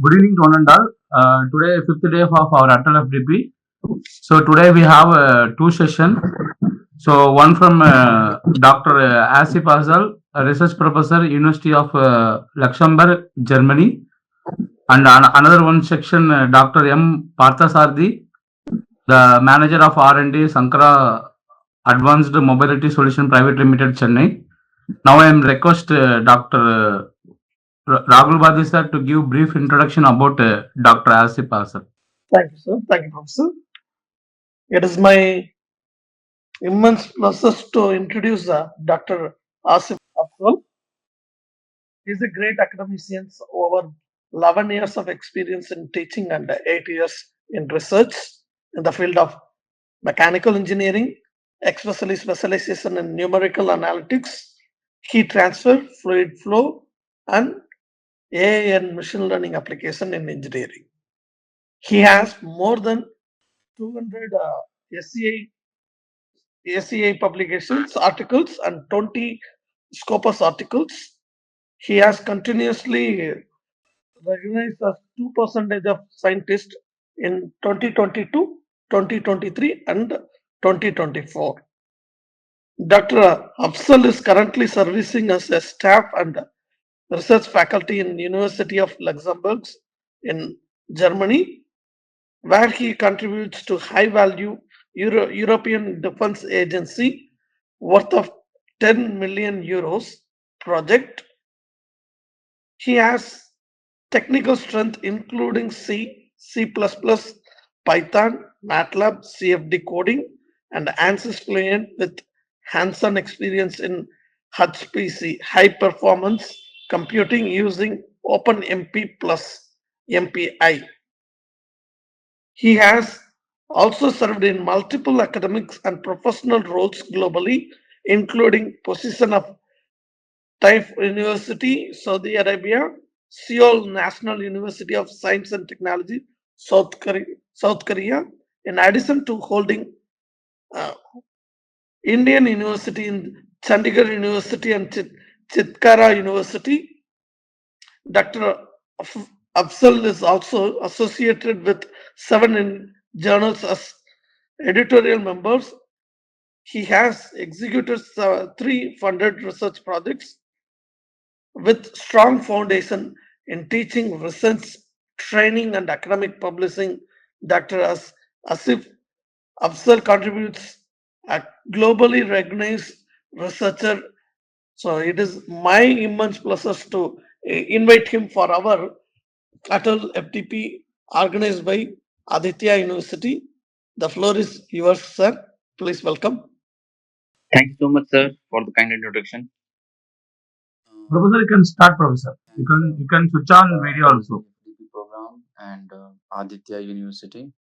Good evening to one and all. Today, fifth day of our Atal FDP. So today we have two sessions. So one from Dr. Asif Azal, a research professor, University of Luxembourg, Germany, and another one section, Dr. M. Parthasarthi, the manager of R&D, Sankara Advanced Mobility Solution Private Limited, Chennai. Now I am request Dr. Rahul Bhadi sir to give brief introduction about Dr. Asif Azal. Thank you, sir. Thank you, Professor. It is my immense pleasure to introduce Dr. Asif Afzal. He is a great academician, over 11 years of experience in teaching and 8 years in research in the field of mechanical engineering, especially specialization in numerical analytics, heat transfer, fluid flow, and AI and machine learning application in engineering. He has more than 200 ACI publications, articles, and 20 Scopus articles. He has continuously recognized as 2% of scientists in 2022, 2023, and 2024. Dr. Afzal is currently servicing as a staff and research faculty in University of Luxembourg in Germany, where he contributes to high value European Defence Agency worth of 10 million euros project. He has technical strength including C, C++, Python, MATLAB, CFD coding, and ANSYS fluent with hands-on experience in HPC, high performance computing using OpenMP plus MPI. He has also served in multiple academic and professional roles globally, including position of Taif University, Saudi Arabia, Seoul National University of Science and Technology, South Korea, in addition to holding uh, Indian University in Chandigarh University and Chitkara University. Dr. Afzal is also associated with seven journals as editorial members. He has executed three funded research projects with strong foundation in teaching, research, training, and academic publishing. Dr. Asif Afzal contributes a globally recognized researcher. So it is my immense pleasure to invite him for our Atal FTP organized by Aditya University. The floor is yours, sir. Please welcome. Thanks so much, sir, for the kind introduction. Professor, you can start, Professor. You And can you can switch on video also. Horizon FDP program and Aditya University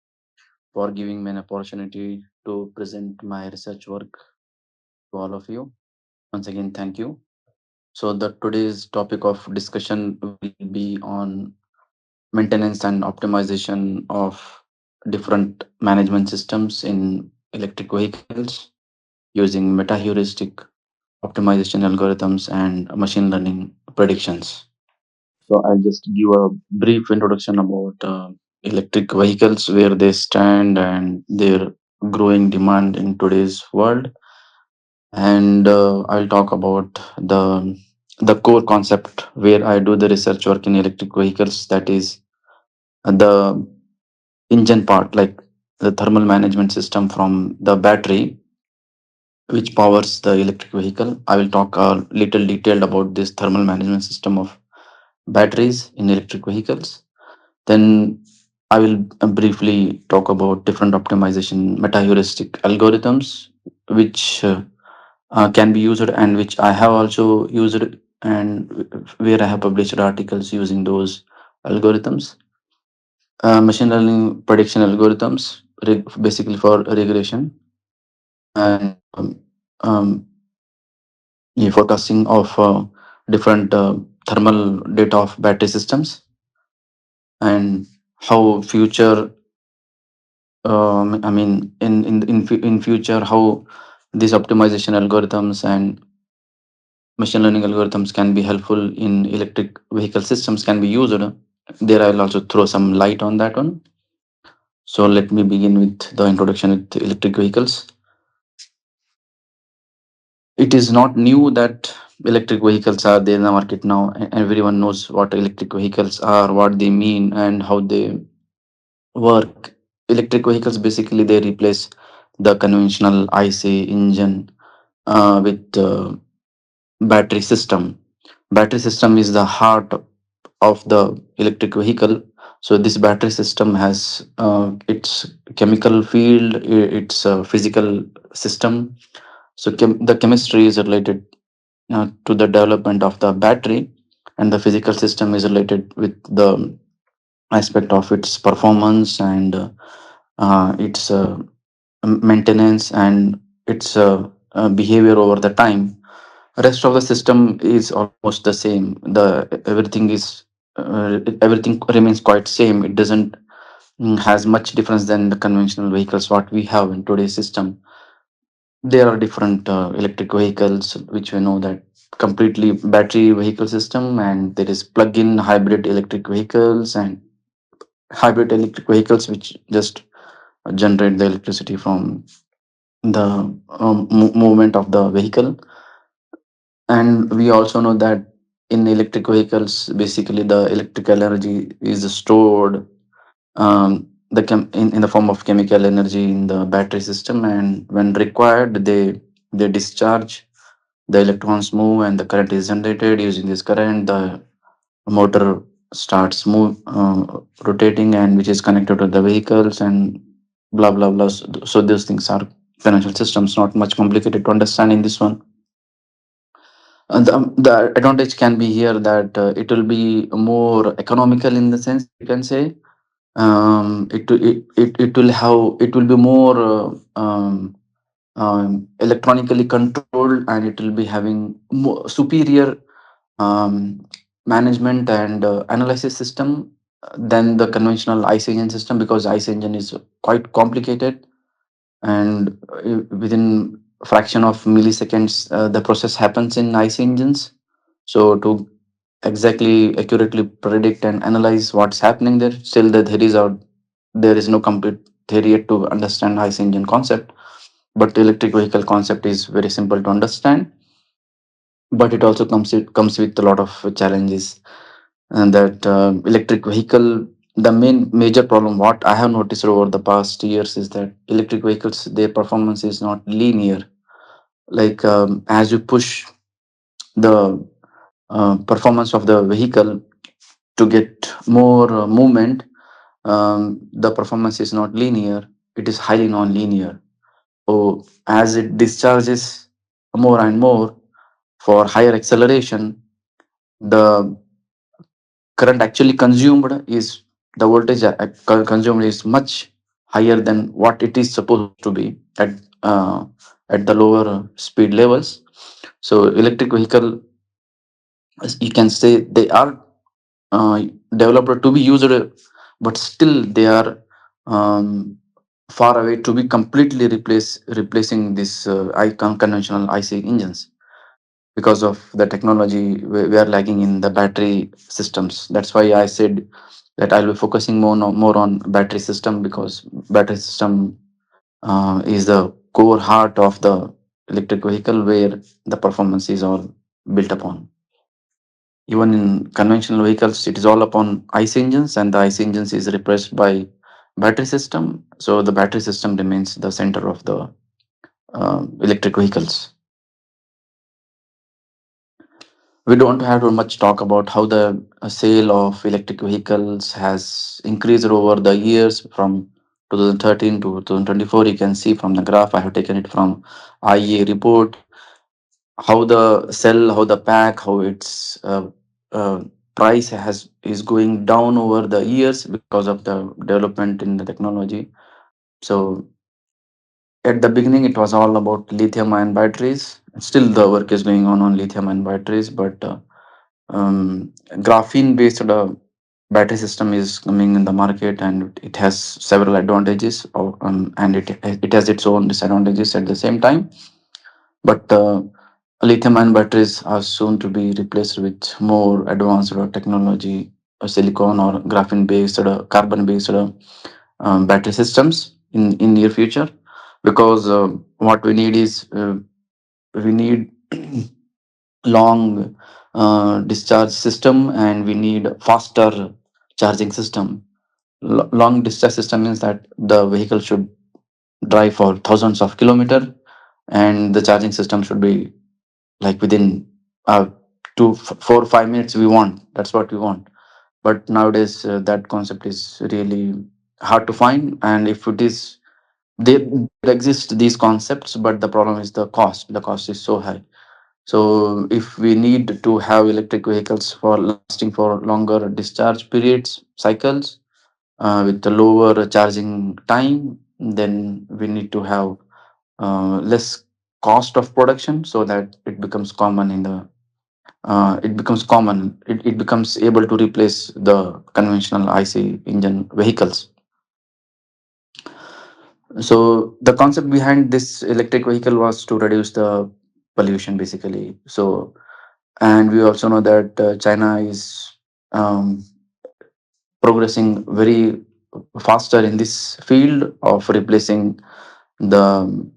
for giving me an opportunity to present my research work to all of you. Once again, thank you. So, the today's topic of discussion will be on maintenance and optimization of different management systems in electric vehicles using meta heuristic optimization algorithms and machine learning predictions. So I'll just give a brief introduction about electric vehicles, where they stand, and their growing demand in today's world. And I'll talk about the core concept where I do the research work in electric vehicles. That is the engine part, like the thermal management system from the battery, which powers the electric vehicle. I will talk a little detailed about this thermal management system of batteries in electric vehicles. Then I will briefly talk about different optimization meta-heuristic algorithms, which can be used and which I have also used, and where I have published articles using those algorithms. Machine learning prediction algorithms, basically for regression and um, the forecasting of different thermal data of battery systems, and how future I mean, in future, how these optimization algorithms and machine learning algorithms can be helpful in electric vehicle systems can be used, There I'll also throw some light on that one. So let me begin with the introduction with electric vehicles. It is not new that electric vehicles are there in the market now. Everyone knows what electric vehicles are, what they mean, and how they work. Electric vehicles basically they replace the conventional IC engine with battery system. Battery system is the heart of the electric vehicle. So this battery system has its chemical field, its physical system. So the chemistry is related to the development of the battery, and the physical system is related with the aspect of its performance and its maintenance and its behavior over the time. Rest of the system is almost the same. The everything remains quite same. It doesn't has much difference than the conventional vehicles what we have in today's system. There are different electric vehicles which we know that completely battery vehicle system, and there is plug-in hybrid electric vehicles and hybrid electric vehicles which just generate the electricity from the movement of the vehicle. And we also know that in electric vehicles basically the electrical energy is stored in the form of chemical energy in the battery system, and when required they discharge, the electrons move and the current is generated. Using this current, the motor starts rotating, and which is connected to the vehicles and blah blah blah. So these things are financial systems, not much complicated to understand in this one. The advantage can be here that it will be more economical in the sense you can say. It will have it will be more electronically controlled, and it will be having more superior um, management and analysis system than the conventional ICE engine system, because ICE engine is quite complicated, and within a fraction of milliseconds the process happens in ICE engines. So to exactly accurately predict and analyze what's happening there, still there is no complete theory yet to understand ICE engine concept. But the electric vehicle concept is very simple to understand, but it also comes with a lot of challenges. And that electric vehicle, the main major problem what I have noticed over the past years is that electric vehicles, their performance is not linear. Like as you push the performance of the vehicle to get more movement, the performance is not linear, it is highly non-linear. So as it discharges more and more for higher acceleration, the current actually consumed is the voltage consumed is much higher than what it is supposed to be uh, at the lower speed levels. So electric vehicle, as you can say, they are uh, developed to be used, but still they are um, far away to be completely replacing this conventional IC engines. Because of the technology, we are lagging in the battery systems. That's why I said that I'll be focusing more on battery system, because battery system is the core heart of the electric vehicle, where the performance is all built upon. Even in conventional vehicles, it is all upon ICE engines, and the ICE engines is replaced by battery system. So the battery system remains the center of the electric vehicles. We don't have to much talk about how the sale of electric vehicles has increased over the years from 2013 to 2024. You can see from the graph, I have taken it from IEA report, how the cell, how the pack, how its uh, price has is going down over the years because of the development in the technology. So at the beginning, it was all about lithium ion batteries. Still, the work is going on lithium ion batteries, but graphene based battery system is coming in the market, and it has several advantages and it has its own disadvantages at the same time. But lithium ion batteries are soon to be replaced with more advanced technology, silicon or graphene based carbon based battery systems in near future, because what we need is we need long discharge system, and we need faster charging system. Long discharge system means that the vehicle should drive for thousands of kilometers, and the charging system should be like within 4 or 5 minutes we want. That's what we want. But nowadays that concept is really hard to find, and if it is, there exist these concepts, but the problem is the cost is so high. So if we need to have electric vehicles for lasting for longer discharge periods cycles, with the lower charging time, then we need to have less cost of production, so that it becomes common in the it becomes able to replace the conventional IC engine vehicles. So the concept behind this electric vehicle was to reduce the pollution basically. So, and we also know that China is um, progressing very faster in this field of replacing the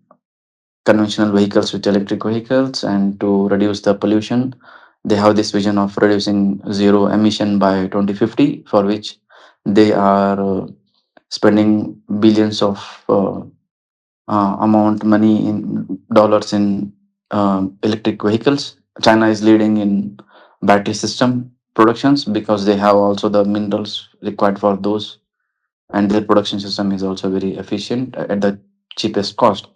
conventional vehicles with electric vehicles, and to reduce the pollution. They have this vision of reducing zero emission by 2050, for which they are spending billions of amount money in dollars in electric vehicles. China is leading in battery system productions because they have also the minerals required for those, and their production system is also very efficient at the cheapest cost.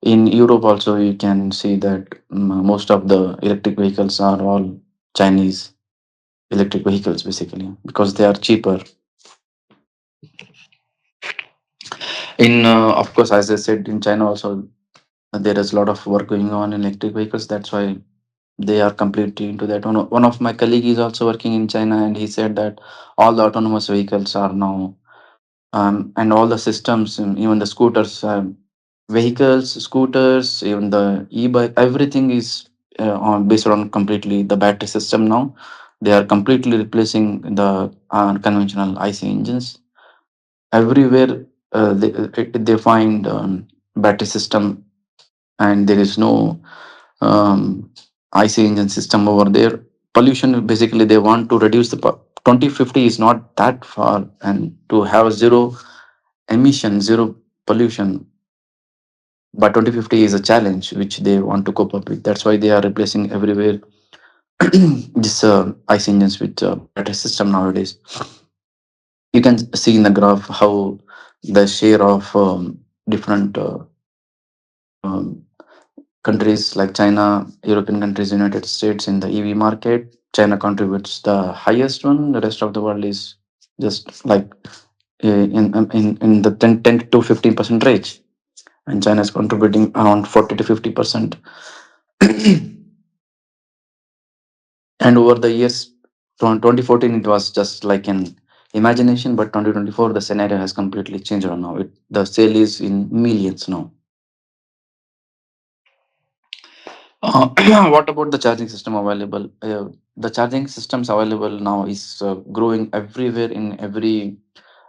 In Europe, also you can see that most of the electric vehicles are all Chinese electric vehicles basically, because they are cheaper. In of course, as I said, in China also there is a lot of work going on in electric vehicles. That's why they are completely into that. One of my colleague is also working in China, and he said that all the autonomous vehicles are now and all the systems, even the scooters, vehicles, scooters, even the e-bike, everything is based on completely the battery system now. They are completely replacing the conventional IC engines. Everywhere they find battery system, and there is no IC engine system over there. Pollution, basically, they want to reduce the 2050 is not that far, and to have zero emission, zero pollution by 2050 is a challenge which they want to cope up with. That's why they are replacing everywhere this IC engines with battery system nowadays. You can see in the graph how the share of different um, countries like China, European countries, United States in the EV market. China contributes the highest one. The rest of the world is just like in the 10 to 15% range, and China is contributing around 40 to 50%. And over the years, from 2014, it was just like an imagination, but 2024, the scenario has completely changed now. The sale is in millions now. What about the charging system available? The charging systems available now is growing everywhere in every,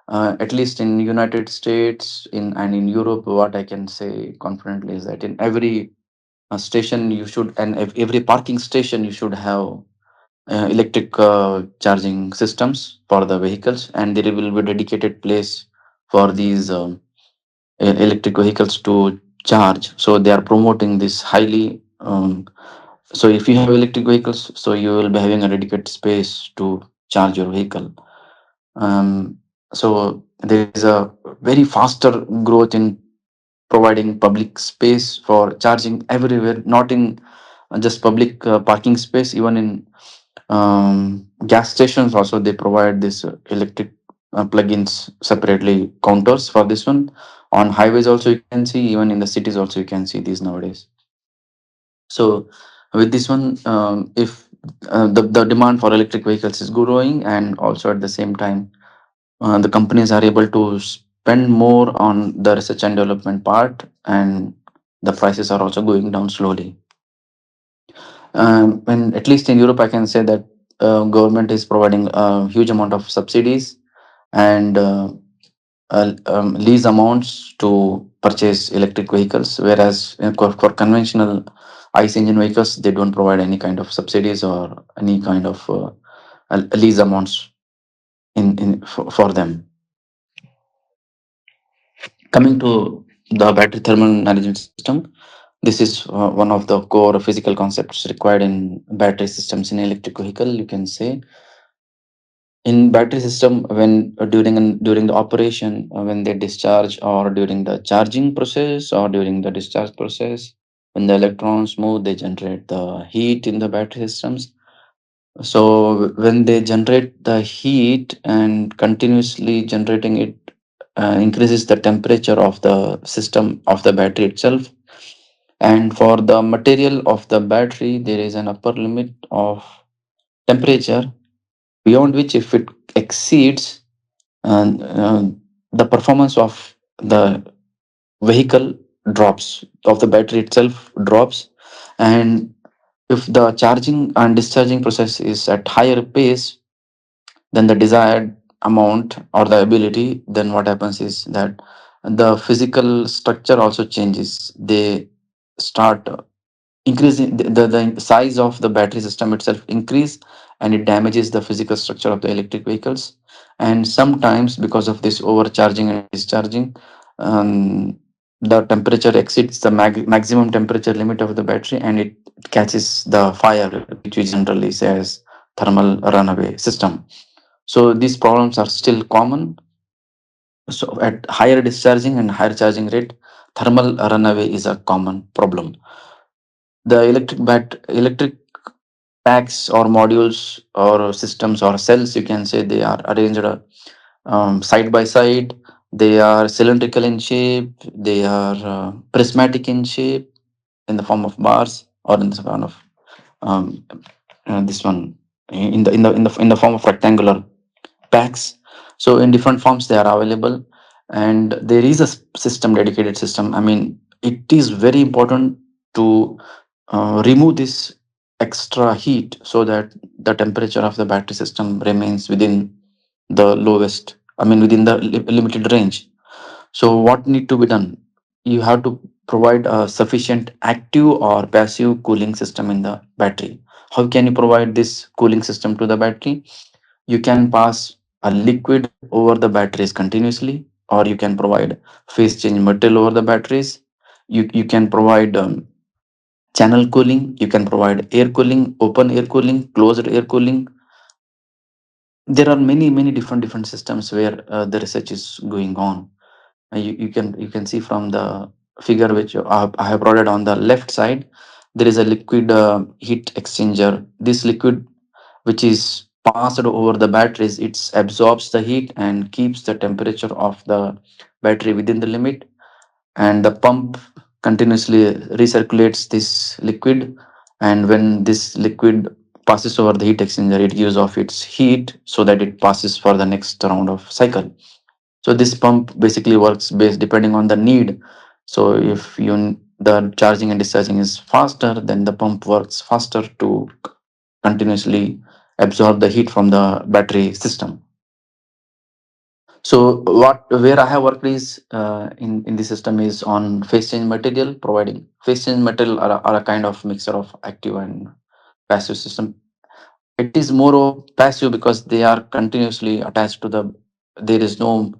at least in United States and in Europe. What I can say confidently is that in every station you should, and every parking station you should have electric charging systems for the vehicles, and there will be dedicated place for these electric vehicles to charge. So they are promoting this highly. So if you have electric vehicles, so you will be having a dedicated space to charge your vehicle. Um, so there is a very faster growth in providing public space for charging everywhere, not in just public parking space, even in gas stations also they provide this electric plugins separately counters for this one. On highways also you can see, even in the cities also you can see these nowadays. So with this one, if the demand for electric vehicles is growing, and also at the same time the companies are able to spend more on the research and development part, and the prices are also going down slowly. And at least in Europe, I can say that government is providing a huge amount of subsidies and lease amounts to purchase electric vehicles, whereas for conventional ICE engine vehicles, they don't provide any kind of subsidies or any kind of lease amounts for them. Coming to the battery thermal management system, this is one of the core physical concepts required in battery systems in electric vehicle. You can say in battery system when during the operation, when they discharge or during the charging process or during the discharge process, when the electrons move, they generate the heat in the battery systems. So when they generate the heat and continuously generating it increases the temperature of the system of the battery itself. And for the material of the battery, there is an upper limit of temperature beyond which, if it exceeds, the performance of the vehicle drops, of the battery itself drops. And if the charging and discharging process is at higher pace than the desired amount or the ability, then what happens is that the physical structure also changes. They start increasing the size of the battery system itself increase, and it damages the physical structure of the electric vehicles. And sometimes because of this overcharging and discharging, um, the temperature exceeds the maximum temperature limit of the battery, and it catches the fire, which we generally say as thermal runaway system. So these problems are still common. So at higher discharging and higher charging rate, thermal runaway is a common problem. The electric packs or modules or systems or cells, you can say, they are arranged side by side. They are cylindrical in shape. They are prismatic in shape, in the form of bars or in the form of um, this one in the form of rectangular packs. So in different forms they are available, and there is a system, dedicated system. I mean, it is very important to remove this extra heat so that the temperature of the battery system remains within the lowest, I mean within the limited range. So what need to be done? You have to provide a sufficient active or passive cooling system in the battery. How can you provide this cooling system to the battery? You can pass a liquid over the batteries continuously, or you can provide phase change material over the batteries. You can provide channel cooling, you can provide air cooling, open air cooling, closed air cooling. There are many different systems where the research is going on. You can see from the figure which I have provided on the left side, there is a liquid heat exchanger. This liquid, which is passed over the batteries, it absorbs the heat and keeps the temperature of the battery within the limit. And the pump continuously recirculates this liquid, and when this liquid passes over the heat exchanger, it gives off its heat so that it passes for the next round of cycle. So this pump basically works based depending on the need. So if the charging and discharging is faster, then the pump works faster to continuously absorb the heat from the battery system. So what where I have worked is in the system is on phase change material. Providing phase change material are a kind of mixture of active and passive system. It is more of passive because they are continuously attached to the. There is no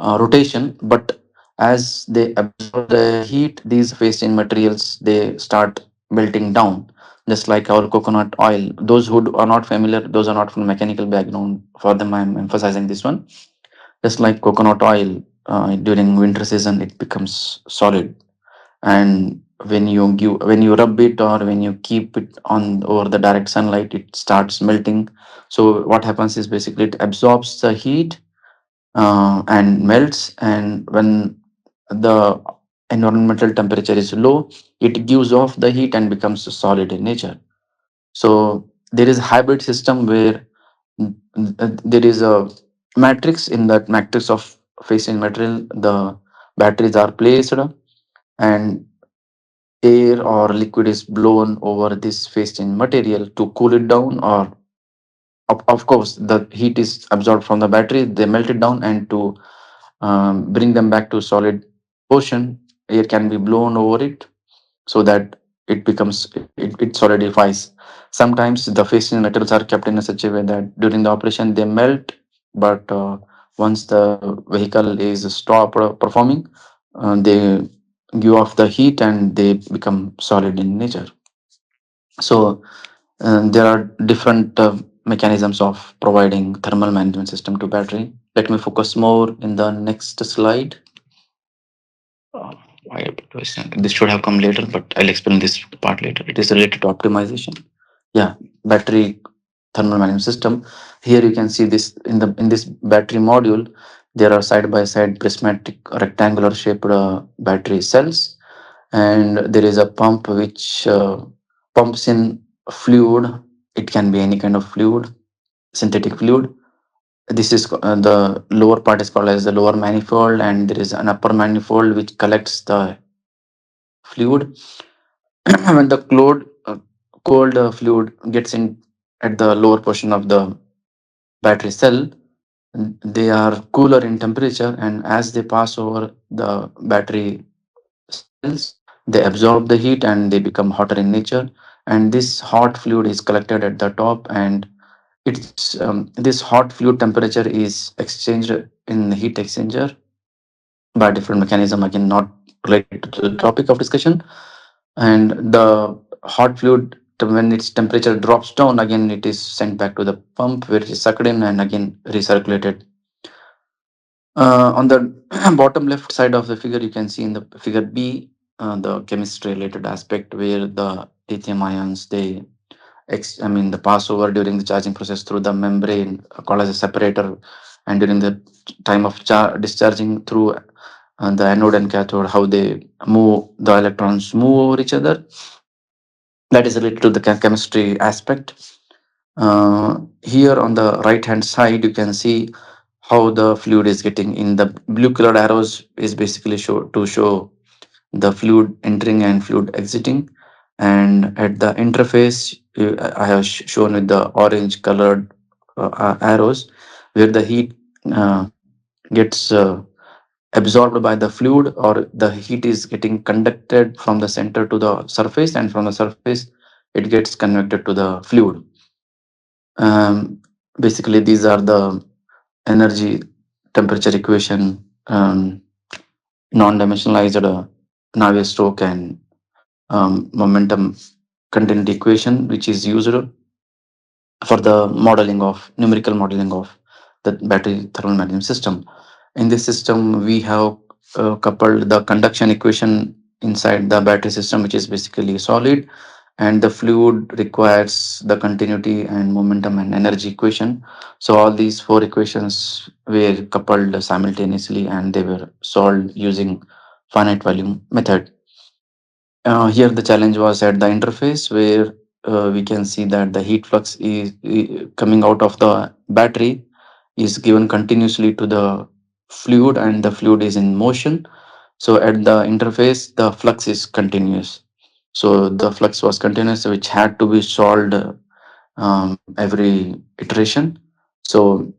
rotation, but as they absorb the heat, these phase change materials, they start melting down, just like our coconut oil. Those who are not familiar, those are not from mechanical background, for them I am emphasizing this one. Just like coconut oil, during winter season it becomes solid, and when you rub it or when you keep it on over the direct sunlight, it starts melting. So what happens is basically it absorbs the heat and melts, and when the environmental temperature is low, it gives off the heat and becomes solid in nature. So there is a hybrid system where there is a matrix. In that matrix of phase change material, the batteries are placed, and air or liquid is blown over this phase change material to cool it down or of course, the heat is absorbed from the battery, they melt it down, and to bring them back to solid portion, air can be blown over it so that it solidifies. Sometimes the facing metals are kept in a such a way that during the operation they melt, but once the vehicle is stopped performing, they give off the heat and they become solid in nature. So there are different mechanisms of providing thermal management system to battery. Let me focus more in the next slide. Uh, this should have come later, but I'll explain this part later. It is related to optimization. Yeah, battery thermal management system. Here you can see this in this battery module. There are side by side prismatic rectangular shaped battery cells, and there is a pump which pumps in fluid. It can be any kind of fluid, synthetic fluid. This is the lower part is called as the lower manifold, and there is an upper manifold which collects the fluid. When the cold fluid gets in at the lower portion of the battery cell, they are cooler in temperature, and as they pass over the battery cells, they absorb the heat and they become hotter in nature. And this hot fluid is collected at the top, and it's this hot fluid temperature is exchanged in the heat exchanger by different mechanism, again not related to the topic of discussion. And the hot fluid, when its temperature drops down, again it is sent back to the pump where it is sucked in and again recirculated. On the bottom left side of the figure, you can see in the figure B, the chemistry related aspect where the lithium ions they the passover during the charging process through the membrane called as a separator, and during the time of discharging through the anode and cathode, how they move, the electrons move over each other. That is related to the chemistry aspect. Here on the right hand side, you can see how the fluid is getting in the blue colored arrows is basically show the fluid entering and fluid exiting. And at the interface, I have shown with the orange colored arrows where the heat uh, gets absorbed by the fluid, or the heat is getting conducted from the center to the surface, and from the surface it gets convected to the fluid. um, Basically these are the energy temperature equation, non-dimensionalized Navier-Stokes and momentum content equation, which is used for the modeling of numerical modeling of the battery thermal management system. In this system, we have coupled the conduction equation inside the battery system, which is basically solid, and the fluid requires the continuity and momentum and energy equation. So all these four equations were coupled simultaneously, and they were solved using finite volume method. Here the challenge was at the interface where we can see that the heat flux is coming out of the battery is given continuously to the fluid, and the fluid is in motion. So at the interface the flux is continuous. So the flux was continuous, which had to be solved every iteration. So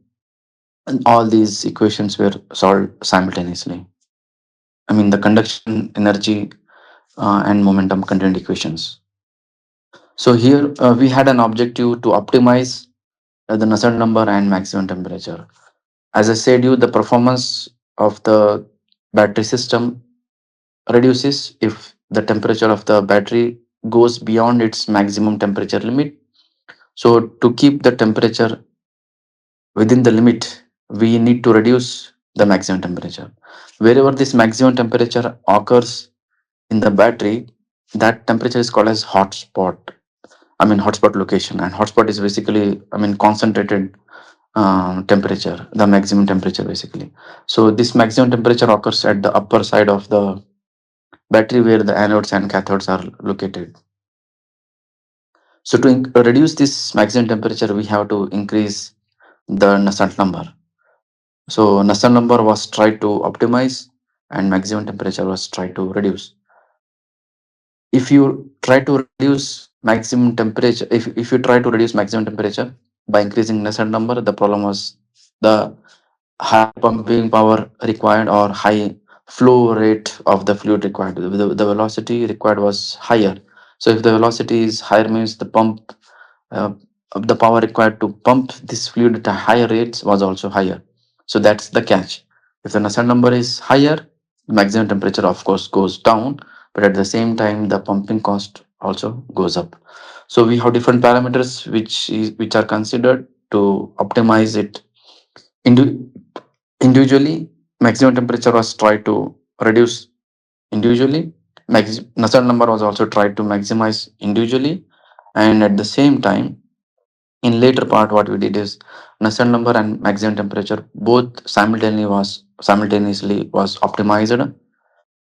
and all these equations were solved simultaneously. The conduction energy and momentum content equations. So here we had an objective to optimize the Nusselt number and maximum temperature. As I said you, the performance of the battery system reduces if the temperature of the battery goes beyond its maximum temperature limit. So to keep the temperature within the limit, we need to reduce the maximum temperature. Wherever this maximum temperature occurs in the battery, that temperature is called as hotspot. Hotspot location, and hotspot is basically, concentrated temperature, the maximum temperature basically. So this maximum temperature occurs at the upper side of the battery where the anodes and cathodes are located. So to reduce this maximum temperature, we have to increase the Nusselt number. So Nusselt number was tried to optimize, and maximum temperature was tried to reduce. If you try to reduce maximum temperature, if you try to reduce maximum temperature, by increasing Nusselt number, the problem was the high pumping power required or high flow rate of the fluid required. The velocity required was higher. So if the velocity is higher means the pump uh, the power required to pump this fluid at a higher rates was also higher. So that's the catch. If the Nusselt number is higher, the maximum temperature of course goes down, but at the same time the pumping cost also goes up. So we have different parameters which are considered to optimize it. Indi- Individually, maximum temperature was tried to reduce individually. Nusselt number was also tried to maximize individually, and at the same time, in later part, what we did is Nusselt number and maximum temperature both simultaneously was optimized.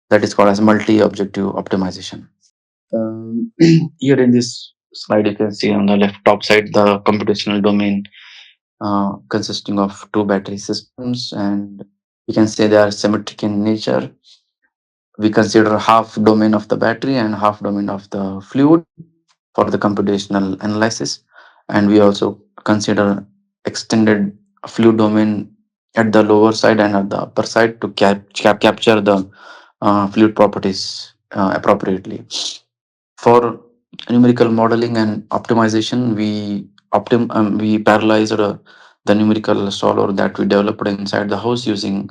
That is called as multi-objective optimization. Here in this slide, you can see on the left top side the computational domain consisting of two battery systems, and you can say they are symmetric in nature. We consider half domain of the battery and half domain of the fluid for the computational analysis, and we also consider extended fluid domain at the lower side and at the upper side to capture the fluid properties appropriately. For numerical modeling and optimization, we parallelized the numerical solver that we developed inside the house using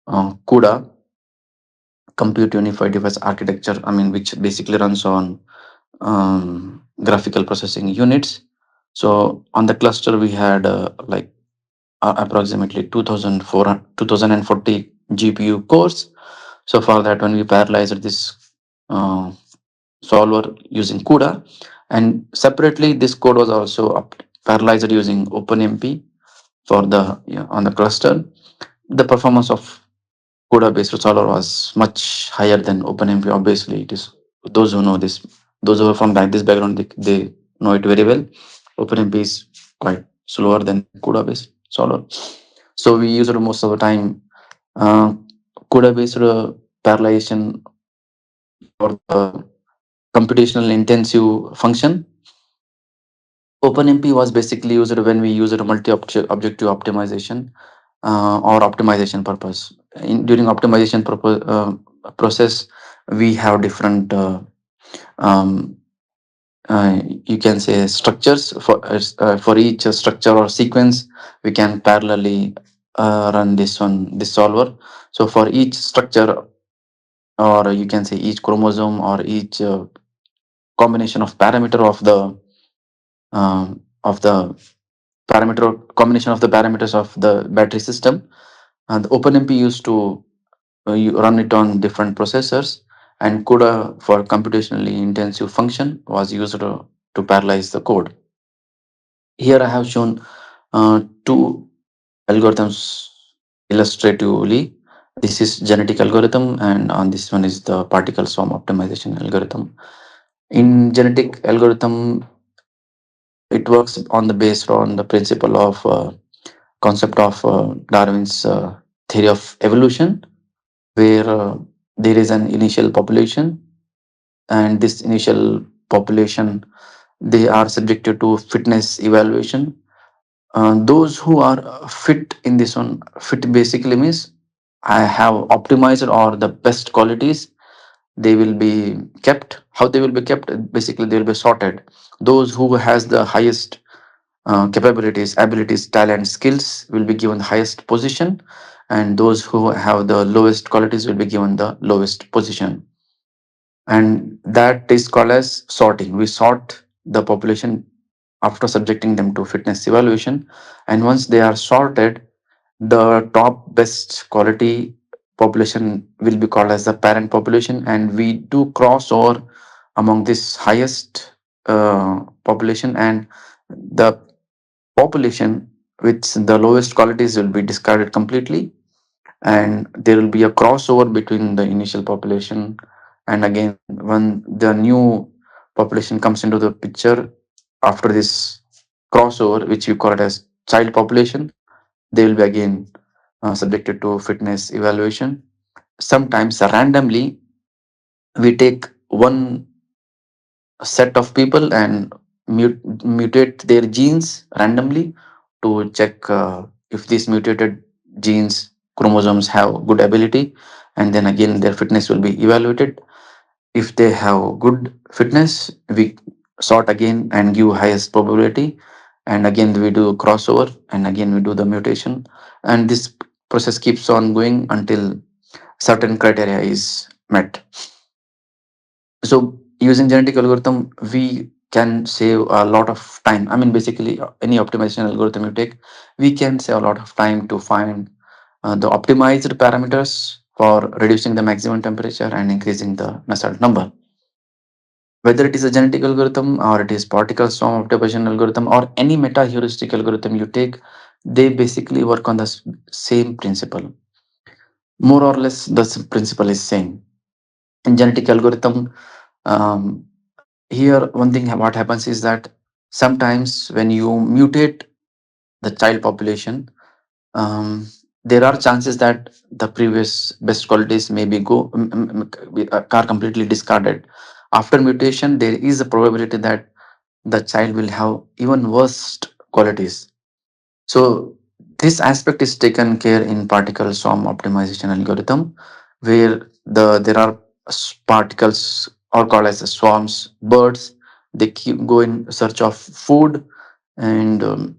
CUDA, Compute Unified Device Architecture. I mean, which basically runs on graphical processing units. So on the cluster, we had approximately 2040 GPU cores. So for that, when we parallelized this uh, solver using CUDA, and separately, this code was also parallelized using OpenMP for the on the cluster. The performance of CUDA based solver was much higher than OpenMP. Obviously, it is those who know this, those who are from this background, they know it very well. OpenMP is quite slower than CUDA based solver. So we used most of the time uh, CUDA based parallelization for the computational intensive function. OpenMP was basically used when we used a multi-objective optimization or optimization purpose. During optimization process, we have different um, you can say structures for each structure or sequence. We can parallelly run this solver. So for each structure, or you can say each chromosome or each combination of parameter of the parameter combination of the parameters of the battery system. And the OpenMP used to you run it on different processors, and CUDA for computationally intensive function was used to parallelize the code. Here I have shown two algorithms illustratively. This is genetic algorithm, and on this one is the particle swarm optimization algorithm. In genetic algorithm, it works on the based on the principle of concept of Darwin's theory of evolution, where there is an initial population, and this initial population, they are subjected to fitness evaluation. Those who are fit in this one, fit basically means I have optimized or the best qualities, they will be kept. How they will be kept? Basically, they will be sorted. Those who has the highest capabilities, abilities, talent, skills will be given the highest position, and those who have the lowest qualities will be given the lowest position. And that is called as sorting. We sort the population after subjecting them to fitness evaluation, and once they are sorted, the top best quality population will be called as the parent population, and we do crossover among this highest population, and the population with the lowest qualities will be discarded completely, and there will be a crossover between the initial population. And again, when the new population comes into the picture after this crossover, which we call it as child population, they will be again subjected to fitness evaluation. Sometimes randomly we take one set of people, and mutate their genes randomly to check if these mutated genes chromosomes have good ability, and then again their fitness will be evaluated. If they have good fitness, we sort again and give highest probability, and again we do crossover, and again we do the mutation, and this process keeps on going until certain criteria is met. So using genetic algorithm, we can save a lot of time. I mean, basically, any optimization algorithm you take, we can save a lot of time to find the optimized parameters for reducing the maximum temperature and increasing the Nusselt number. Whether it is a genetic algorithm or it is particle swarm optimization algorithm or any meta heuristic algorithm you take, they basically work on the same principle. More or less, the principle is same. In genetic algorithm, um, here one thing what happens is that sometimes when you mutate the child population, um, there are chances that the previous best qualities may be are completely discarded. After mutation, there is a probability that the child will have even worst qualities. So this aspect is taken care in particle swarm optimization algorithm, where there are particles or called as swarms, birds. They keep go in search of food, and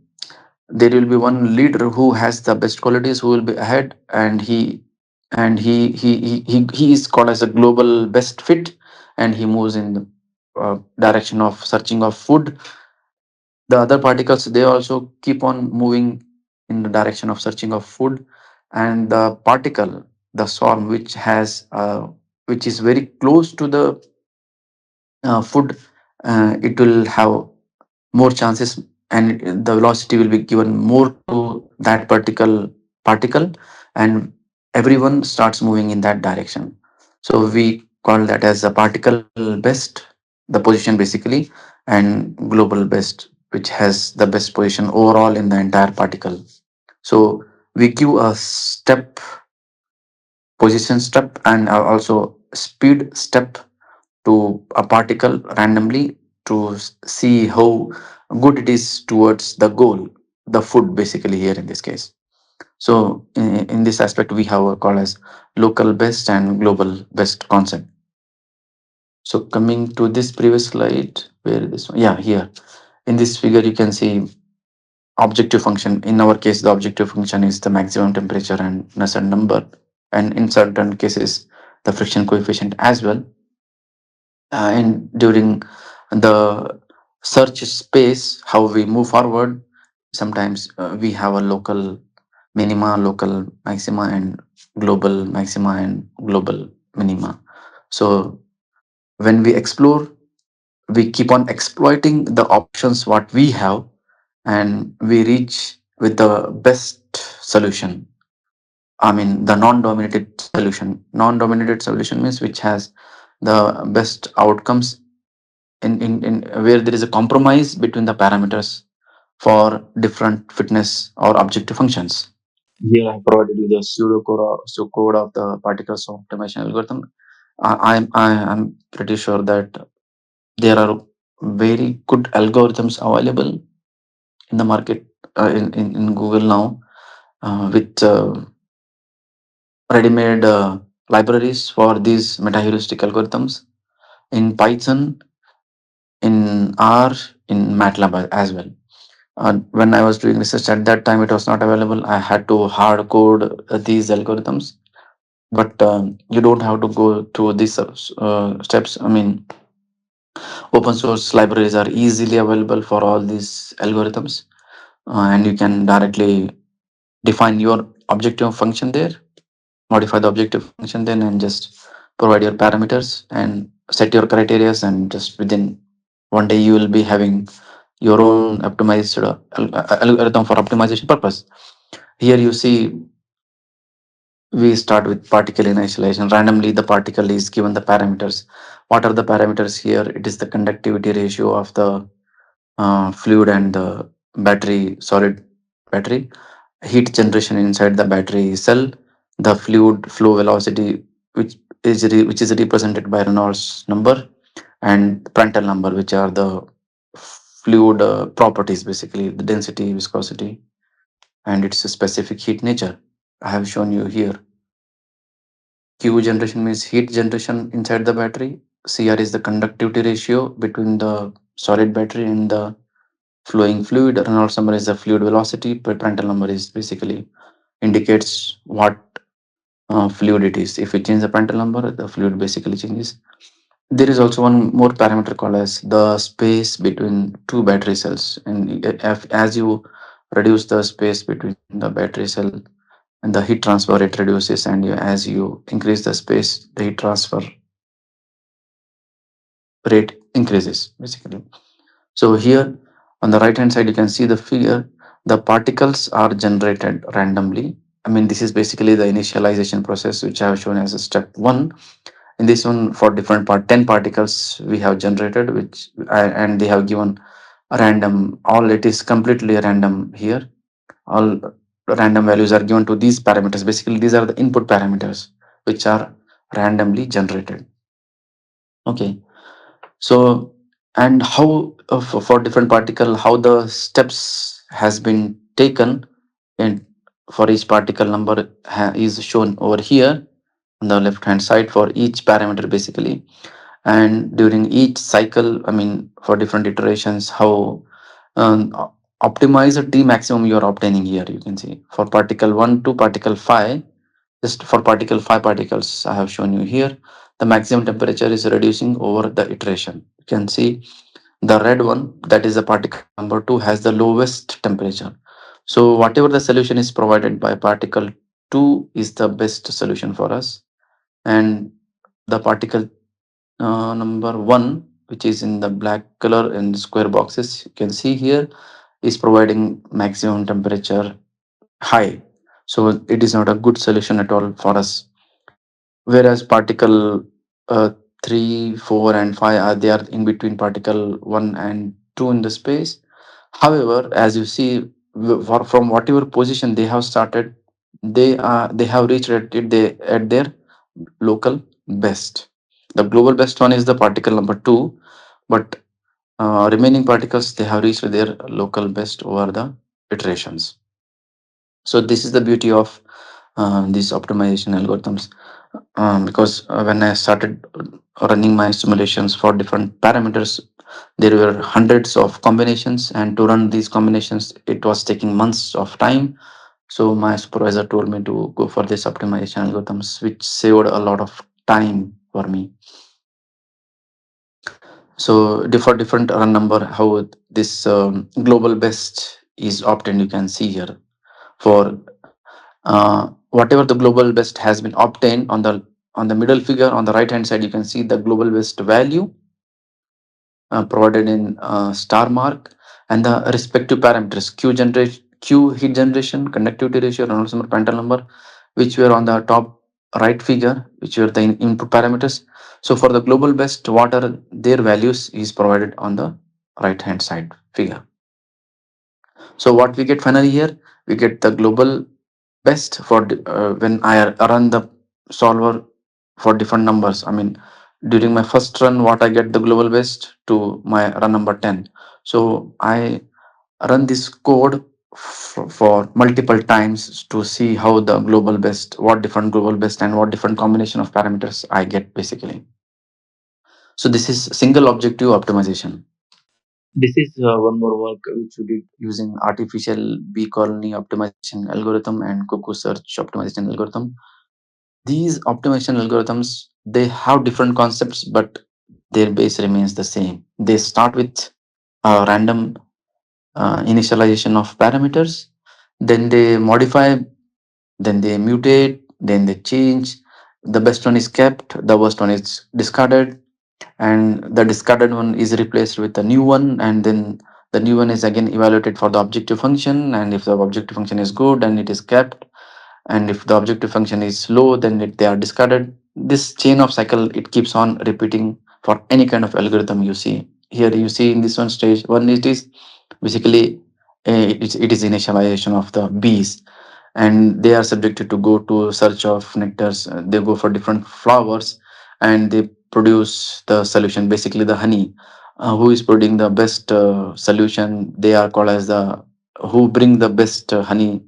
there will be one leader who has the best qualities who will be ahead, and he is called as a global best fit, and he moves in the direction of searching of food. The other particles, they also keep on moving in the direction of searching of food, and the particle, the swarm which is very close to the food, it will have more chances, and the velocity will be given more to that particle, and everyone starts moving in that direction. So we call that as a particle best, the position basically, and global best, which has the best position overall in the entire particle. So we give a step, position step, and also speed step to a particle randomly to see how good it is towards the goal, the food basically here in this case. So in this aspect, we have a call as local best and global best concept. So coming to this previous slide, where this one, yeah, here in this figure you can see objective function. In our case, the objective function is the maximum temperature and Nusselt number, and in certain cases, the friction coefficient as well. And during the search space, how we move forward, sometimes we have a local minima, local maxima, and global maxima and global minima. So when we explore, we keep on exploiting the options what we have, and we reach with the best solution. I mean, the non-dominated solution. Non-dominated solution means which has the best outcomes in where there is a compromise between the parameters for different fitness or objective functions. Here I have provided you the pseudocode of the particles optimization algorithm. I'm pretty sure that there are very good algorithms available in the market, in Google now, with ready-made libraries for these meta-heuristic algorithms in Python, in R, in MATLAB as well. When I was doing research at that time, it was not available. I had to hard code these algorithms, but you don't have to go through these steps. I mean, open source libraries are easily available for all these algorithms, and you can directly define your objective function there, modify the objective function then, and just provide your parameters and set your criterias, and just within one day you will be having your own optimized algorithm for optimization purpose. Here you see we start with particle initialization. Randomly the particle is given the parameters. What are the parameters here? It is the conductivity ratio of the fluid and the battery, solid battery, heat generation inside the battery cell, the fluid flow velocity, which is represented by Reynolds number, and Prandtl number, which are the fluid properties, basically the density, viscosity, and its specific heat nature. I have shown you here. Q generation means heat generation inside the battery. CR is the conductivity ratio between the solid battery and the flowing fluid. Reynolds number is the fluid velocity. Prandtl number is basically indicates what fluid it is. If you change the Prandtl number, the fluid basically changes. There is also one more parameter called as the space between two battery cells. And as you reduce the space between the battery cell, and the heat transfer rate reduces, and as you increase the space, the heat transfer rate increases basically. So here on the right hand side, you can see the figure. The particles are generated randomly. I mean, this is basically the initialization process, which I have shown as a step one. In this one, for different 10 particles we have generated, which and they have given a random. All it is completely random here. All random values are given to these parameters. Basically, these are the input parameters which are randomly generated. Okay. So, and how for different particle, how the steps has been taken, and for each particle number is shown over here on the left hand side for each parameter basically. And during each cycle, I mean, for different iterations, how optimize the T maximum you are obtaining here. You can see for particle 1 to particle 5, just for particle 5 particles I have shown you here, the maximum temperature is reducing over the iteration. You can see the red one, that is the particle number 2, has the lowest temperature. So whatever the solution is provided by particle 2 is the best solution for us. And the particle number 1, which is in the black color and square boxes, you can see here, is providing maximum temperature high. So it is not a good solution at all for us. Whereas particle 3, 4, and 5 are they are in between particle 1 and 2 in the space. However, as you see, from whatever position they have started, they have reached at their local best. The global best one is the particle number 2, but remaining particles they have reached their local best over the iterations. So this is the beauty of these optimization algorithms, because when I started running my simulations for different parameters, there were hundreds of combinations, and to run these combinations, it was taking months of time. So my supervisor told me to go for this optimization algorithms, which saved a lot of time for me. So for different run number, how this global best is obtained, you can see here. For whatever the global best has been obtained on the middle figure on the right hand side, you can see the global best value provided in star mark, and the respective parameters q heat generation, conductivity ratio, Reynolds number, Prandtl number, which were on the top right figure, which were the input parameters. So for the global best, what are their values is provided on the right hand side figure. So what we get finally here, we get the global best for when I run the solver for different numbers. I mean, during my first run, what I get the global best to my run number 10. So I run this code for multiple times to see how the global best, what different global best and what different combination of parameters I get basically. So this is single objective optimization. This is one more work which we did using artificial bee colony optimization algorithm and cuckoo search optimization algorithm. These optimization algorithms, they have different concepts, but their base remains the same. They start with a random initialization of parameters, then they modify, then they mutate, then they change. The best one is kept, the worst one is discarded, and the discarded one is replaced with a new one, and then the new one is again evaluated for the objective function, and if the objective function is good, then it is kept, and if the objective function is low, then they are discarded. This chain of cycle, it keeps on repeating for any kind of algorithm you see here. You see in this one stage one, it is basically it is initialization of the bees, and they are subjected to go to search of nectars. They go for different flowers, and they produce the solution, basically the honey. who is putting the best solution. They are called as the who bring the best honey.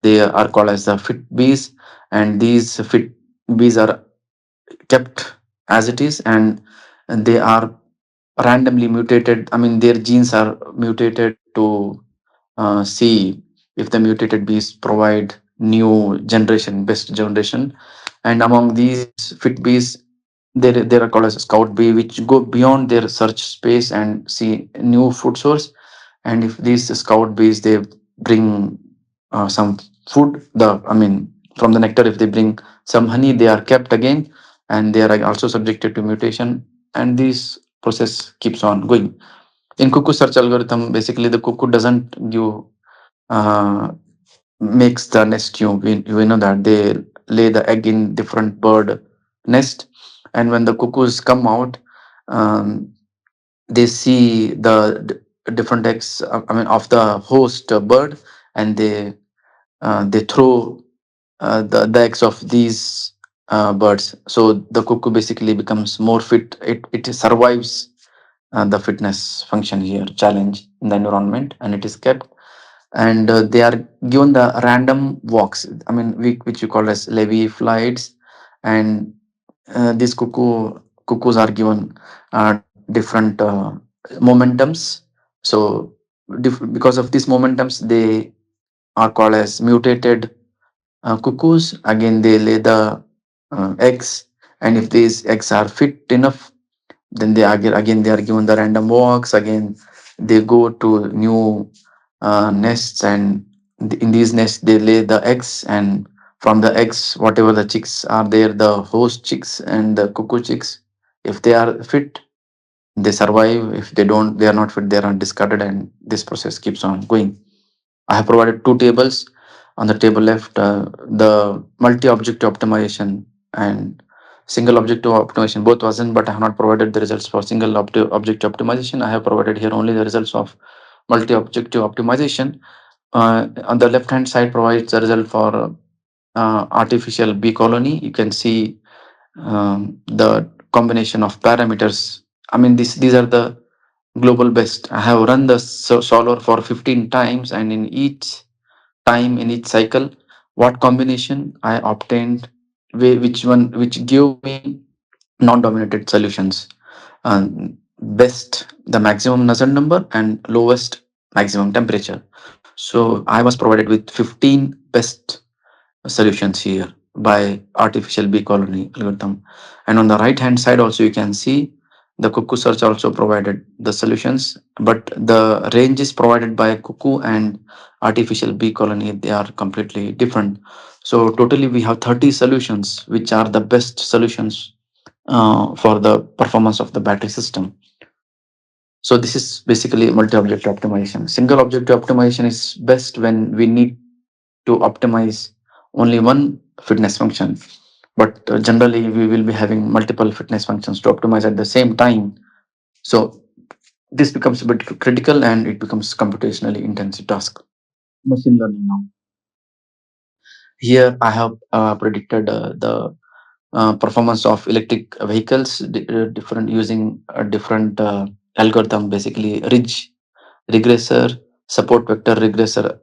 They are called as the fit bees, and these fit bees are kept as it is, and they are randomly mutated. I mean, their genes are mutated to see if the mutated bees provide new generation, best generation. And among these fit bees, there are called as a scout bee, which go beyond their search space and see new food source. And if these scout bees they bring some food, the I mean from the nectar, if they bring some honey, they are kept again, and they are also subjected to mutation. And this process keeps on going. In cuckoo search algorithm, basically the cuckoo doesn't give uh, makes the nest. We know that they lay the egg in different bird nest, and when the cuckoos come out, um, they see the different eggs. I mean, of the host bird, and they throw the eggs of these birds. So the cuckoo basically becomes more fit. It survives the fitness function here challenge in the environment, and it is kept. And they are given the random walks. I mean, which we call as levy flights. And these cuckoos are given different momentums. So because of these momentums, they are called as mutated cuckoos. Again, they lay the eggs, and if these eggs are fit enough, then again they are given the random walks. Again, they go to new nests, and in these nests they lay the eggs. And from the eggs, whatever the chicks are there, the host chicks and the cuckoo chicks, if they are fit, they survive. If they don't, they are not fit, they are discarded, and this process keeps on going. I have provided two tables. On the table left, the multi-objective optimization and single objective optimization both wasn't, but I have not provided the results for single objective optimization. I have provided here only the results of multi-objective optimization. On the left hand side provides the result for artificial bee colony. You can see the combination of parameters. I mean, these are the global best. I have run the solver for 15 times, and in each time, in each cycle, what combination I obtained, which one, which give me non-dominated solutions. Best, the maximum Nusselt number, and lowest maximum temperature. So I was provided with 15 best solutions here by artificial bee colony algorithm. And on the right hand side also you can see the cuckoo search also provided the solutions, but the range is provided by cuckoo and artificial bee colony, they are completely different. So totally we have 30 solutions which are the best solutions for the performance of the battery system. So this is basically multi-objective optimization. Single objective optimization is best when we need to optimize only one fitness function. But generally, we will be having multiple fitness functions to optimize at the same time. So this becomes a bit critical, and it becomes computationally intensive task. Machine learning now. Here I have predicted the performance of electric vehicles, different using a different algorithm, basically ridge regressor, support vector regressor.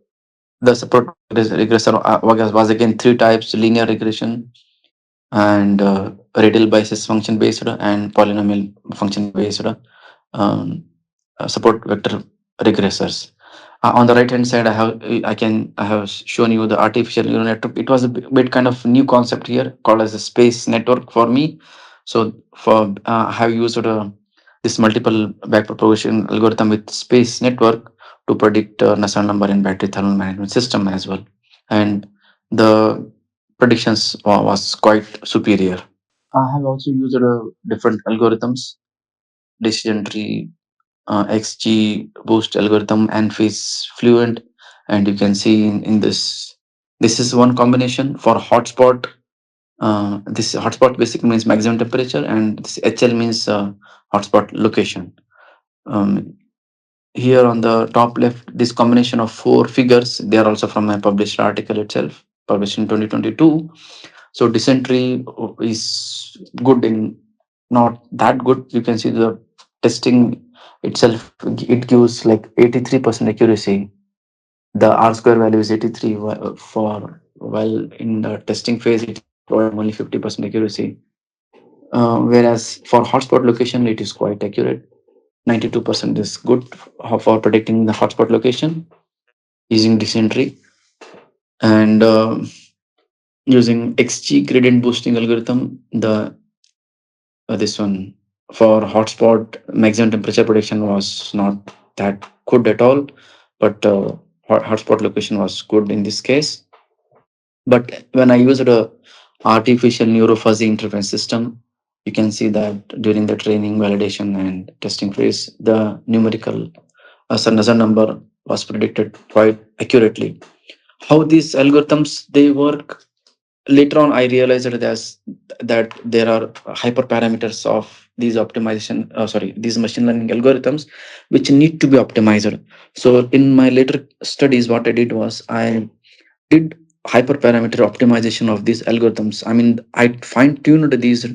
The support regressor was again three types: linear regression, and radial basis function based, and polynomial function based support vector regressors. On the right hand side, I have shown you the artificial neural network. It was a bit kind of new concept here called as a space network for me. So for I have used this multiple backpropagation algorithm with space network to predict Nusselt number in battery thermal management system as well, and the predictions was quite superior. I have also used different algorithms, decision tree, XG boost algorithm, and phase fluent. And you can see in this is one combination for hotspot. This hotspot basically means maximum temperature, and this HL means hotspot location. Um, Here on the top left, this combination of four figures, they are also from a published article itself, published in 2022. So dysentery is good in not that good. You can see the testing. itself, it gives like 83% accuracy. The R square value is 83 for, while in the testing phase it is providing only 50% accuracy. Whereas for hotspot location it is quite accurate. 92% is good for predicting the hotspot location using dysentery. And using XG gradient boosting algorithm, the this one for hotspot maximum temperature prediction was not that good at all, but hotspot location was good in this case. But when I used a artificial neurofuzzy interference system, you can see that during the training, validation, and testing phase, the numerical Sarnaza number was predicted quite accurately. How these algorithms they work, later on I realized that there are hyperparameters of these optimization, these machine learning algorithms which need to be optimized. So in my later studies, what I did was I did hyperparameter optimization of these algorithms. I mean, I fine tuned these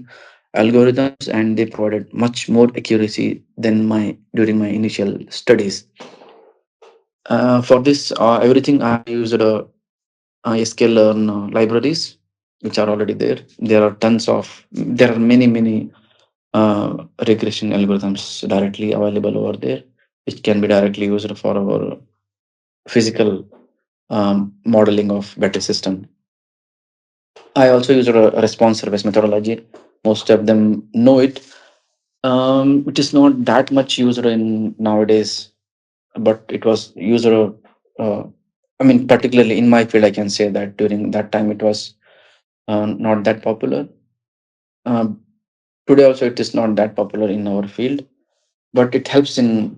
algorithms and they provided much more accuracy than my during my initial studies. For this, everything I used sklearn libraries which are already there. There are many regression algorithms directly available over there, which can be directly used for our physical modeling of battery system. I also use a response service methodology. Most of them know it. It is not that much used in nowadays, but it was used. I mean, particularly in my field, I can say that during that time it was not that popular. Um, Today also it is not that popular in our field, but it helps in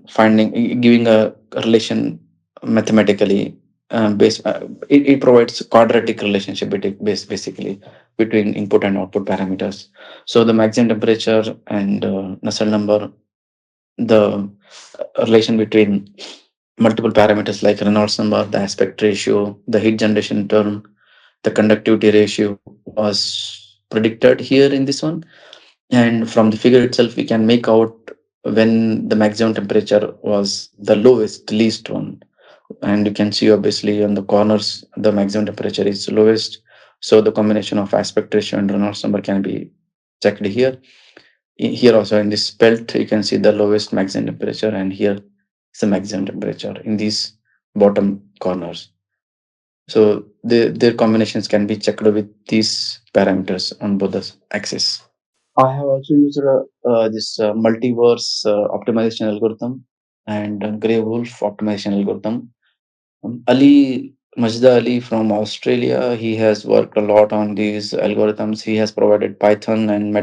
giving a relation mathematically. It provides quadratic relationship basically between input and output parameters. So the maximum temperature and Nusselt number, the relation between multiple parameters like Reynolds number, the aspect ratio, the heat generation term, the conductivity ratio was predicted here in this one. And from the figure itself, we can make out when the maximum temperature was the lowest, least one. And you can see obviously on the corners, the maximum temperature is lowest. So the combination of aspect ratio and Reynolds number can be checked here. Here also in this belt, you can see the lowest maximum temperature, and here is the maximum temperature in these bottom corners. So their combinations can be checked with these parameters on both the axes. I have also used this multiverse optimization algorithm and gray wolf optimization algorithm. Majda Ali from Australia, he has worked a lot on these algorithms. He has provided Python and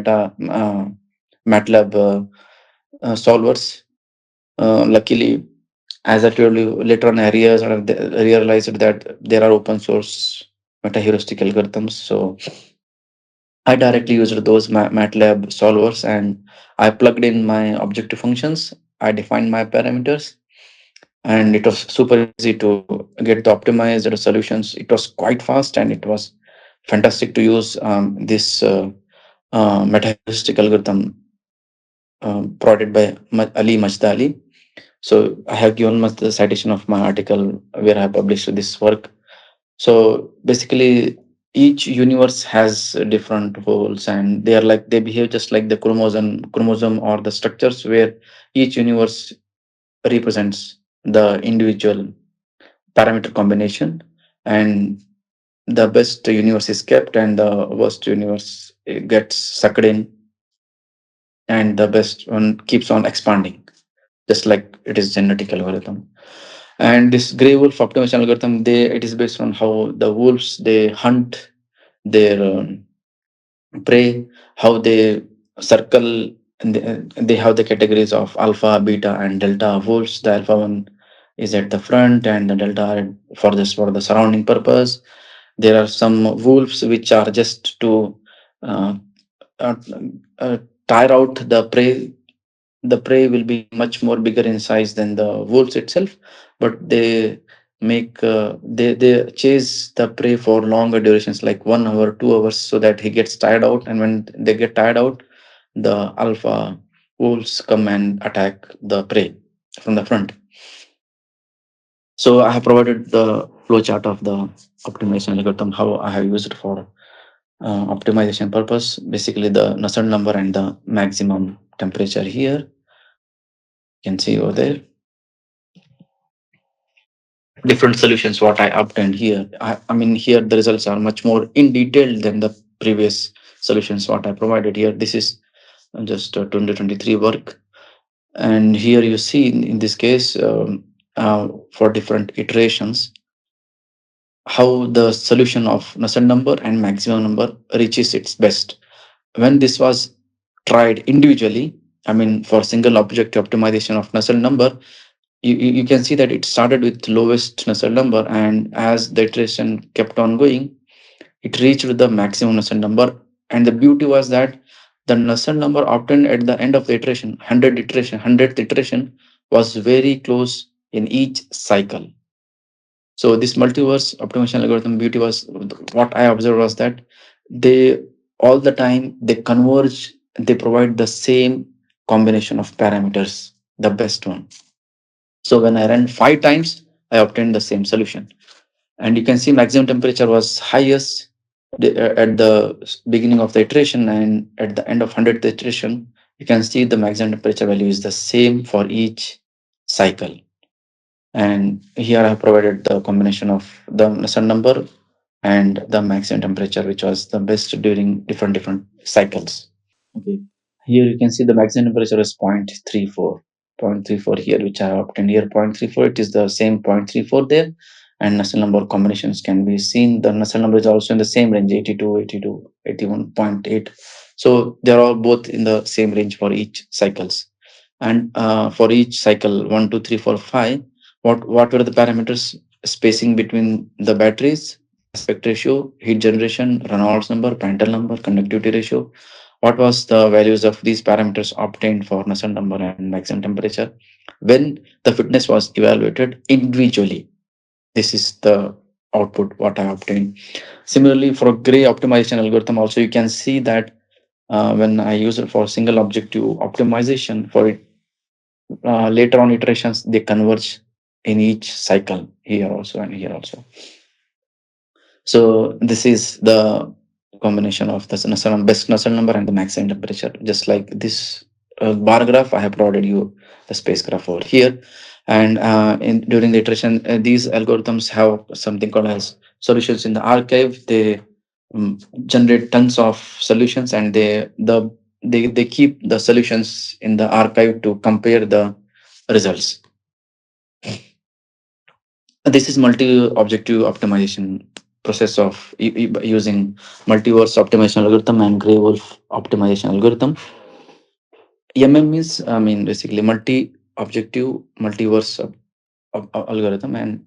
MATLAB solvers. Luckily, as I told you, later on I realized that there are open source meta heuristic algorithms. So I directly used those MATLAB solvers and I plugged in my objective functions. I defined my parameters and it was super easy to get the optimized solutions. It was quite fast and it was fantastic to use this meta-heuristic algorithm provided by Ali Majdali. So I have given much the citation of my article where I published this work. So basically, each universe has different roles, and they behave just like the chromosome or the structures where each universe represents the individual parameter combination, and the best universe is kept, and the worst universe gets sucked in, and the best one keeps on expanding, just like it is genetic algorithm. And this gray wolf optimization algorithm, it is based on how the wolves they hunt their prey, how they circle, and they have the categories of alpha, beta, and delta wolves. The alpha one is at the front, and the delta are for the surrounding purpose. There are some wolves which are just to uh, uh, uh, tire out the prey. The prey will be much more bigger in size than the wolves itself, but they chase the prey for longer durations like 1 hour 2 hours so that he gets tired out, and when they get tired out, the alpha wolves come and attack the prey from the front. So I have provided the flowchart of the optimization algorithm, how I have used it for optimization purpose. Basically, the Nusselt number and the maximum temperature here. You can see over there. Different solutions what I obtained here. I mean here the results are much more in detail than the previous solutions what I provided here. This is just 2023 work, and here you see in this case for different iterations how the solution of Nusselt number and maximum number reaches its best. When this was tried individually, I mean for single objective optimization of Nusselt number, you can see that it started with lowest Nusselt number, and as the iteration kept on going, it reached the maximum Nusselt number. And the beauty was that the Nusselt number obtained at the end of the iteration, 100th iteration, was very close in each cycle. So this multiverse optimization algorithm beauty was what I observed was that they all the time they converge, they provide the same combination of parameters, the best one. So when I ran 5 times, I obtained the same solution. And you can see maximum temperature was highest at the beginning of the iteration, and at the end of 100th iteration, you can see the maximum temperature value is the same for each cycle. And here I have provided the combination of the Nusselt number and the maximum temperature, which was the best during different cycles. Okay. Here you can see the maximum temperature is 0.34. 0.34 here, which I have obtained here 0.34. It is the same 0.34 there. And Nusselt number combinations can be seen. The Nusselt number is also in the same range 82, 82, 81.8. So they're all both in the same range for each cycles. And for each cycle 1, 2, 3, 4, 5, what were the parameters? Spacing between the batteries, aspect ratio, heat generation, Reynolds number, Prandtl number, conductivity ratio. What was the values of these parameters obtained for Nusselt number and maximum temperature when the fitness was evaluated individually? This is the output what I obtained. Similarly, for gray optimization algorithm, also you can see that when I use it for single objective optimization for it, later on iterations they converge in each cycle here also and here also. So this is the combination of the best Nusselt number and the maximum temperature. Just like this bar graph, I have provided you the space graph over here. And during the iteration, these algorithms have something called as solutions in the archive. They generate tons of solutions, and they keep the solutions in the archive to compare the results. This is multi-objective optimization process of using multiverse optimization algorithm and gray wolf optimization algorithm. means, I mean, basically multi-objective multiverse algorithm and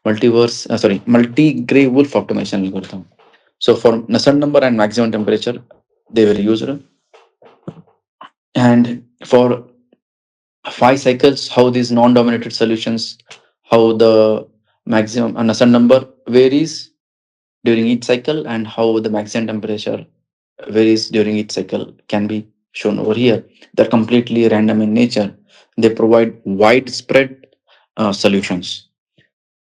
multi gray wolf optimization algorithm. So for Nusselt number and maximum temperature, they were used, and for 5 cycles, how these non-dominated solutions, how the maximum Nusselt number varies during each cycle and how the maximum temperature varies during each cycle can be shown over here. They're completely random in nature. They provide widespread solutions.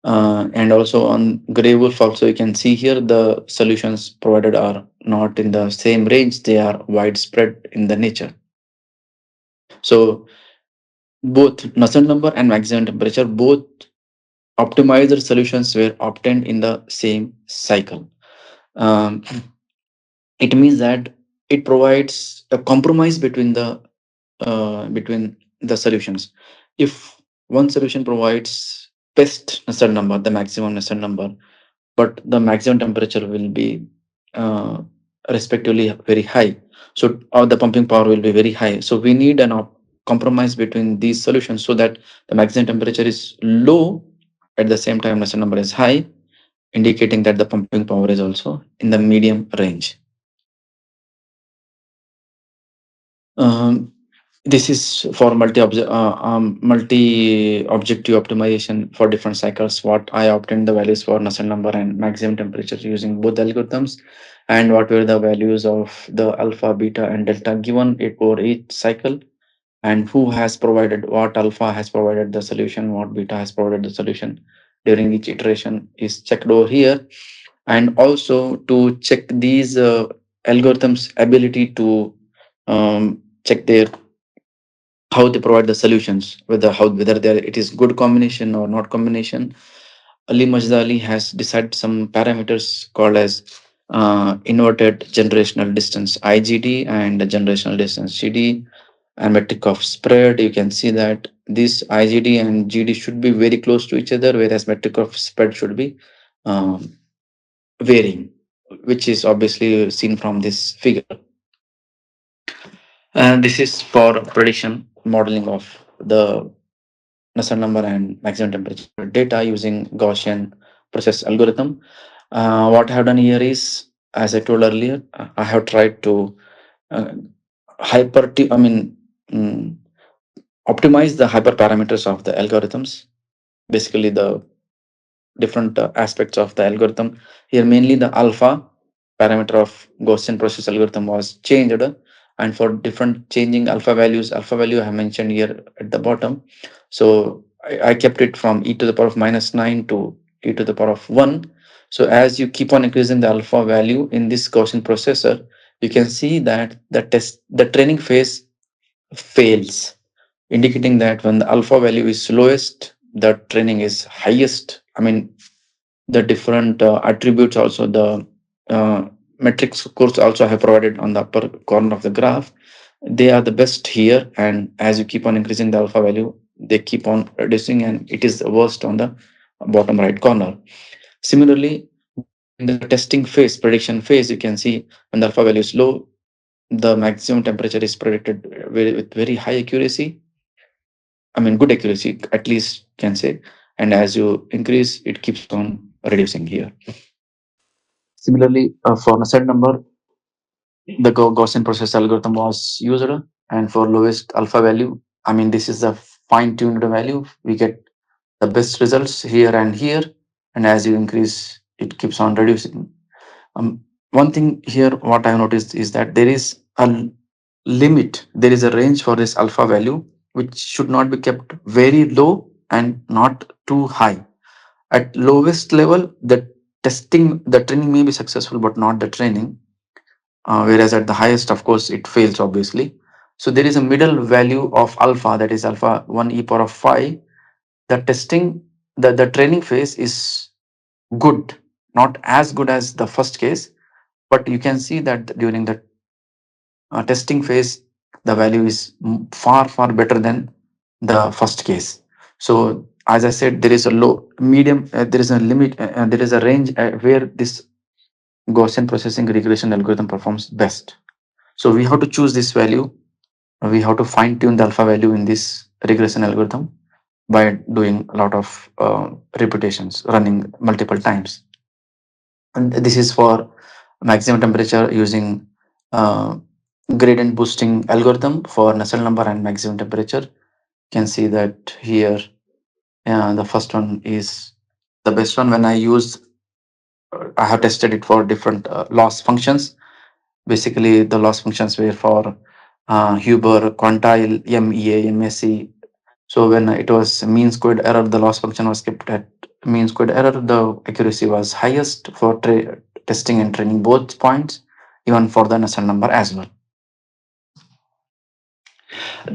And also on Grey Wolf, also you can see here the solutions provided are not in the same range. They are widespread in the nature. So both Nusselt number and maximum temperature, both optimized solutions were obtained in the same cycle. Um, it means that it provides a compromise between the solutions. If one solution provides best Nusselt number, the maximum Nusselt number, but the maximum temperature will be uh, respectively very high, so or the pumping power will be very high. So we need an compromise between these solutions so that the maximum temperature is low, at the same time Nusselt number is high, indicating that the pumping power is also in the medium range. Um, this is for multi objective optimization for different cycles. What I obtained the values for Nusselt number and maximum temperature using both algorithms, and what were the values of the alpha, beta, and delta given it for each cycle. and who has provided what alpha has provided the solution, what beta has provided the solution during each iteration is checked over here. And also to check these algorithms ability to check their how they provide the solutions, whether it is good combination or not combination. Ali Majdali has decided some parameters called as inverted generational distance IGD and the generational distance GD and metric of spread. You can see that this IGD and GD should be very close to each other, whereas metric of spread should be um, varying, which is obviously seen from this figure. And this is for prediction modeling of the Nusselt number and maximum temperature data using Gaussian process algorithm. What I have done here is, as I told earlier, I have tried to uh, I mean, mm, optimize the hyperparameters of the algorithms. Basically, the different aspects of the algorithm. Here, mainly the alpha parameter of Gaussian process algorithm was changed, and for different changing alpha value I have mentioned here at the bottom. So I kept it from e to the power of -9 to e to the power of 1. So as you keep on increasing the alpha value in this Gaussian processor, you can see that the training phase fails, indicating that when the alpha value is lowest, the training is highest. I mean, the different attributes also, the metrics course also have provided on the upper corner of the graph. They are the best here, and as you keep on increasing the alpha value, they keep on reducing, and it is the worst on the bottom right corner. Similarly, in the testing phase, prediction phase, you can see when the alpha value is low, the maximum temperature is predicted with very high accuracy. I mean, good accuracy, at least can say. And as you increase, it keeps on reducing here. Similarly, for Nusselt number, the Gaussian process algorithm was used, and for lowest alpha value, I mean, this is the fine-tuned value. We get the best results here and here, and as you increase, it keeps on reducing. One thing here, what I noticed is that there is a limit, there is a range for this alpha value, which should not be kept very low and not too high. At lowest level, the training may be successful, but not the training. Whereas at the highest, of course, it fails obviously. So there is a middle value of alpha, that is alpha 1 e power of 5. The testing, the training phase is good, not as good as the first case, but you can see that during the testing phase, the value is far better than the first case. So as I said, there is a low, medium, there is a limit, there is a range where this Gaussian processing regression algorithm performs best. So we have to choose this value. We have to fine tune the alpha value in this regression algorithm by doing a lot of repetitions, running multiple times. And this is for maximum temperature using uh, gradient boosting algorithm for Nusselt number and maximum temperature. You can see that here the first one is the best one. When I use, I have tested it for different loss functions. Basically, the loss functions were for Huber, quantile, MEA, MSE. So when it was mean squared error, the loss function was kept at mean squared error. The accuracy was highest for testing and training both points, even for the Nusselt number as well.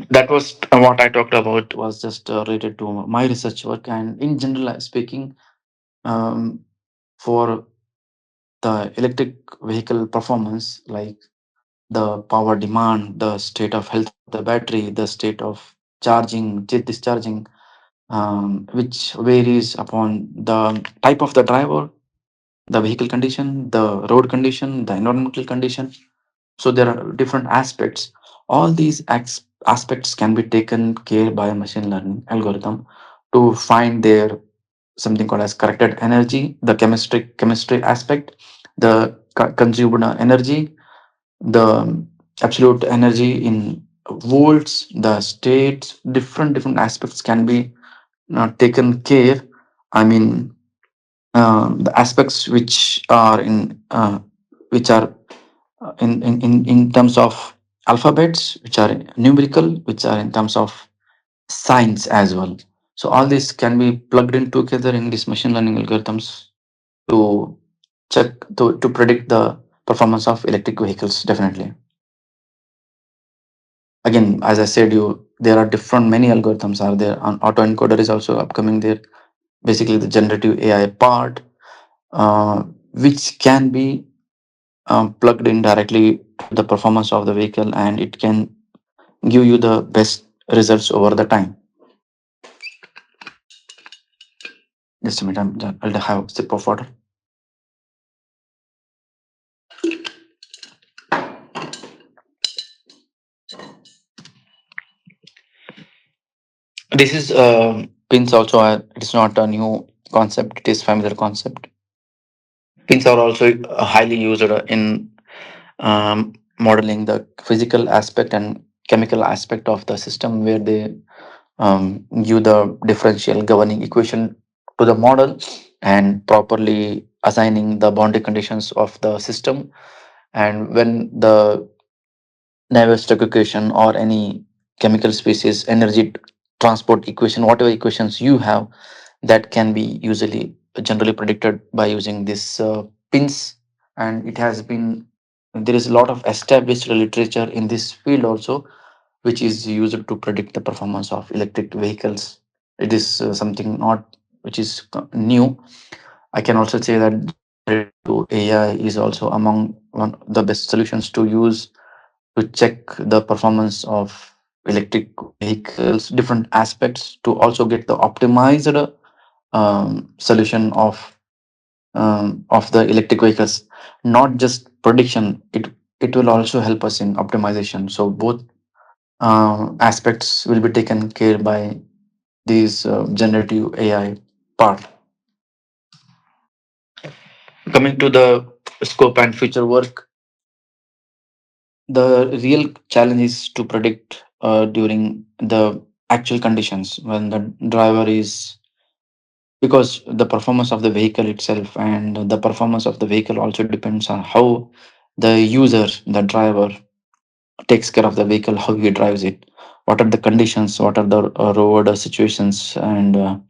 That was what I talked about, was just related to my research work. And in general speaking, um, for the electric vehicle performance, like the power demand, the state of health of the battery, the state of charging, discharging, which varies upon the type of the driver, the vehicle condition, the road condition, the environmental condition. So there are different aspects. All these aspects can be taken care by a machine learning algorithm to find their something called as corrected energy, the chemistry aspect, the consumed energy, the absolute energy in volts, the states, different aspects can be taken care. I mean, the aspects which are in terms of alphabets, which are numerical, which are in terms of science as well. So all this can be plugged in together in these machine learning algorithms to to predict the performance of electric vehicles. Definitely. Again, as I said, you there are different many algorithms are there. On autoencoder is also upcoming there. Basically, the generative AI part, which can be plugged in directly to the performance of the vehicle, and it can give you the best results over the time. Just a minute, I'll have a sip of water. This is pins also. It's not a new concept. It is familiar concept. Pins are also highly used in modeling the physical aspect and chemical aspect of the system, where they give the differential governing equation to the model and properly assigning the boundary conditions of the system. And when the Navier equation or any chemical species energy transport equation, whatever equations you have, that can be usually generally predicted by using this pins. And it has been, there is a lot of established literature in this field also, which is used to predict the performance of electric vehicles. It is something not which is new. I can also say that generative AI is also among one of the best solutions to use to check the performance of electric vehicles, different aspects, to also get the optimized solution of the electric vehicles. Not just prediction, it will also help us in optimization. So both aspects will be taken care by these generative AI part. Coming to the scope and future work, the real challenge is to predict during the actual conditions when the driver is, because the performance of the vehicle itself and the performance of the vehicle also depends on how the user, the driver, takes care of the vehicle, how he drives it, what are the conditions, what are the road situations, and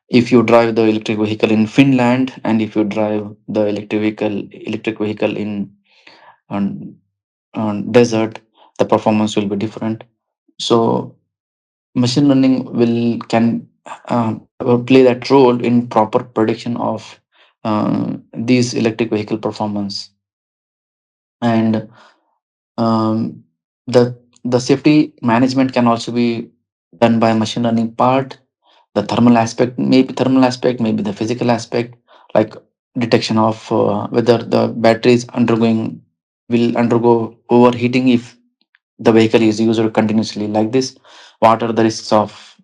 if you drive the electric vehicle in Finland and if you drive the electric vehicle in on, on desert, the performance will be different. So machine learning will can play that role in proper prediction of these electric vehicle performance. And um, the the safety management can also be done by machine learning part. The thermal aspect, maybe the physical aspect, like detection of whether the battery is undergoing will undergo overheating if the vehicle is used continuously like this. What are the risks of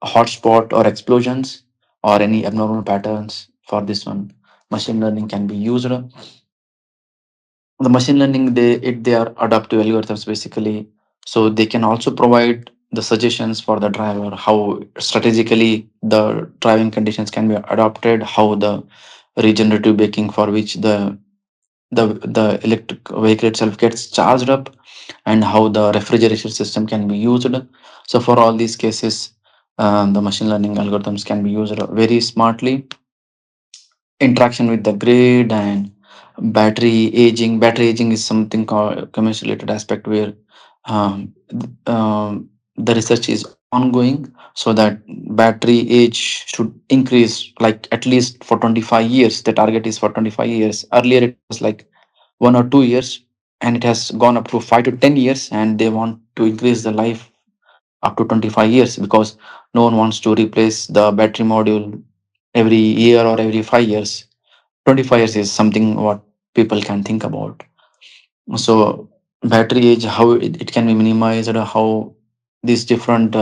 hotspot or explosions or any abnormal patterns? For this one, machine learning can be used. The machine learning, they are adaptive algorithms basically, so they can also provide the suggestions for the driver how strategically the driving conditions can be adopted, how the regenerative braking for which the electric vehicle itself gets charged up, and how the refrigeration system can be used. So for all these cases, the machine learning algorithms can be used very smartly. Interaction with the grid and battery aging is something called commercial related aspect, where the research is ongoing, so that battery age should increase like at least for 25 years. The target is for 25 years. Earlier it was like 1 or 2 years, and it has gone up to 5 to 10 years, and they want to increase the life up to 25 years, because no one wants to replace the battery module every year or every 5 years. 25 years is something what people can think about. So battery age, how it can be minimized, or how these different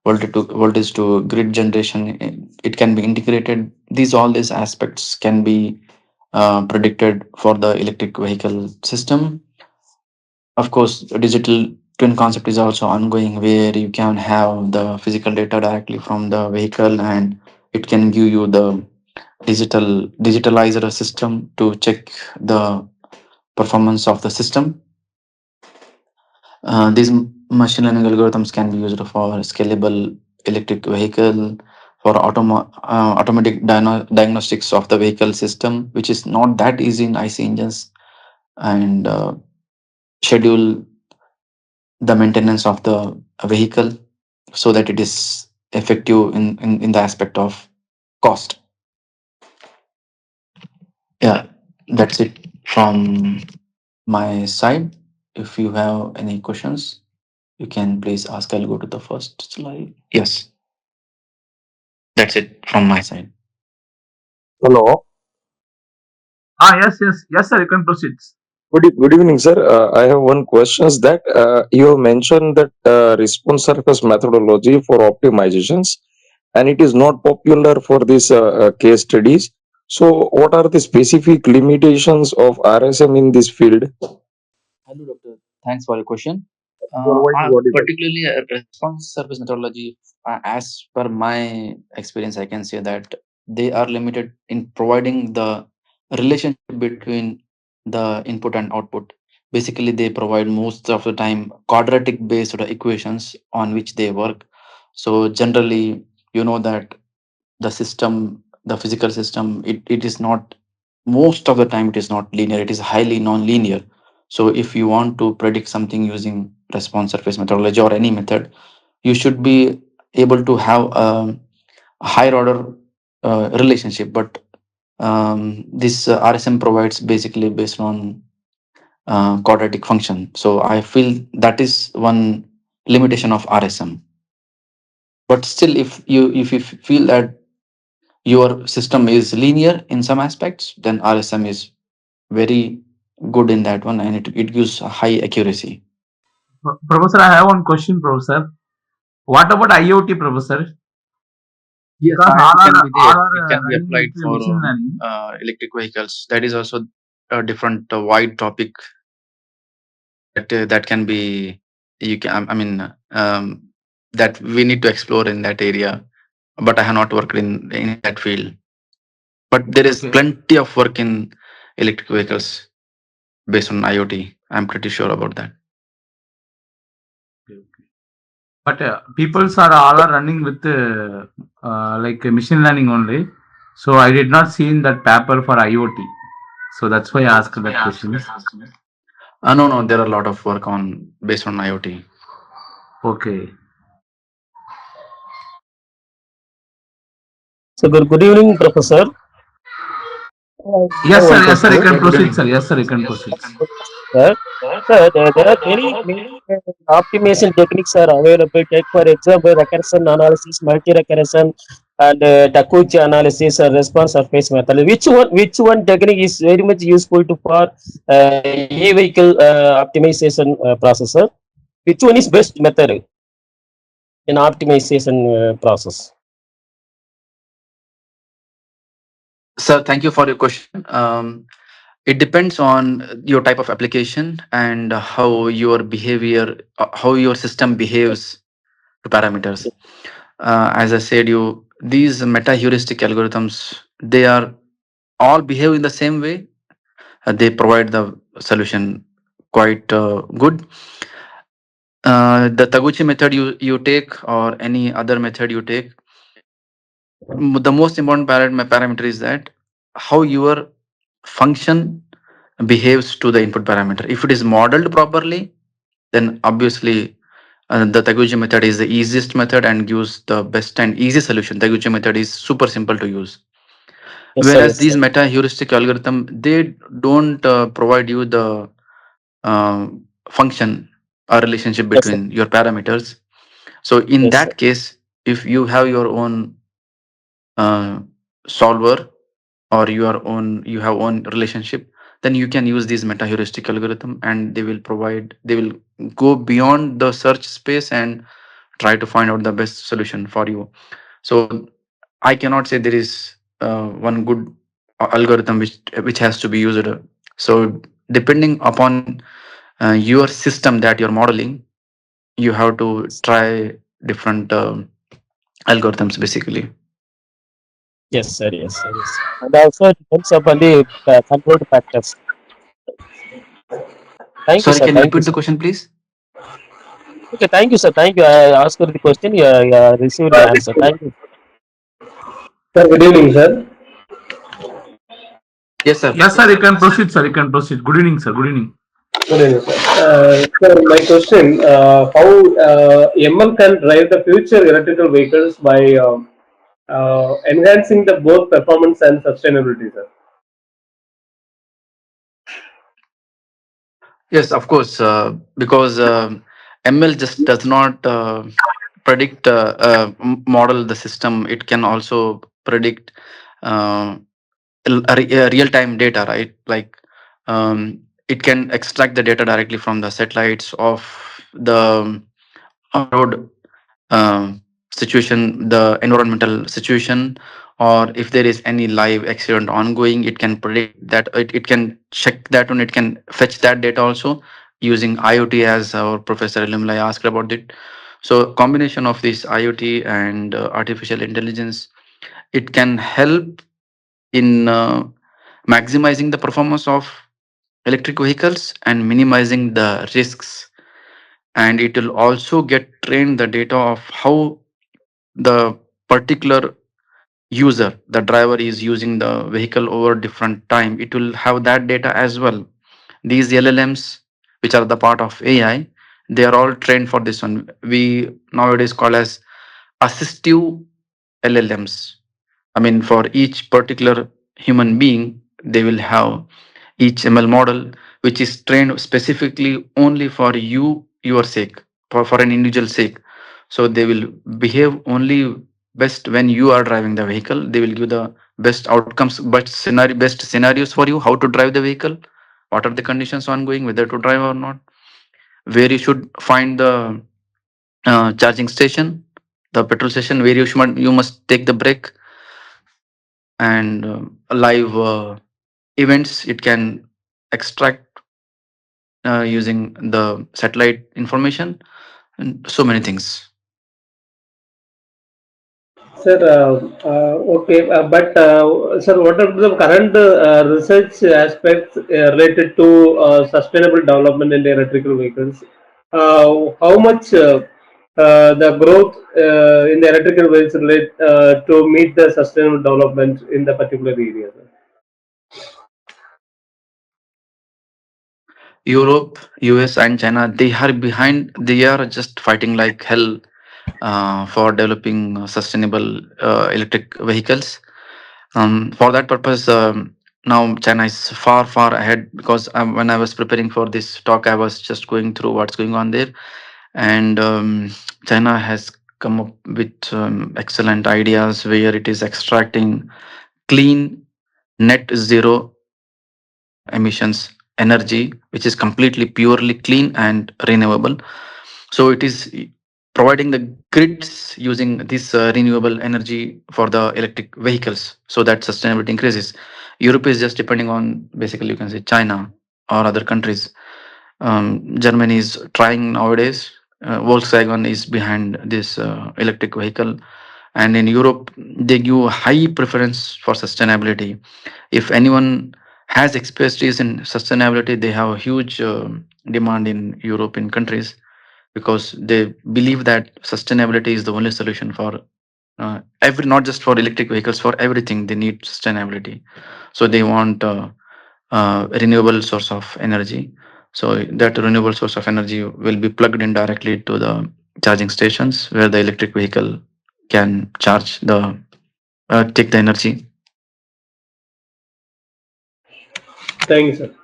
voltage to grid generation, it can be integrated. These aspects can be predicted for the electric vehicle system. Of course, the digital twin concept is also ongoing, where you can have the physical data directly from the vehicle, and it can give you the digitalized system to check the performance of the system. These machine learning algorithms can be used for scalable electric vehicle, for automatic diagnostics of the vehicle system, which is not that easy in IC engines, and schedule the maintenance of the vehicle so that it is effective in the aspect of cost. Yeah, that's it from my side. If you have any questions, you can please ask. I'll go to the first slide. Yes, that's it from my side. Hello. Yes, sir. You can proceed. Good evening, sir. I have one question. Is that you have mentioned that response surface methodology for optimizations, and it is not popular for these case studies. So, what are the specific limitations of RSM in this field? Hello, doctor. Thanks for your question. Your voice is audible. Particularly a response service methodology, as per my experience, I can say that they are limited in providing the relationship between the input and output. Basically, they provide most of the time quadratic based equations on which they work. So, generally, you know that the system, the physical system, it is not, most of the time it is not linear, it is highly non-linear. So if you want to predict something using response surface methodology or any method, you should be able to have a higher order relationship. But this RSM provides basically based on quadratic function. So I feel that is one limitation of RSM. But still, if you feel that your system is linear in some aspects, then RSM is very good in that one, and it gives a high accuracy. Professor, I have one question, Professor. What about IoT, Professor? Yes, Because IoT can be all there. It are can be running with applied the for machine learning. electric vehicles. That is also a different wide topic that can be, you can, I mean, that we need to explore in that area. But I have not worked in that field. But there is Okay. plenty of work in electric vehicles based on IoT. I'm pretty sure about that. Okay. But peoples are all are running with like machine learning only. So I did not see in that paper for IoT. So that's why I asked that question. No, there are a lot of work on based on IoT. Okay. So good evening, Professor. I have one Yes, sir. You question. can proceed, sir. Yes, sir. You can proceed. Sir, there are many optimization techniques are available. Take for example, recursion analysis, multi-recursion, and Takuchi analysis or response surface method. Which one technique is very much useful to for e-vehicle optimization processor? Which one is best method in optimization process? Sir, thank you for your question. It depends on your type of application and how your behavior, how your system behaves to parameters. As I said, you these meta heuristic algorithms, they are all behave in the same way. They provide the solution quite good. The Taguchi method you take or any other method you take, the most important parameter is that how your function behaves to the input parameter. If it is modeled properly, then obviously the Taguchi method is the easiest method and gives the best and easy solution. Taguchi method is super simple to use. Yes, sir. Whereas Yes, these sir. meta heuristic algorithm, they don't provide you the function or relationship Yes, sir. between your parameters. So in Yes, sir. that case, if you have your own solver or you have own relationship, then you can use these meta heuristic algorithm, and they will go beyond the search space and try to find out the best solution for you. So I cannot say there is one good algorithm which has to be used. So depending upon your system that you're modeling, you have to try different algorithms basically. Yes, sir. Yes, sir. Yes. And also it depends upon the controlled factors. Thank you, Sorry, sir. can you Thank you, repeat the sir. question, please? Okay, thank you, sir. Thank you. I asked the question. You received the answer. Thank you. Sir, good evening, sir. Yes, sir. Yes, sir. You can proceed, sir. You can proceed. Good evening, sir. Good evening. Good evening, sir. Sir, my question: how ML can drive the future electrical vehicles by enhancing the both performance and sustainability, sir? Yes, of course. Because ML just does not predict model the system. It can also predict uh, real time data, right? Like it can extract the data directly from the satellites of the road situation, the environmental situation, or if there is any live accident ongoing, it can predict that. It can check that one. It can fetch that data also using IoT, as our Professor Limlai asked about it. So combination of this IoT and artificial intelligence, it can help in maximizing the performance of electric vehicles and minimizing the risks. And it will also get trained the data of how the particular user, the driver, is using the vehicle over different time. It will have that data as well. These LLMs, which are the part of AI, they are all trained for this one. We nowadays call as assistive LLMs. I mean, for each particular human being, they will have each ML model which is trained specifically only for you, your sake, for an individual sake. So they will behave only best when you are driving the vehicle. They will give the best outcomes, best scenarios for you, how to drive the vehicle, what are the conditions ongoing, whether to drive or not, where you should find the charging station, the petrol station, where you must take the break, and live events it can extract using the satellite information, and so many things. Sir, okay, but sir, what are the current research aspects related to sustainable development in the electrical vehicles? How much the growth in the electrical vehicles relate to meet the sustainable development in the particular area? Sir? Europe, US, and China, they are behind. They are just fighting like hell for developing sustainable electric vehicles. For that purpose, now China is far, far ahead, because when I was preparing for this talk, I was just going through what's going on there. And China has come up with excellent ideas where it is extracting clean, net zero emissions energy, which is completely purely clean and renewable. So it is providing the grids using this renewable energy for the electric vehicles, so that sustainability increases. Europe is just depending on, basically you can say, China or other countries. Germany is trying nowadays. Volkswagen is behind this electric vehicle, and in Europe they give high preference for sustainability. If anyone has expertise in sustainability, they have a huge demand in European countries, because they believe that sustainability is the only solution for every, not just for electric vehicles, for everything they need sustainability. So they want renewable source of energy. So that renewable source of energy will be plugged in directly to the charging stations, where the electric vehicle can charge the take the energy. Thank you, sir.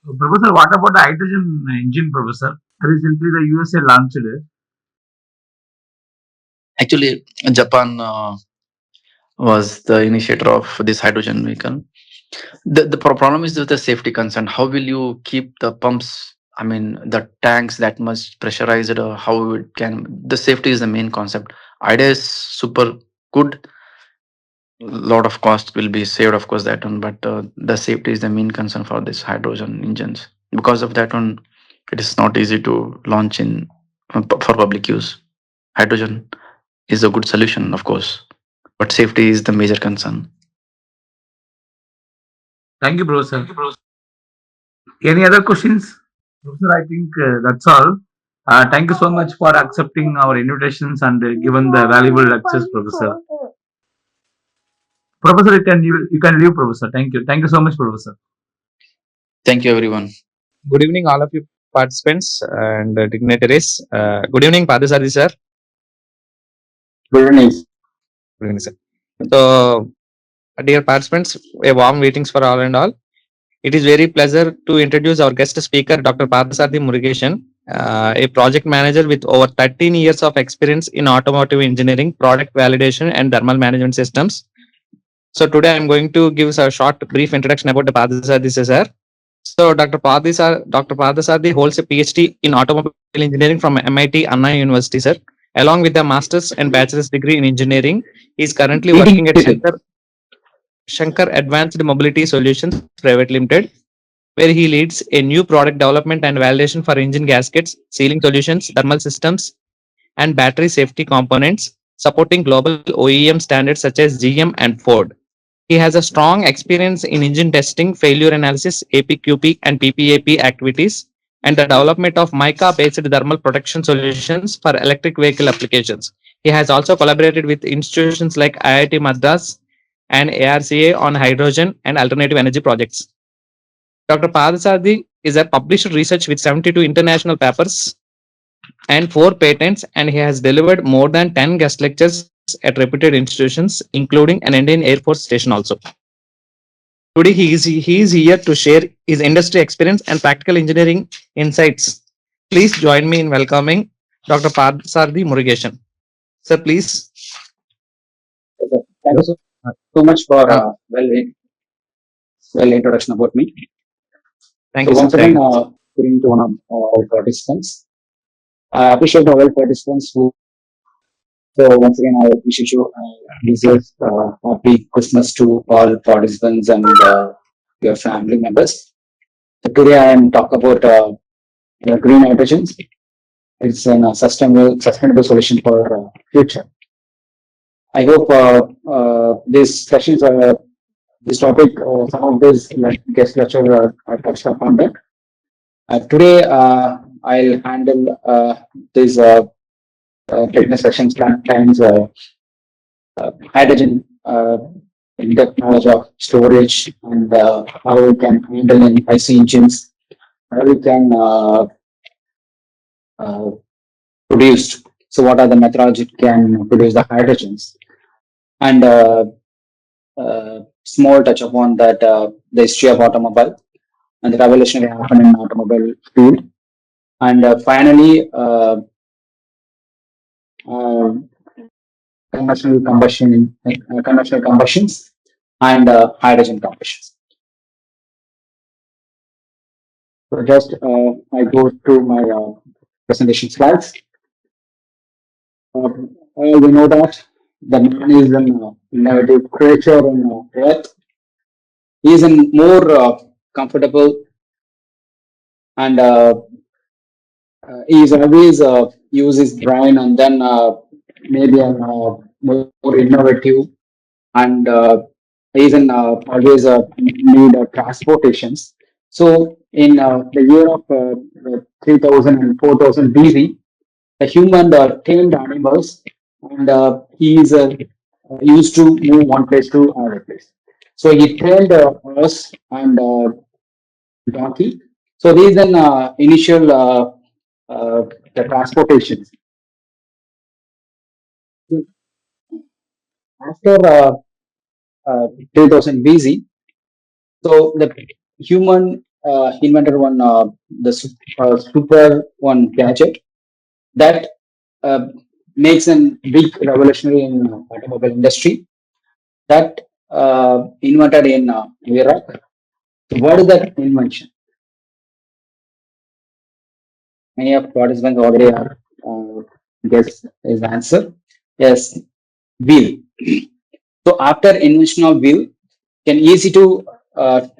So, Professor, what about the hydrogen engine, Professor? Recently, the USA launched it. Actually, Japan was the initiator of this hydrogen vehicle. The problem is with the safety concern. How will you keep the pumps? I mean, the tanks that much pressurized. How it can? The safety is the main concept. Idea is super good. Lot of cost will be saved, of course, that one. But the safety is the main concern for this hydrogen engines. Because of that one, it is not easy to launch in for public use. Hydrogen is a good solution, of course, but safety is the major concern. Thank you, Professor. Any other questions? Professor, I think that's all. Thank you so much for accepting our invitations and given the valuable lectures, Professor. Professor, you can leave, Professor. Thank you. Thank you so much, Professor. Thank you, everyone. Good evening, all of you participants and dignitaries. Good evening, Padasari sir. Good evening. Good evening, sir. So, dear participants, a warm greetings for all and all. It is very pleasure to introduce our guest speaker, Dr. Padasari Murugeshan, a project manager with over 13 years of experience in automotive engineering, product validation, and thermal management systems. So today I'm going to give a short brief introduction about the Padasari sir. So Dr. Padasari holds a PhD in automobile engineering from MIT Anna University, sir. Along with a master's and bachelor's degree in engineering, he is currently working at Shankar Advanced Mobility Solutions Private Limited, where he leads a new product development and validation for engine gaskets, sealing solutions, thermal systems, and battery safety components, supporting global OEM standards such as GM and Ford. He has a strong experience in engine testing, failure analysis, APQP, and PPAP activities, and the development of mica based thermal protection solutions for electric vehicle applications. He has also collaborated with institutions like IIT Madras and ARCA on hydrogen and alternative energy projects. Dr. Padasardi is a published research with 72 international papers and 4 patents, and he has delivered more than 10 guest lectures at reputed institutions, including an Indian Air Force station also. Today, he is here to share his industry experience and practical engineering insights. Please join me in welcoming Dr. Parsardi Murugeshan. Sir, please. Thank you so much for well introduction about me. Thank So you, sir. once again, to one of our participants. I appreciate all participants who. So once again, I appreciate you. This is happy Christmas to all participants and your family members. So today I am talk about green hydrogen. It's a sustainable solution for future. I hope these sessions are this topic, some of these guest lecture touched upon that. Today, I'll handle these fitness sessions times hydrogen in-depth knowledge of storage and how we can handle in IC engines, how we can uh, produce. So, what are the methodology can produce the hydrogens and small touch upon that the history of automobile and the revolution that happened in automobile field. And finally, uh, conventional combustions, and hydrogen combustions. So just I go through my presentation slides. We know that the man is an innovative creature on Earth. He is in more comfortable and he is always use his brain and then maybe more innovative and even always need transportations. So in the year of 3000 and 4000 BC, the human tamed animals and he is used to move one place to another place. So he trained horse and donkey. So these an initial the transportations. After 3000 BC, so the human invented one the super one gadget that uh, makes a big revolutionary in automobile industry that invented in Iraq. So what is that invention? Many of participants already are guess his answer. Yes, wheel. So after invention of wheel, can easy to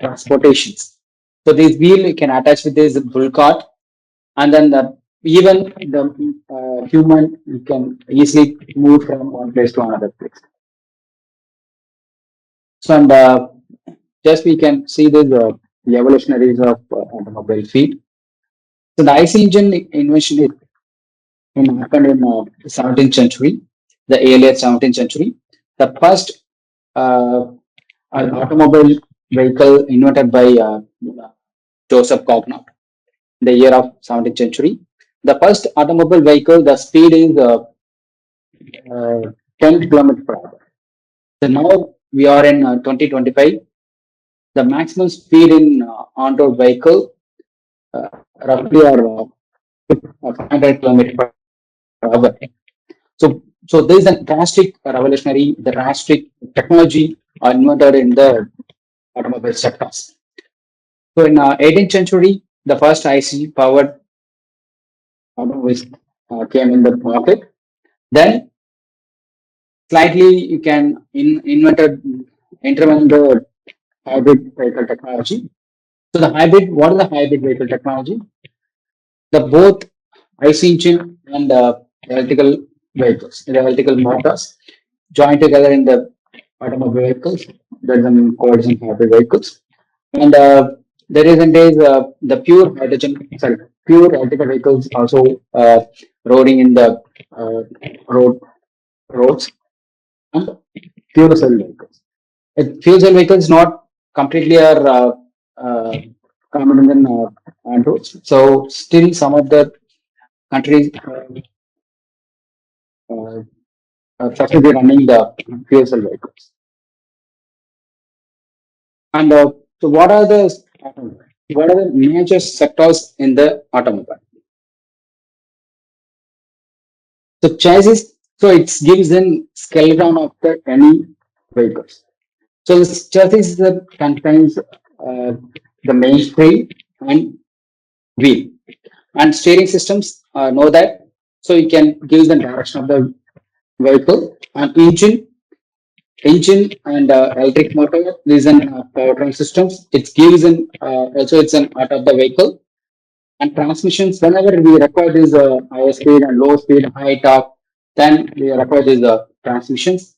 transportations. So this wheel can attach with this bull cart, and then even the human can easily move from one place to another place. So and just we can see this the evolutionaries of automobile field. So the IC engine invention is happened in 17th century, the earlier 17th century. The first automobile vehicle invented by Joseph Cognot, the year of 17th century. The first automobile vehicle, the speed is 10 kilometers per hour. So now we are in 2025. The maximum speed in on-road vehicle roughly are 500 kilometers per hour. So there is a drastic revolutionary, the drastic technology invented in the automobile sectors. So in 18th century, the first IC powered automobiles came in the market. Then slightly you can intervene the hybrid vehicle technology. So the hybrid, what is the hybrid vehicle technology? The both IC engine and electrical vehicles, the electrical motors join together in the automobile vehicles. There is an called in hybrid vehicles, and the recent days the pure electrical vehicles also rolling in the uh, road roads and fuel cell vehicles. Fuel cell vehicles not completely are common in roads. So still some of the countries uh, successfully running the fuel cell vehicles. And so what are the major sectors in the automobile? So chassis, so it gives an skeleton of the any vehicles. So the chassis contains the mainframe and wheel and steering systems know that. So you can give the direction of the vehicle and engine and electric motor. This is an powertrain systems. It gives an also it's an part of the vehicle and transmissions. Whenever we require this high speed and low speed, high torque, then we require these transmissions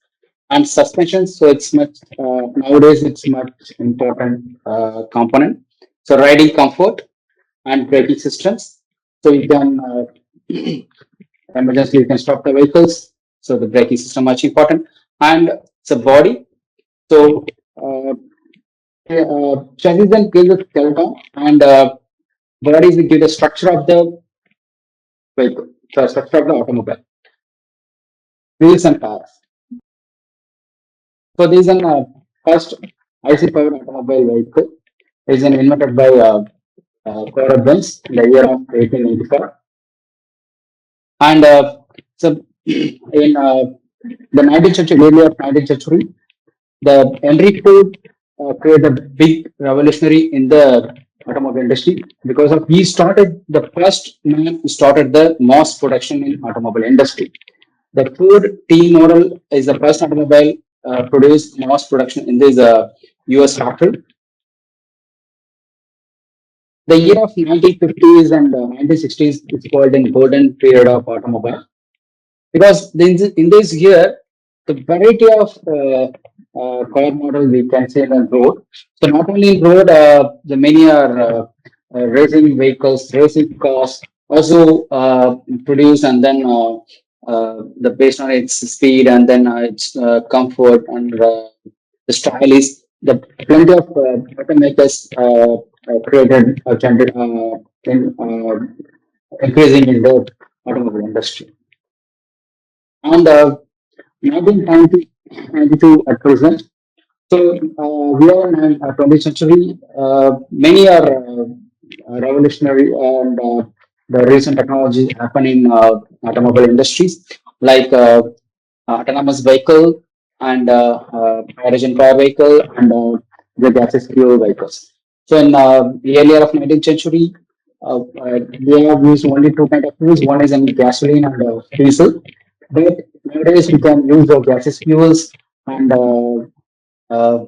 and suspensions. So it's much nowadays it's much important component. So riding comfort and braking systems. So you can emergency you can stop the vehicles. So the braking system much important and it's a body. So chassis then gives the skeleton and bodies will give the structure of the vehicle, the structure of the automobile, wheels and tires. So this is an first IC powered automobile vehicle is an invented by Cora Benz in the year of 1884. And so in the 19th century, early of 19th century, the Henry Ford created a big revolutionary in the automobile industry because of he started the first man who started the mass production in automobile industry. The Ford T model is the first automobile produced mass production in this US factory. The year of 1950s and 1960s is called the golden period of automobile because in this year the variety of car model we can say on road. So not only in road, the many are racing vehicles, racing cars also produced and then the based on its speed and then its comfort and the style is the plenty of automakers created in, increasing in the automobile industry. And 1992 at present. So we are in 20th century. Many are revolutionary and the recent technology happen in automobile industries like autonomous vehicle and hydrogen car vehicle and the gaseous fuel vehicles. So in the earlier of 19th century, they have used only two kind of fuels. One is in gasoline and diesel. But nowadays we can use the gaseous fuels and uh,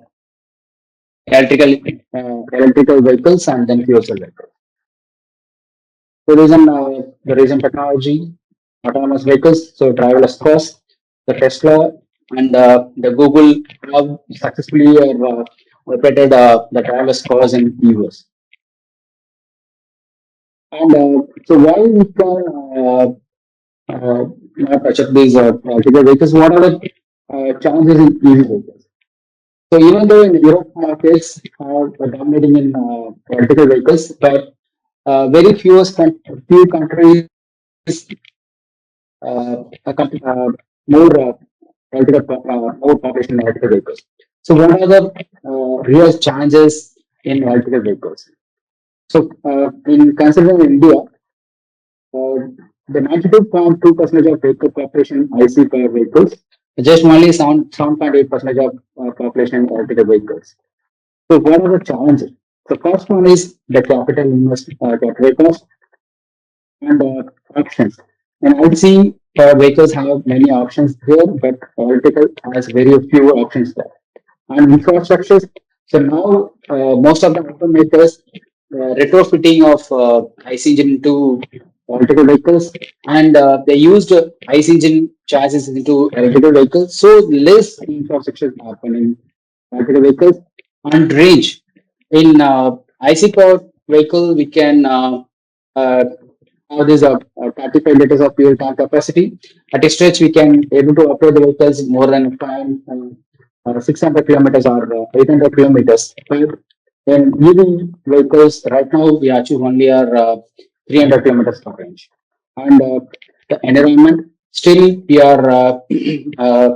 electrical vehicles and then fuel cell vehicles. So the reason technology, autonomous vehicles, so driverless cars, the Tesla and the Google have successfully operated the driverless cars in US. And so why we can not touch up these electrical vehicles. What are the challenges in EV vehicles? So even though in Europe markets are dominating in electrical vehicles, but few countries more more population in electrical vehicles. So what are the real challenges in electrical vehicles? So in considering India, the 92.2% of vehicle population IC car vehicles, just only 7.8% of population electrical vehicles. So what are the challenges? The first one is the capital cost and options. And I see vehicles have many options here, but electrical has very few options there. And infrastructures. So now most of the automakers retrofitting of IC engine into electrical vehicles, and they used IC engine chassis into electrical vehicles. So less infrastructure is happening in electrical vehicles. And range in IC powered vehicle, we can have this 35 liters of fuel tank capacity. At a stretch, we can able to operate the vehicles more than 600 kilometers or 800 kilometers. But in EV vehicles, right now we achieve only our 300 kilometers per range. And the environment, still we are uh,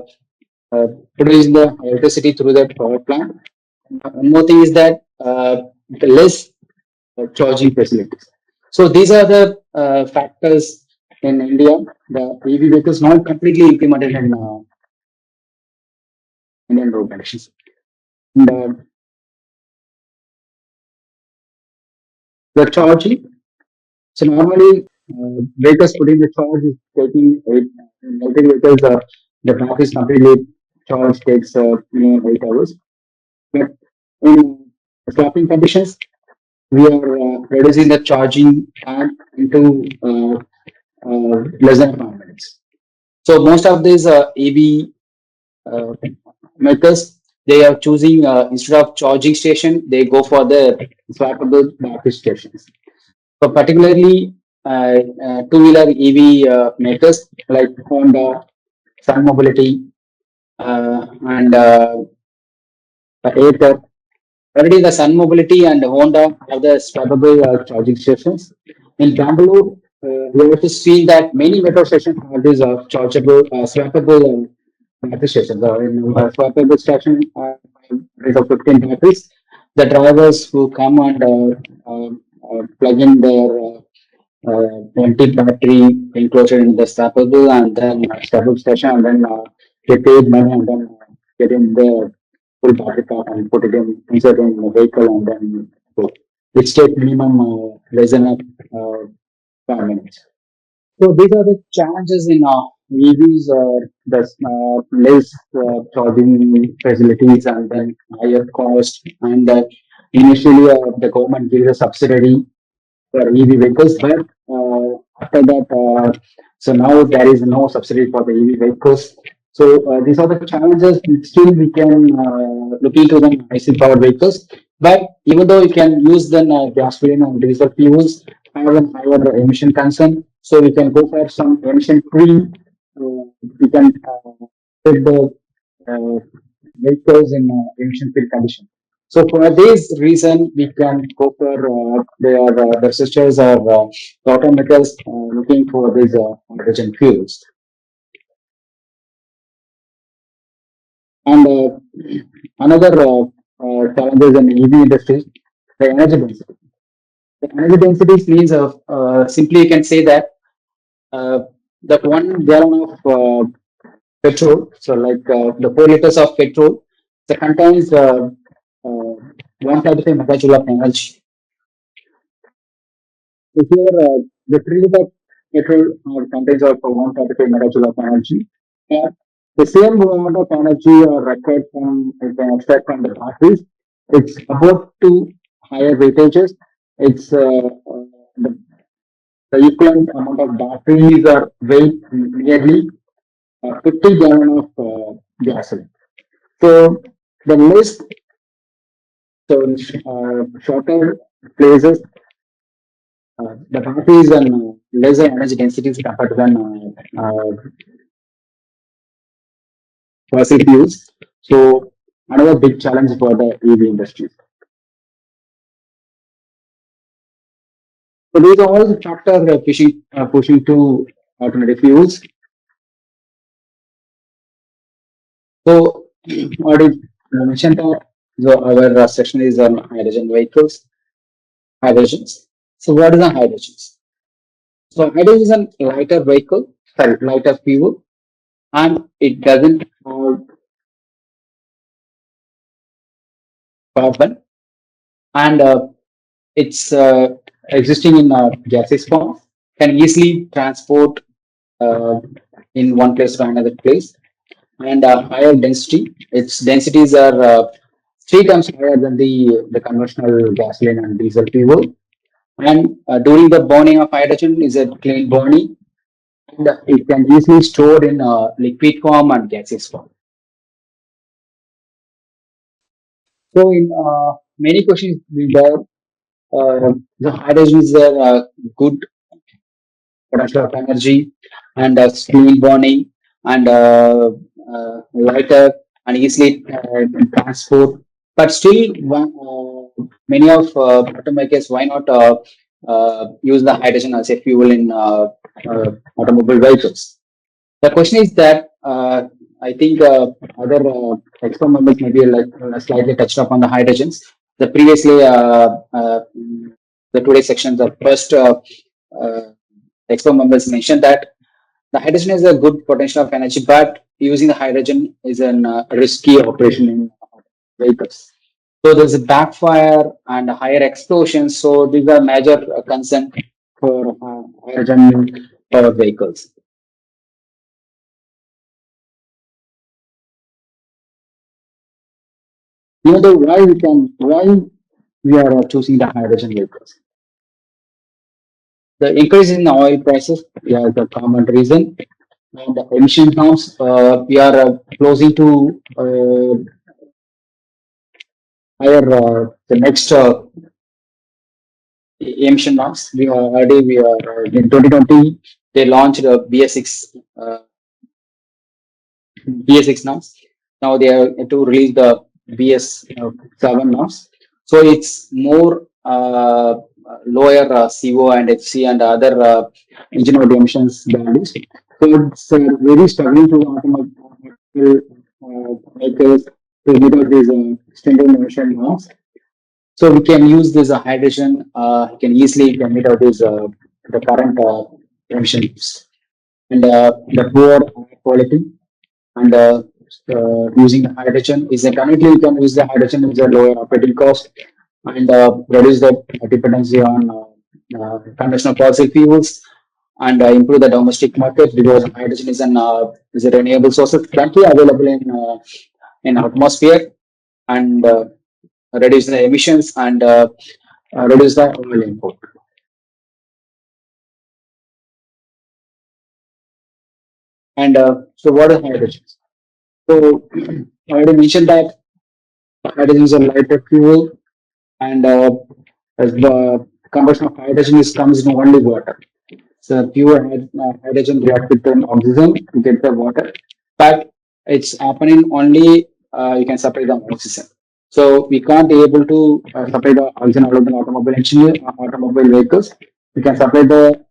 producing the electricity through the power plant. One more thing is that the less charging facilities. So these are the factors in India. The EV vehicles not completely implemented in Indian road conditions. And, the charging. So normally vehicles putting the charge is taking electric vehicles. The battery is completely charged takes 8 hours. But in swapping conditions, we are reducing the charging time into less than 5 minutes. So most of these EV uh, makers, they are choosing instead of charging station, they go for the swappable battery stations. So particularly two-wheeler EV makers like Honda, Sun Mobility, and Aether. Already the Sun Mobility and Honda have the swappable charging stations. In Bangalore, we have to see that many metro stations have these swappable battery stations. In swappable station, there are 15 batteries. The drivers who come and plug in their empty battery enclosure in the swappable and then swappable station, and then get paid money, and then get in the full battery pack and put it in, insert in the vehicle, and then go. Which take minimum less than 5 minutes. So these are the challenges in EVs, the less charging facilities, and then higher cost, and initially the government gives a subsidy for EV vehicles, but after that, so now there is no subsidy for the EV vehicles. So these are the challenges. Still, we can look into the IC powered vehicles, but even though we can use the gasoline and diesel fuels, have a higher emission concern. So we can go for some emission free. We can take the uh, vehicles in emission free condition. So for this reason, we can go for the researchers or automakers looking for these hydrogen fuels. And another challenges in EV industry, the energy density. The energy density means simply you can say that uh, that 1 gallon of petrol, so like the 4 liters of petrol, that contains 135 megajoule of energy. So here, the 3 liter petrol contains of 135 megajoule of energy. Uh, the same amount of energy required from you can extract from the batteries. It's about to higher weightages. It's the, the equivalent amount of batteries are weight nearly 50 gallon of gasoline. So the list, so shorter places, the batteries and lesser energy densities compared to fossil fuels. So another big challenge for the EV industry. So these are all the factors pushing to alternative fuels. So what is mentioned that our section is on hydrogen vehicles, hydrogens. So what is a hydrogens? So hydrogen is a lighter vehicle, sorry, lighter fuel, and it doesn't have carbon, and it's existing in gaseous form, can easily transport uh, in one place to another place, and higher density. Its densities are 3 times higher than the conventional gasoline and diesel fuel. And during the burning of hydrogen is a clean burning, and it can easily stored in liquid form and gaseous form. So in many questions we were the hydrogen is a good potential of energy and clean burning and lighter and easily transport. But still, many of automakers why not use the hydrogen as a fuel in automobile vehicles? The question is that I think other expert members maybe like slightly touched upon the hydrogens. The previously the today's section, the first uh, expert members mentioned that the hydrogen is a good potential of energy, but using the hydrogen is an risky operation in vehicles. So there's a backfire and a higher explosion. So these are major concern for hydrogen powered vehicles. You know the why we are choosing the hydrogen vehicles. The increase in the oil prices is the common reason, and the emission norms we are closing to higher the next emission norms. We are in 2020 they launched BS6 BS6 norms. Now they are to release the BS7 norms. So it's more lower CO and HC and other engine oil emissions values. So it's very struggling to automobile makers to meet up these standard emission norms. So we can use this hydrogen. Can easily can meet out this the current emissions and the poor air quality and using the hydrogen is a currently you can use the hydrogen is a lower operating cost and reduce the dependency on conventional fossil fuels and improve the domestic market because hydrogen is a renewable source currently available in atmosphere and reduce the emissions and reduce the oil import. And so what is hydrogen? So I already mentioned that hydrogen is a lighter fuel and as the combustion of hydrogen is comes in only water. So pure hydrogen react with an oxygen to get the water, but it's happening only you can supply the oxygen. So we can't be able to supply the oxygen out of the automobile engineer, automobile vehicles. We can supply the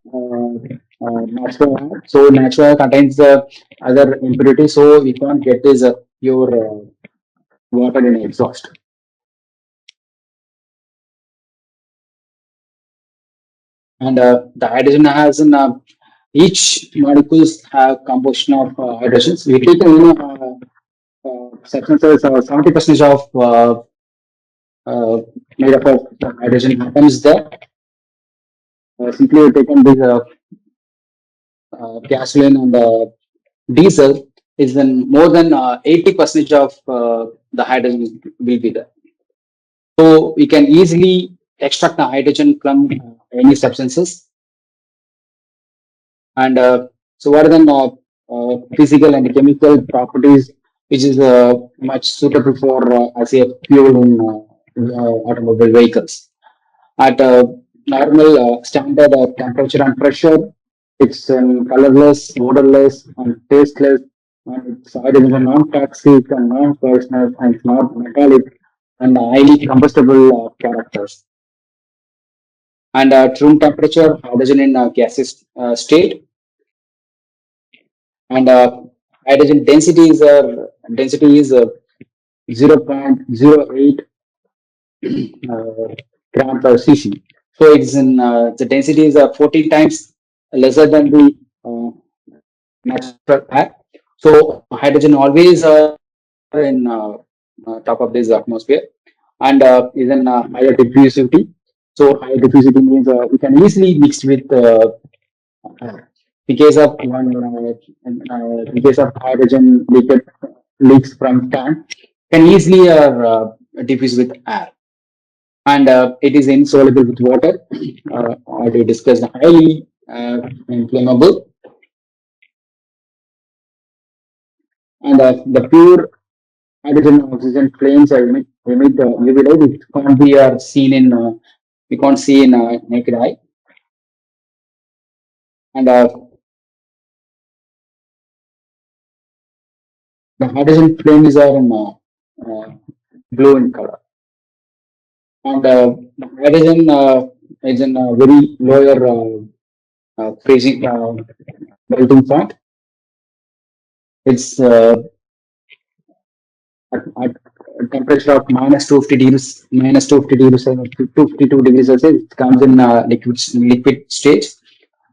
natural air. So natural air contains the other impurities, so we can't get this pure water in exhaust. And the hydrogen has an each molecules have composition of hydrogens. We take substances 70% of uh, made up of the hydrogen atoms there. Simply we taken this gasoline and diesel is then more than 80% of the hydrogen will be there. So we can easily extract the hydrogen from any substances. And so what are the physical and chemical properties which is much suitable for as a fuel in automobile vehicles? At normal standard temperature and pressure, It's colorless, odorless, and tasteless, and its hydrogen is non-toxic and non-poisonous, and it's not metallic and highly combustible characters. And at room temperature, hydrogen in gaseous state, and hydrogen density is 0.08 gram per cc. So it's in the density is 14 times lesser than the uh, natural air. So hydrogen always in top of this atmosphere, and is in higher diffusivity. So higher diffusivity means we can easily mix with in case of in case of hydrogen leaks from tank can easily diffuse with air, and it is insoluble with water. Already discussed, highly inflammable, and the pure hydrogen and oxygen flames emit UV light, which can't be seen in we can't see in naked eye, and the hydrogen flames are in blue in color, and the hydrogen is in a very lower freezing melting point. It's at a temperature of minus 250 degrees, minus 250 degrees, 252 degrees Celsius. It comes in liquid stage.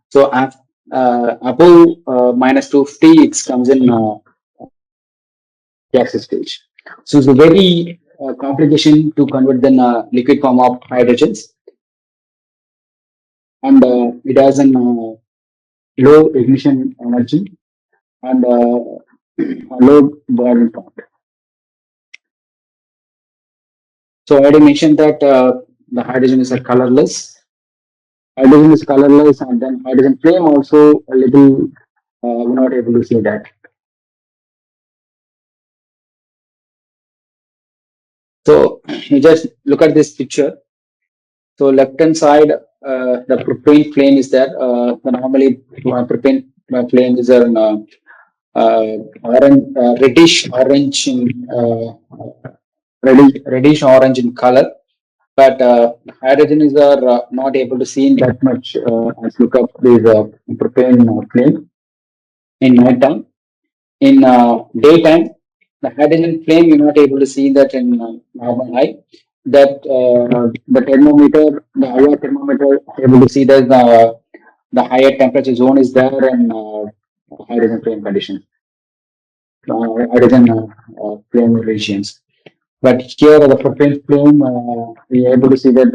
So above minus 250, it comes in gaseous stage. So it's a very complication to convert the liquid form of hydrogens, and it has an low ignition energy and a low boiling point. So I already mentioned that the hydrogen is a colorless. Hydrogen is colorless, and then hydrogen flame also a little. We're not able to see that. So you just look at this picture. So left hand side, the propane flame is there. Normally, propane flame is an orange, reddish orange in reddish orange in color. But hydrogen is not able to see in that much as look up this propane flame in night time. In daytime, the hydrogen flame you're not able to see that in normal eye. That the thermometer, the IR thermometer, able to see that the higher temperature zone is there in hydrogen flame condition, hydrogen flame regions. But here the propane flame, we are able to see that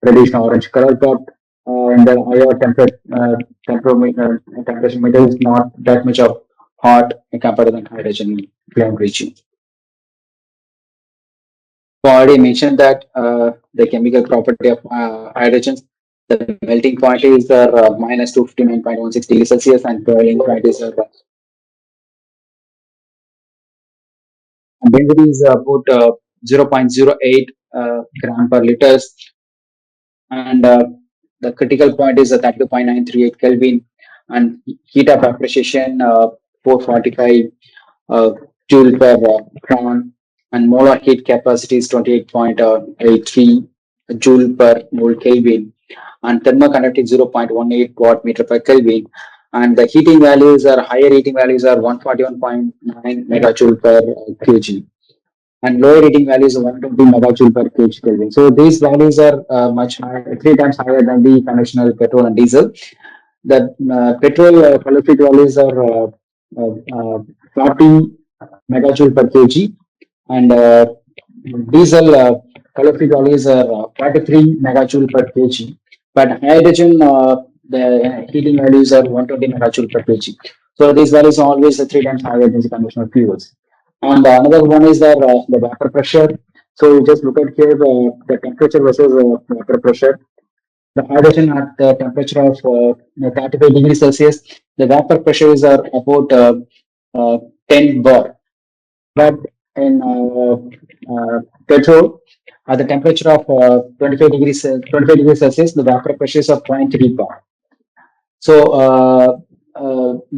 reddish orange color, but and the higher temperature meter is not that much of hot compared to the hydrogen flame region. So I already mentioned that the chemical property of hydrogens, the melting point is minus 259.16 degrees Celsius, and boiling point is density is about 0.08 gram per liters, and the critical point is 32.938 Kelvin, and heat of appreciation 445 joule per Tron, and molar heat capacity is 28.83 joule per mole Kelvin, and thermoconductivity 0.18 watt meter per Kelvin, and the heating values are higher heating values are 141.9 megajoule per kg, and lower rating values of 120 megajoule per kg Kelvin. So these values are much higher, three times higher than the conventional petrol and diesel. The petrol calorific values are 40 megajoule per kg, and diesel calorific values are 43 megajoule per kg. But hydrogen, the heating values are 120 megajoule per kg. So these values are always three times higher than the conventional fuels. And another one is the vapor pressure. So you just look at here the temperature versus vapor pressure. The hydrogen at the temperature of 35 degrees Celsius, the vapor pressure is about 10 bar. But in petrol, at the temperature of 25 degrees Celsius, the vapor pressure is of 0.3 bar. So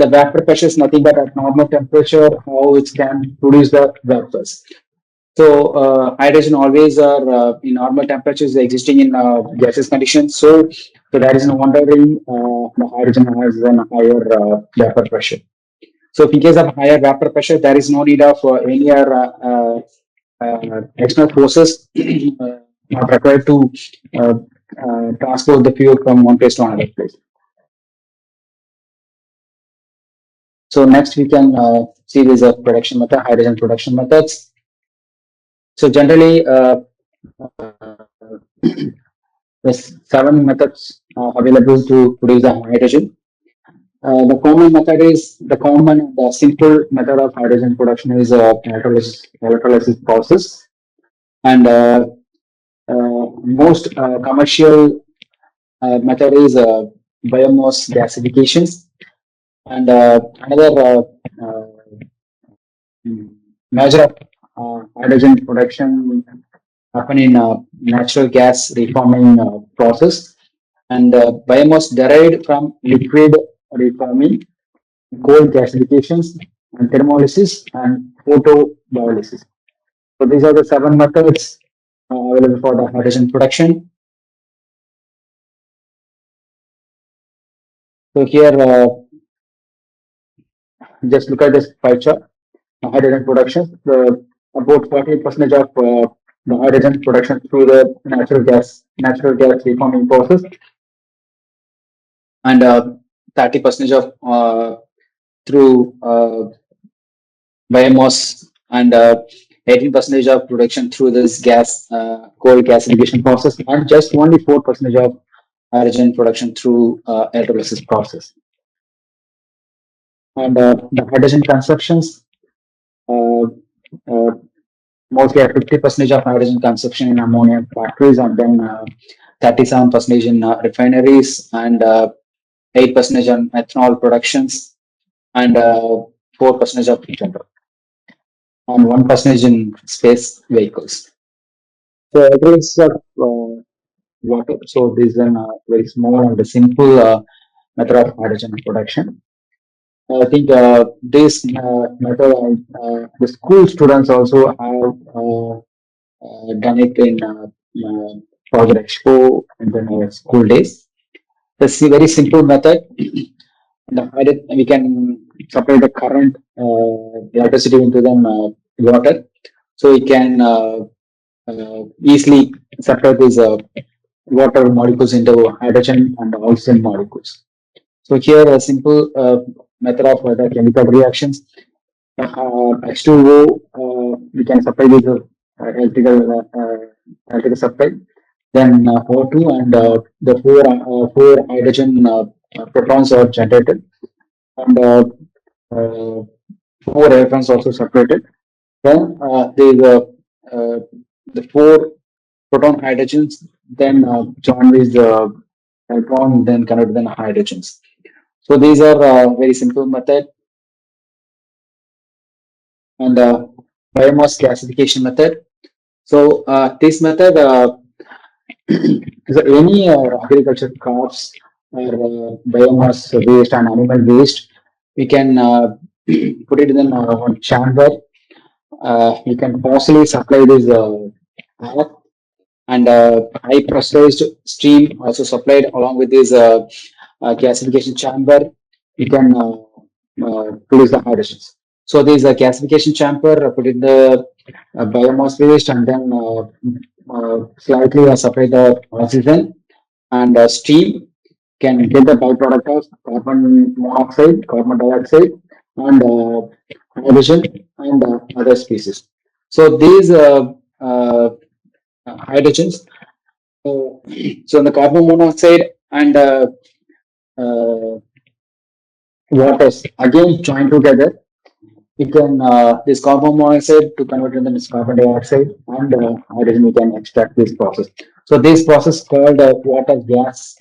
the vapor pressure is nothing but at normal temperature how it can produce the vapors. So hydrogen always are in normal temperatures existing in gaseous conditions. So there is no wondering the hydrogen has a higher vapor pressure. So in case of higher vapor pressure, there is no need of any other external forces not required to uh, transport the fuel from one place to another place. So next we can see this production method, hydrogen production methods. So generally, there's seven methods available to produce the hydrogen. The common method is the common the simple method of hydrogen production is electrolysis process, and most commercial method is biomass gasifications, and another uh, measure of hydrogen production happen in natural gas reforming process, and biomass derived from liquid reforming, coal gasifications, and thermolysis and photodialysis. So these are the seven methods available for the hydrogen production. So here, just look at this pie chart. Hydrogen production. About 40% of the hydrogen production through the natural gas reforming process, and 30% of through biomass, and 18% of production through this coal gasification process, and just only 4% of hydrogen production through electrolysis process. And the hydrogen consumptions, uh, uh, mostly at 50% of hydrogen consumption in ammonia factories, and then 37% in refineries, and 8% on ethanol productions, and 4% of general, and 1% in space vehicles. So it is water. So this is a very small and simple method of hydrogen production. I think this method, the school students also have done it in Project Expo and then school days. It's a very simple method. We can supply the current electricity into the water, so we can easily separate these water molecules into hydrogen and oxygen molecules. So here a simple method of the chemical reactions. H2O, we can supply with electrical supply. Then O2 and the four hydrogen protons are generated, and four electrons also separated. Then uh, the four proton hydrogens then join with the electron, then convert them hydrogens. So these are very simple method, and biomass gasification method. So this method, so any agriculture crops or biomass waste and animal waste, we can put it in one chamber. You can possibly supply this air, and high pressurized steam also supplied along with this gasification chamber. You can produce the hydrogens. So this gasification chamber put in the biomass waste, and then slightly supply the oxygen, and steam can get the byproduct of carbon monoxide, carbon dioxide, and hydrogen, and other species. So these hydrogens, so the carbon monoxide and uh, waters again join together. We can this carbon monoxide to convert into this carbon dioxide, and hydrogen we can extract this process. So this process called water gas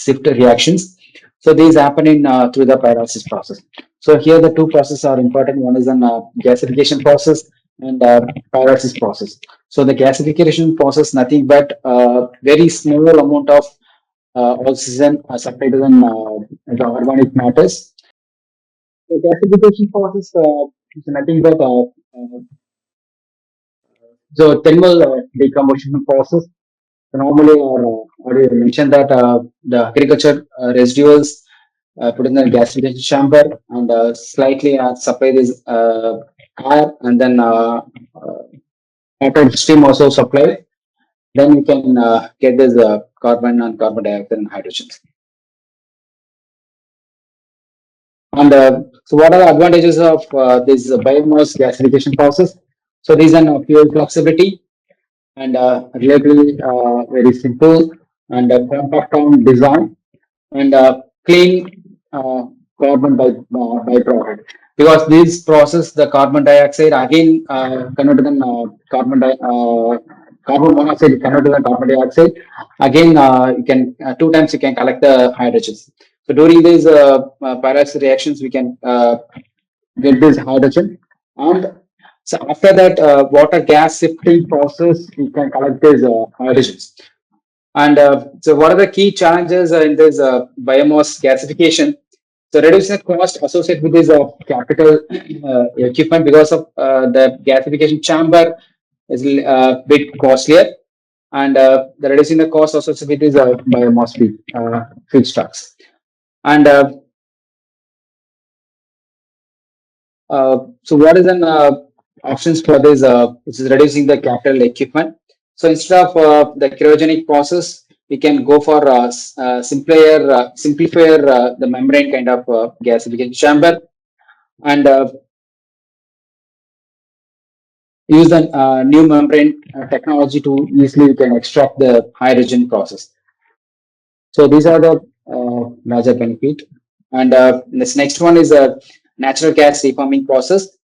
shift reactions. So these happen in through the pyrolysis process. So here the two processes are important. One is an gasification process, and pyrolysis process. So the gasification process nothing but very small amount of oxygen supplied to the organic matters. The gasification process is nothing but thermal decomposition process. So normally, already mentioned that the agriculture residuals put in the gasification chamber and slightly supply this air and then water stream also supply. Then we can get this carbon and carbon dioxide and hydrogen. And so, what are the advantages of this biomass gasification process? So, these are fuel flexibility and relatively very simple and compact on design and clean uh, carbon byproduct. Because this process, the carbon dioxide again converted in carbon monoxide converted in carbon dioxide. Again, you can two times you can collect the hydrogen. So during these paradox reactions, we can get this hydrogen, and so after that water gas shifting process, we can collect this hydrogens. And so, what are the key challenges in this biomass gasification? So, reducing the cost associated with this capital equipment because of the gasification chamber is a bit costlier, and the reducing the cost associated with this biomass feedstocks. And so, what is an options for this? Which is reducing the capital equipment. So instead of the cryogenic process, we can go for simplifier the membrane kind of gasification chamber and use the new membrane technology to easily we can extract the hydrogen process. So these are the major benefit. And this next one is a natural gas reforming process.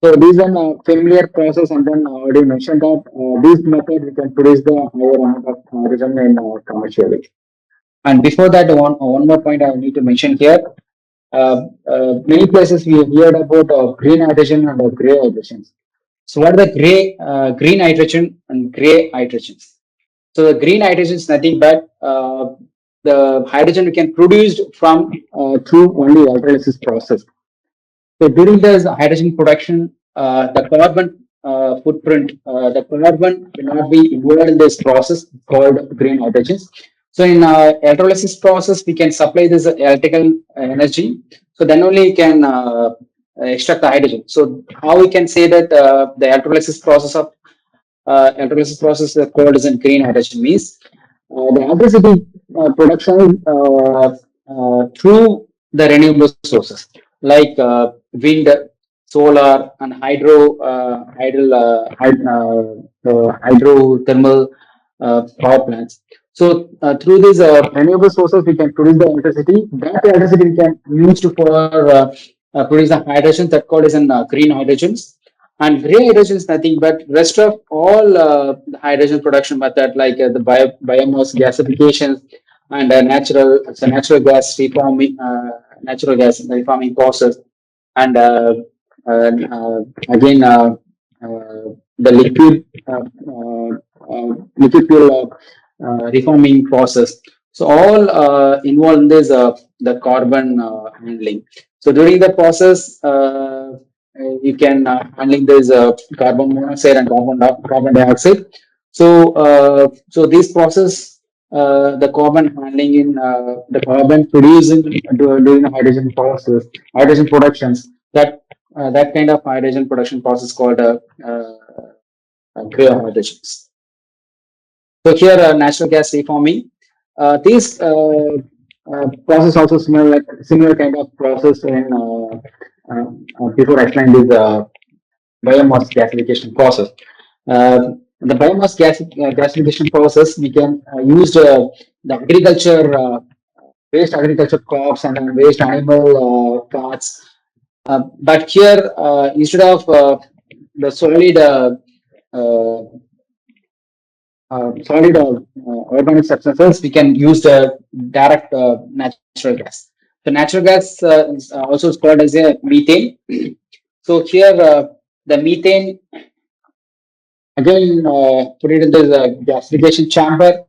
So these are familiar process, and then already mentioned that this method we can produce the higher amount of hydrogen in commercially. And before that, one more point I need to mention here. Many places we have heard about green hydrogen and gray hydrogen. So what are the green hydrogen and gray hydrogens? So the green hydrogen is nothing but the hydrogen we can produce from through only electrolysis process. So during the hydrogen production, the carbon footprint, the carbon will not be involved in this process called green hydrogen. So in electrolysis process, we can supply this electrical energy. So then only you can extract the hydrogen. So how we can say that the electrolysis process called as a green hydrogen means the electricity production through the renewable sources like wind, solar, and hydrothermal power plants. So through these renewable sources, we can produce the electricity. That electricity we can use to for produce the hydrogen that called as an green hydrogens. And gray hydrogen is nothing but rest of all the hydrogen production method like the biomass gasification and natural gas reforming process and again the liquid fuel reforming process. So all involved in this the carbon handling. So during the process, you can handling this carbon monoxide and carbon dioxide. So so this process, the carbon handling in the carbon producing during the hydrogen process, hydrogen productions. That kind of hydrogen production process called gray hydrogens. So here, natural gas reforming. These process also similar kind of process in before I explained this biomass gasification process. The biomass gasification process we can use the agriculture waste agriculture crops and then waste animal parts. But here, instead of the uh, solid organic substances, we can use the direct natural gas. So natural gas is also called as a methane. So here the methane again put it in the gasification chamber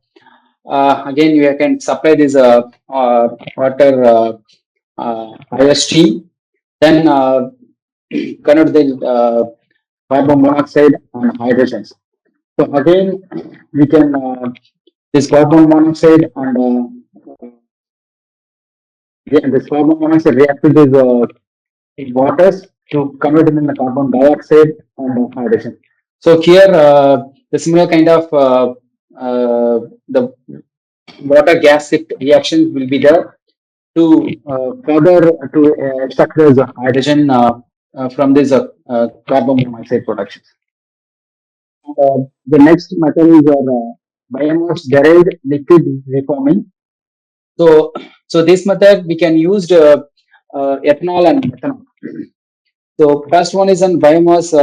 again you can supply this water higher steam, then convert the carbon monoxide and hydrogens. So again, we can this carbon monoxide and this carbon monoxide react with these waters to convert it in the carbon dioxide and hydrogen. So here, the similar kind of the water gas shift reactions will be there to further to extract this hydrogen from this carbon monoxide production. The next method is biomass derived liquid reforming. So, so this method we can use ethanol and methanol. So first one is on biomass,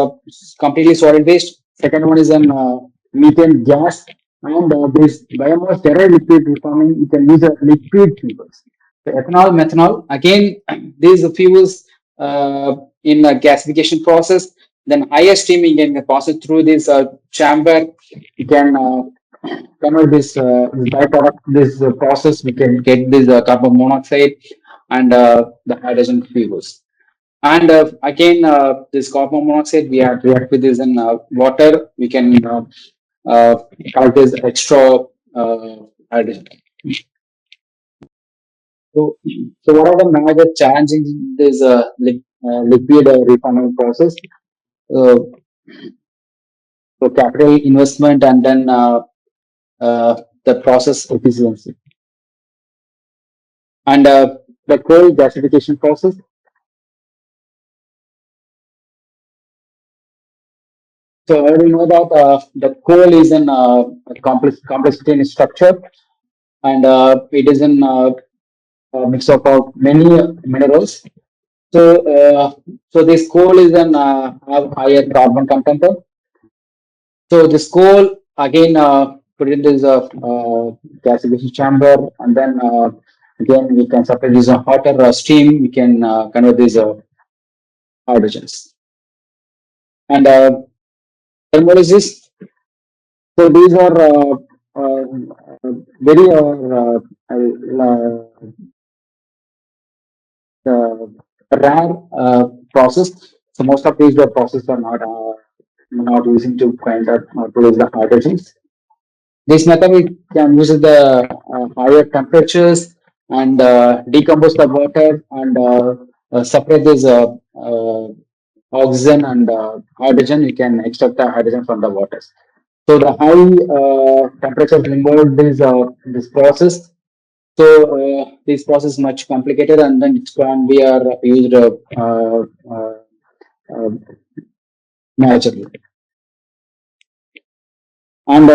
completely solid waste. Second one is on methane gas, and this biomass derived liquid reforming. You can use liquid fuels. So ethanol, methanol. Again, these fuels in a gasification process. Then higher steaming can pass it through this chamber. You can convert this byproduct, this process. We can get this carbon monoxide and the hydrogen fuels. And again, this carbon monoxide, we have react with this in water. We can collect this extra hydrogen. So, so what are the major challenges in this liquid reforming process? Uh, so capital investment and then the process efficiency and the coal gasification process. So we know that the coal is an complexity in structure, and it is in mix of many minerals. So, so this coal is an have higher carbon content. So this coal again put in this gasification chamber, and then again we can supply this hotter steam. We can convert these hydrogens and thermolysis. So these are very rare process. So most of these processes are not using to kind of produce the hydrogens. This method we can use the higher temperatures and decompose the water and separate this oxygen and hydrogen. You can extract the hydrogen from the water. So the high temperatures involved this process. So this process is much complicated, and then it can be used uh, naturally. And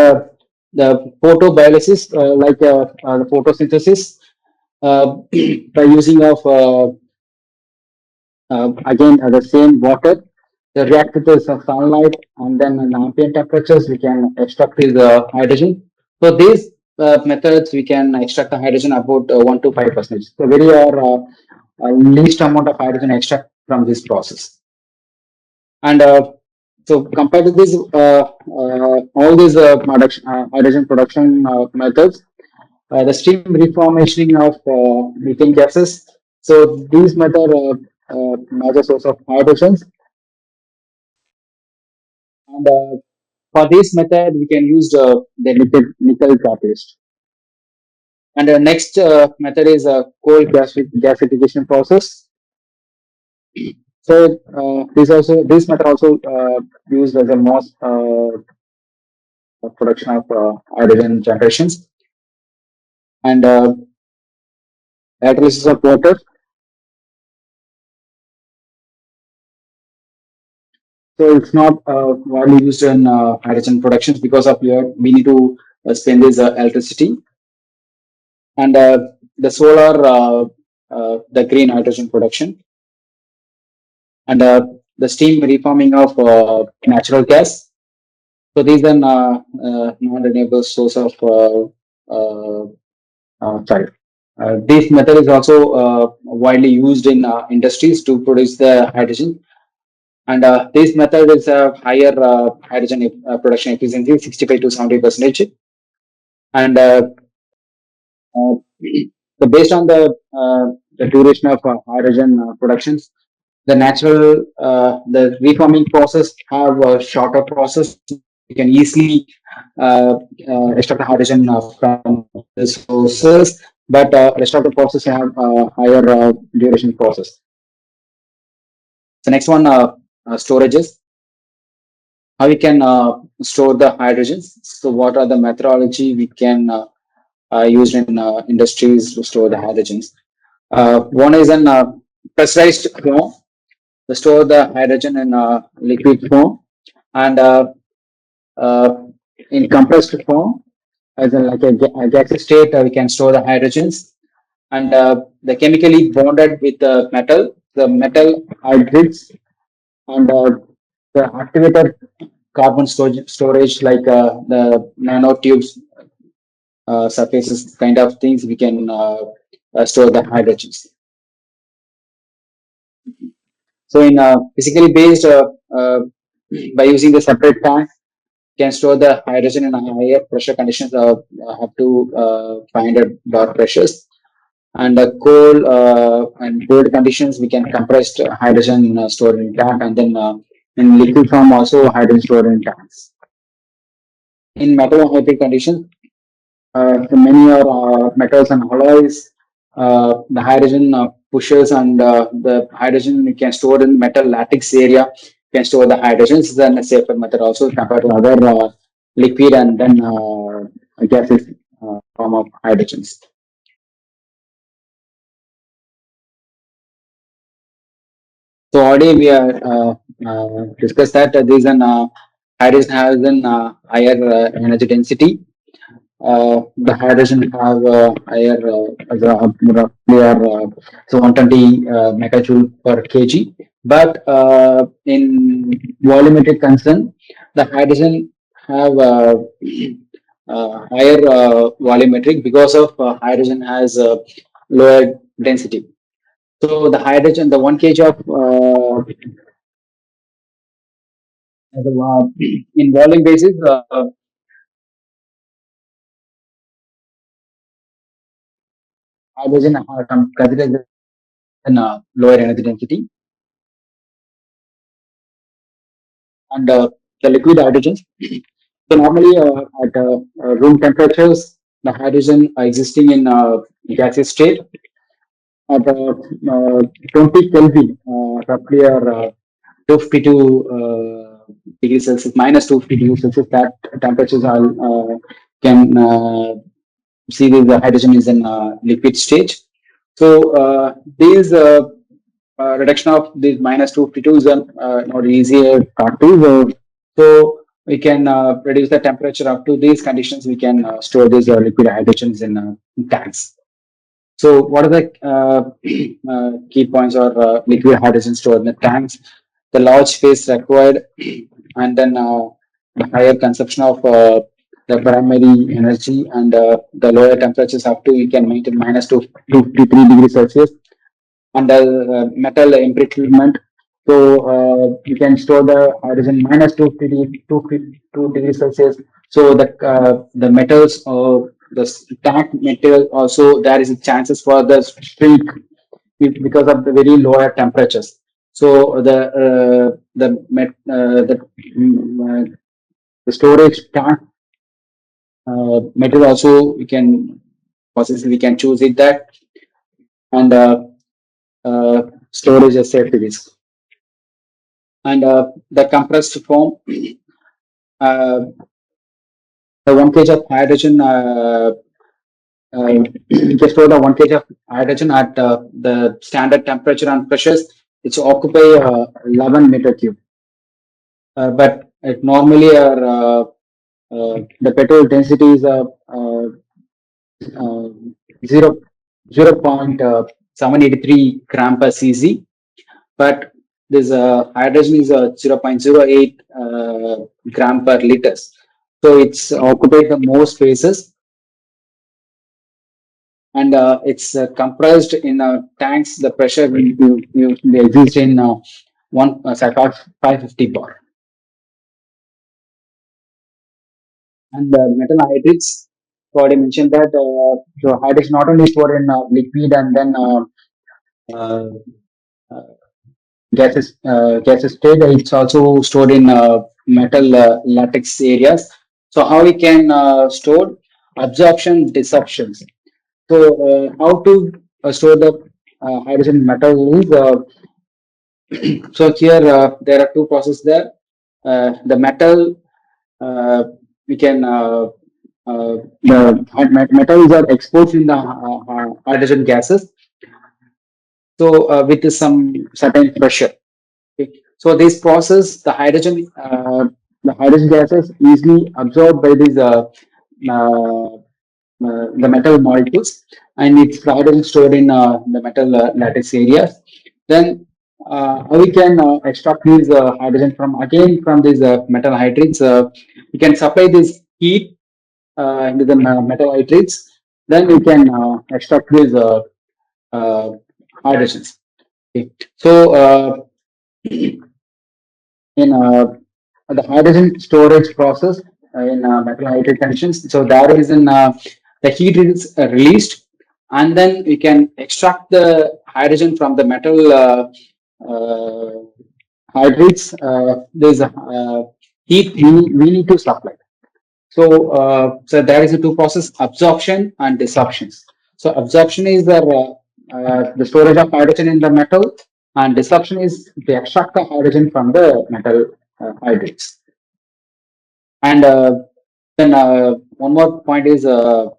the photobiolysis, the photosynthesis, by using of again the same water, the react with the sunlight, and then in ambient temperatures we can extract this hydrogen. So these methods we can extract the hydrogen about 1 to 5%. So very least amount of hydrogen extract from this process. And so compared to this, all these hydrogen production methods, the steam reformation of methane gases. So these method major source of hydrogens. And for this method, we can use the nickel catalyst. And the next method is coal gasification process. So this method also used as a most production of hydrogen generations and electrolysis of water. So it's not widely used in hydrogen productions because of your we need to spend this electricity and the solar the green hydrogen production and the steam reforming of natural gas. So these are non-renewable source of sorry. This method is also widely used in industries to produce the hydrogen. And this method is a higher hydrogen production efficiency, 65 to 70%. And Uh, so based on the duration of hydrogen productions, the natural the reforming process have a shorter process. You can easily extract the hydrogen from the sources, but rest of the process have higher duration process. The next one, storages. How we can store the hydrogens? So what are the methodology we can use in industries to store the hydrogens? One is in pressurized form, to store the hydrogen in liquid form, and uh, in compressed form, as in like a gaseous state, we can store the hydrogens, and the chemically bonded with the metal hydrates, and the activated carbon storage like the nanotubes surfaces kind of things we can store the hydrogens. So in physically based by using the separate tank can store the hydrogen in a higher pressure conditions up to 500 bar pressures, and cold and cold conditions we can compress hydrogen stored in tank, and then in liquid form also hydrogen stored in tanks. In metal hybrid conditions, many are metals and alloys. The hydrogen pushes, and the hydrogen you can store in metal lattice area. Can store the hydrogens. Then a safer method also compared to other liquid and then gases form of hydrogens. So already we are discussed that this an hydrogen has an higher energy density. The hydrogen have higher roughly are so 120 megajoule per kg. But in volumetric concern, the hydrogen have higher volumetric because of hydrogen has lower density. So the hydrogen, the 1 kg of in volume basis, hydrogen are considered in lower energy density, and the liquid hydrogen. So normally at room temperatures, the hydrogen are existing in gaseous state at 20 Kelvin, roughly or 252 degrees Celsius, minus 250 degrees Celsius. That temperatures are can see the hydrogen is in liquid stage. So these reduction of these minus 252 is not easier to do. So we can reduce the temperature up to these conditions. We can store these liquid hydrogens in tanks. So what are the key points or liquid hydrogen stored in the tanks? The large space required, and then the higher consumption of the primary energy, and the lower temperatures up to we can maintain minus 253 degrees Celsius, and metal embrittlement. So you can store the hydrogen minus 252 degrees Celsius. So the metals the tank material also there is chances for the shrink because of the very lower temperatures. So the storage tank material also we can possibly we can choose it that, and storage as safety risk. And the compressed form, uh, the 1 kg of hydrogen, just for the 1 kg of hydrogen at the standard temperature and pressures, it's occupy 11 meter cube. But it normally are the petrol density is uh, 0, 0.783 gram per cc, but this hydrogen is 0.08 gram per liters. So it's occupied the most spaces, and it's compressed in tanks. The pressure will exist in one 550 bar. And metal hydrates, so already mentioned that so hydrogen not only stored in liquid and then uh, uh, gases state, it's also stored in metal latex areas. So how we can store absorption, disruptions. So how to store the hydrogen metal is so here there are two processes there. The metal we can the metals are exposed in the hydrogen gases. So with some certain pressure. Okay. So this process, the hydrogen gases easily absorbed by these uh, the metal molecules, and it's hydrogen stored in the metal lattice areas. Then we can extract these hydrogen from these metal hydrates. We can supply this heat into the metal hydrates. Then we can extract these uh, hydrogens. Okay. So in the hydrogen storage process in metal hydrate conditions. So there is the heat is released, and then we can extract the hydrogen from the metal uh, hydrates. There's a heat we need to supply. So, so there is a two process: absorption and disruptions. So, absorption is the storage of hydrogen in the metal, and disruption is to extract the hydrogen from the metal hydrates. And then one more point is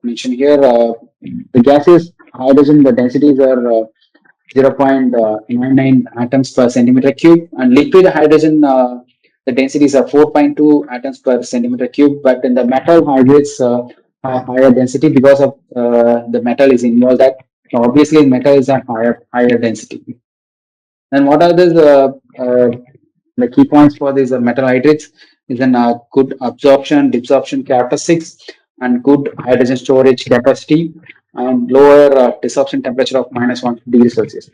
mentioned here: the gaseous hydrogen, the densities are 0.99 atoms per centimeter cube, and liquid hydrogen, the densities are 4.2 atoms per centimeter cube. But in the metal hydrates, have higher density because of the metal is involved. That obviously metal is a higher density. And what are the key points for these metal hydrates? Is an good absorption, desorption characteristics, and good hydrogen storage capacity, and lower desorption temperature of -1 degree Celsius,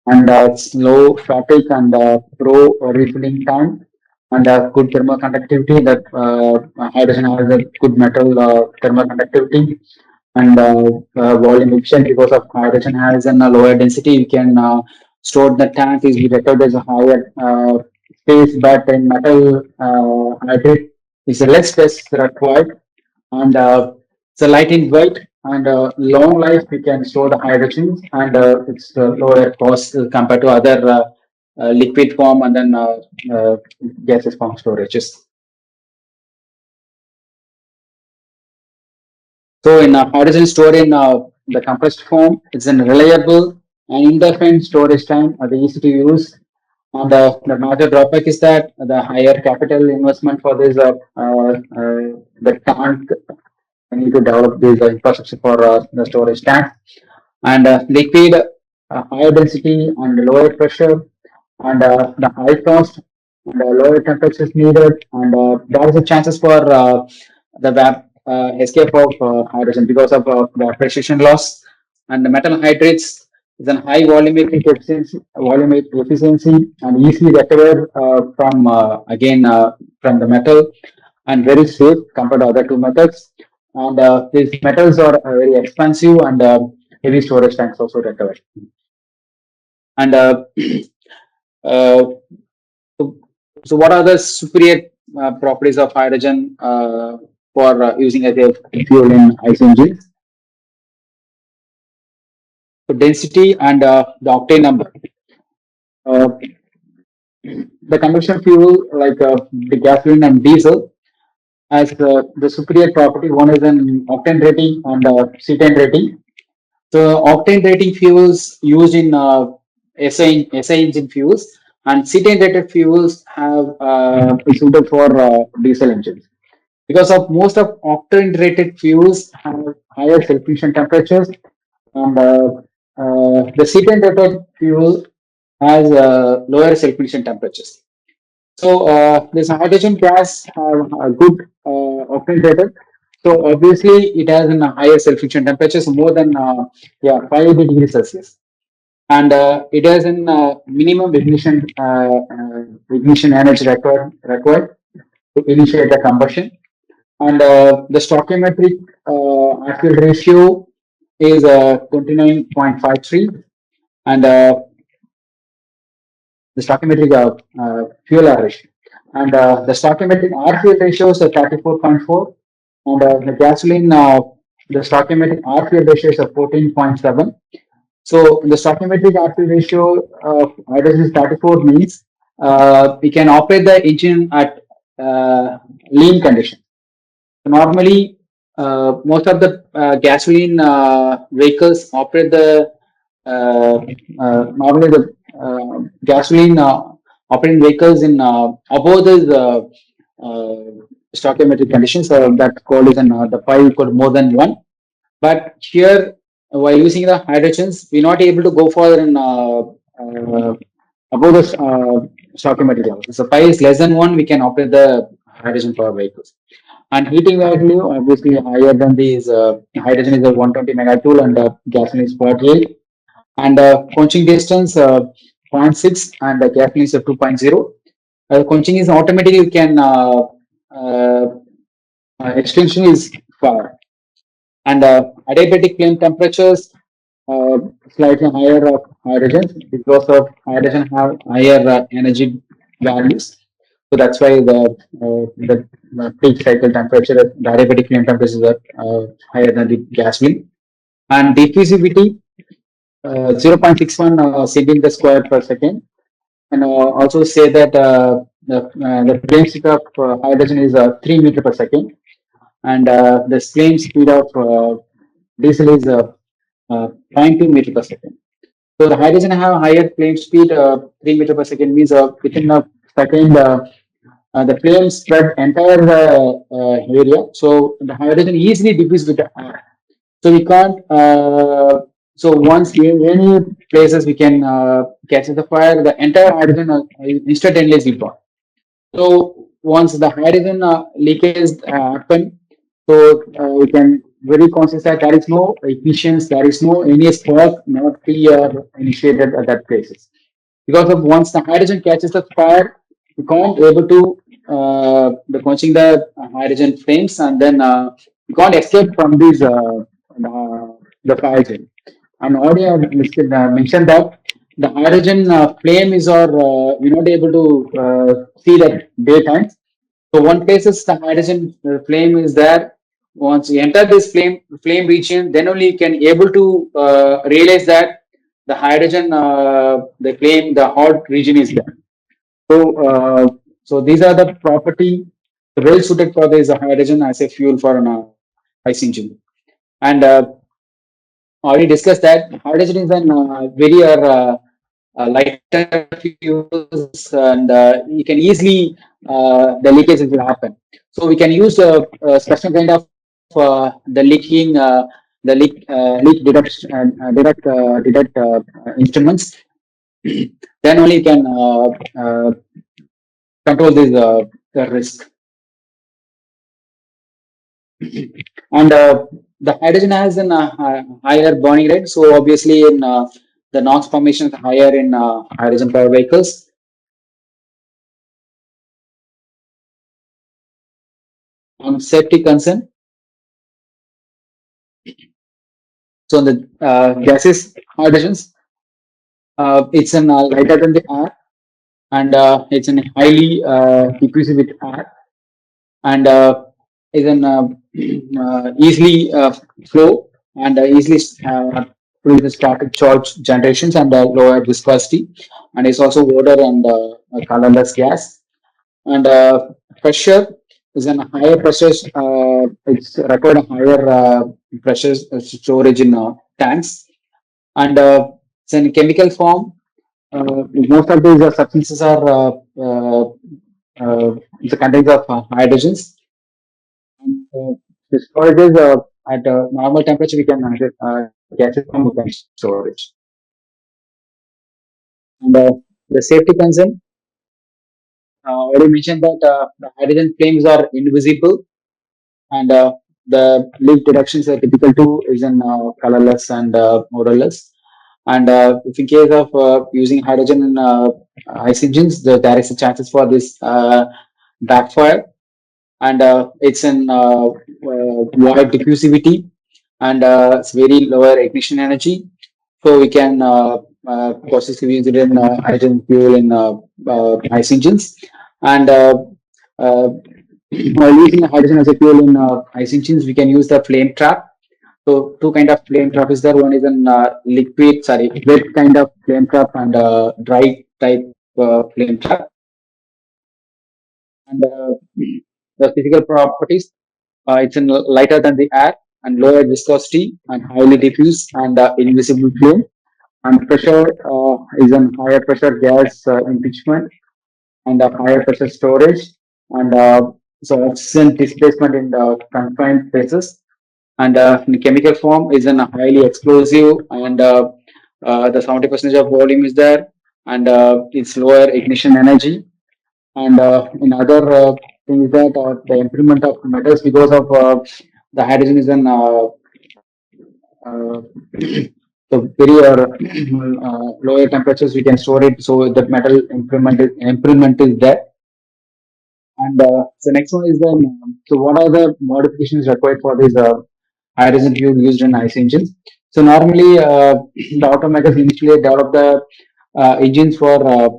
and slow fatigue and pro refilling time, and good thermal conductivity. That hydrogen has a good metal thermal conductivity, and volume efficient because of hydrogen has a lower density. You can store the tank is required as a higher space, but in metal hydrate is a less space required, and it's a light in weight and long life. We can store the hydrogen, and it's lower cost compared to other liquid form and then uh, gaseous form storages. So in hydrogen stored in the compressed form, it's a reliable and indefinite storage time, easy to use. And the major drawback is that the higher capital investment for this the tank. We need to develop this infrastructure for the storage tank, and liquid, higher density and lower pressure, and the high cost and lower temperatures needed, and there is a chances for the escape of hydrogen because of the precision loss, and the metal hydrates is a high volumetric efficiency, and easily recovered from again from the metal, and very safe compared to other two methods. And these metals are very expensive, and heavy storage tanks also required. And uh, so, so what are the superior properties of hydrogen for using as a fuel in ICE engines? So density and the octane number. Uh, the combustion fuel like the gasoline and diesel has the superior property. One is an octane rating and cetane rating. So octane rating fuels used in SI engine fuels, and cetane rated fuels have is suitable for diesel engines. Because of most of octane rated fuels have higher self-ignition temperatures, and the cetane rated fuel has lower self-ignition temperatures. So this hydrogen gas have a good octane rated. So obviously it has a higher self-ignition temperatures more than 5 degrees Celsius, and it has an minimum ignition energy required to initiate the combustion, and the stoichiometric fuel ratio is 29.53, and the stoichiometric fuel air ratio. And the stoichiometric R fuel ratio is 34.4, and the gasoline, the stoichiometric R fuel ratio is 14.7. So the stoichiometric R fuel ratio of hydrogen is 34 means we can operate the engine at lean condition. So normally, most of the gasoline vehicles operate the normally the gasoline operating vehicles in above the stoichiometric conditions. That code is in the pi equal to more than one. But here, while using the hydrogens, we're not able to go further in above the stoichiometric level. So pi is less than one, we can operate the hydrogen power vehicles. And heating value obviously higher than these. Hydrogen is a 120 megajoule and gasoline is 48. And quenching distance 0.6 and gasoline is 2.0. Quenching is automatically you can uh, extension is far. And adiabatic flame temperatures uh, slightly higher of hydrogen because of hydrogen have higher energy values. So that's why the peak cycle temperature, the adiabatic flame temperatures are higher than the gasoline. And diffusivity 0.61 centimeter square per second. And also say that the flame speed of hydrogen is 3 meter per second, and the flame speed of diesel is 0.2 meter per second. So the hydrogen have higher flame speed, 3 meter per second means within a second the flame spread entire area. So the hydrogen easily diffuse with the air. So we can't. So once in any places we can catch the fire, the entire hydrogen instantaneously burn. So once the hydrogen leakage happen, so we can very conscious that there is no ignitions, there is no any spark not be initiated at that places. Because of once the hydrogen catches the fire, we can't able to the quenching the hydrogen flames, and then we can't escape from these the fire chain. And already I mentioned that the hydrogen flame is or we're not able to see that daytime. So one place is the hydrogen flame is there. Once you enter this flame region, then only you can able to realize that the hydrogen the flame the hot region is there. So so these are the property well suited for this hydrogen as a fuel for an ice engine. And already discussed that hydrogen is an very lighter fuels, and you can easily the leakage will happen. So we can use a special kind of the leaking leak detect instruments. Then only you can control this the risk. And the hydrogen has an higher burning rate, so obviously in the NOx formation is higher in hydrogen power vehicles. On safety concern, so the gases hydrogens, it's an lighter than the air, and it's an highly diffusive with air, and is an easily flow and easily produce static charge generations and lower viscosity, and it's also water and colorless gas. And pressure is an higher pressures. It's required a higher pressures storage in tanks, and it's in chemical form. Most of these substances are the contents of hydrogens. And the storage is at normal temperature. We can get it from the storage. And the safety concern. Already mentioned that the hydrogen flames are invisible, and the leak detections are typical too is in colorless and odorless. And if in case of using hydrogen in ice engines, there is a chances for this backfire, and it's in wide diffusivity, and it's very lower ignition energy. So we can process use it in hydrogen fuel in ice engines, and uh, while using hydrogen as a fuel in ice engines, we can use the flame trap. So two kind of flame trap is there. One is an wet kind of flame trap and dry type flame trap. And the physical properties, it's lighter than the air and lower viscosity and highly diffuse and invisible flame. And pressure is an higher pressure gas impeachment and a higher pressure storage and so oxygen displacement in the confined spaces and in chemical form is an highly explosive and the 70% of volume is there and it's lower ignition energy and in other things that the improvement of metals because of the hydrogen is an uh, so very lower temperatures we can store it so that metal improvement is there. And so next one is then, so what are the modifications required for this hydrogen fuel used in ice engines? So normally, the automakers initially develop the engines for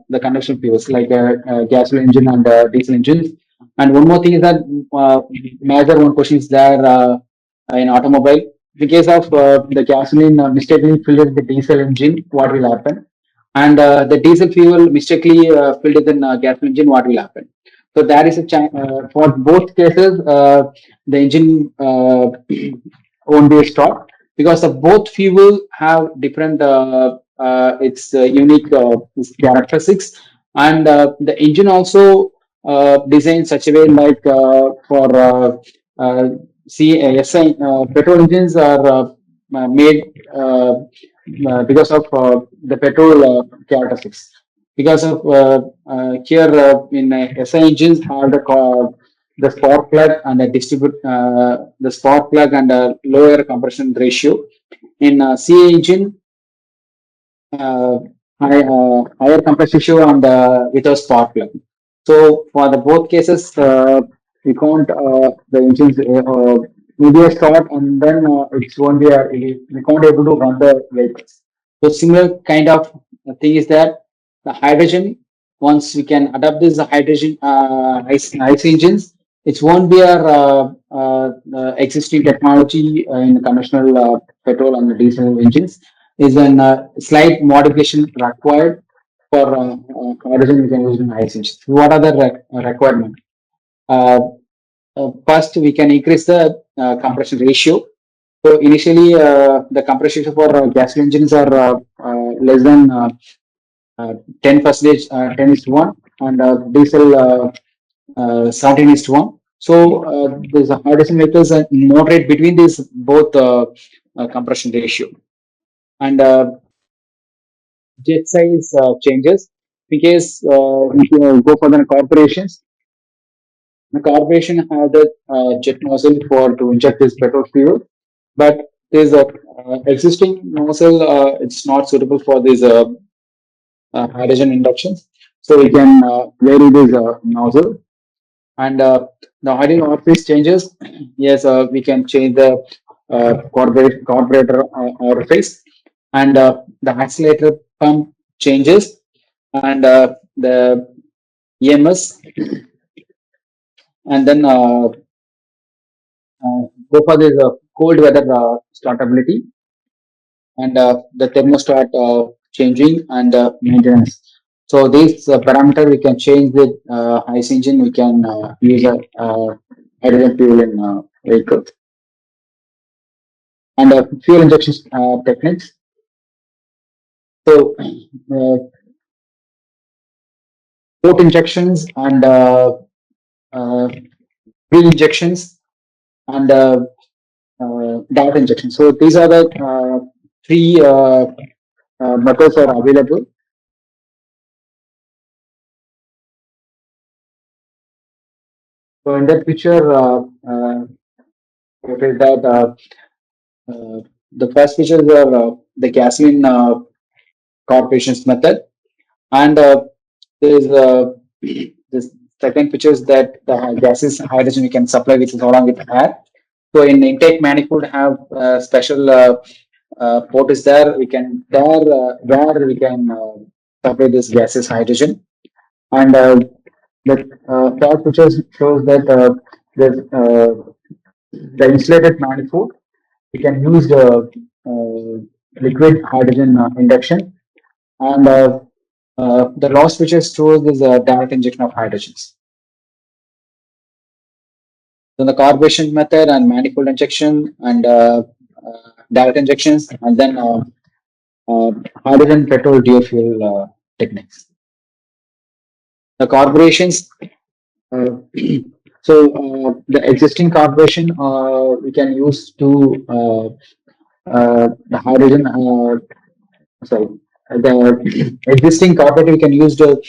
the conventional fuels like gasoline engine and diesel engines. And one more thing is that major one question is there in automobile. In case of the gasoline mistakenly filled with the diesel engine, what will happen? And the diesel fuel mistakenly filled with the gasoline engine, what will happen? So there is a for both cases, the engine won't be stopped because the both fuel have different its unique characteristics, and the engine also designed such a way like for petrol engines are made because of the petrol characteristics because of here in SI engines have the spark plug and the spark plug and lower compression ratio. In CA engine, uh, higher compression ratio and without spark plug. So for the both cases, we can't the engines maybe a start and then it won't be we can't able to run the vehicles. So similar kind of thing is that the hydrogen once we can adapt this hydrogen ice engines, it won't be our existing technology in conventional petrol and diesel engines. Is a slight modification required for hydrogen we can use in ice engines. What are the requirement? Uh, First, we can increase the compression ratio. So initially, the compression ratio for gasoline engines are less than 10 percentage, 10 is to 1, and diesel 17 is to 1. So there's a hydrogen vehicles moderate between these both compression ratio. And jet size changes because if you go for the corporations, the corporation has a jet nozzle for to inject this petrol fuel, but there's a existing nozzle. It's not suitable for this hydrogen inductions, so we can vary this nozzle and the hydrogen orifice changes. Yes, we can change the carburetor orifice and the accelerator pump changes and the EMS and then go for this cold weather startability and the thermostat changing and maintenance. So this parameter we can change the ice engine. We can use a hydrogen fuel in vehicle and fuel injection techniques. So port injections and pre-injections and dart injection. So these are the three methods are available. So in that picture, it is that the first pictures are the gasoline corporations method, and there is this second picture is that the gases hydrogen we can supply which is along with air, So in intake manifold have special port is there. We can there where we can supply this gaseous hydrogen, and the plot pictures shows that the insulated manifold we can use the liquid hydrogen induction, and the loss switches shows this direct injection of hydrogens. So the carburation method and manifold injection and direct injections, and then hydrogen petrol dual fuel techniques. The carburetions. So the existing carburation we can use to the hydrogen. Sorry, the existing carburetor we can use to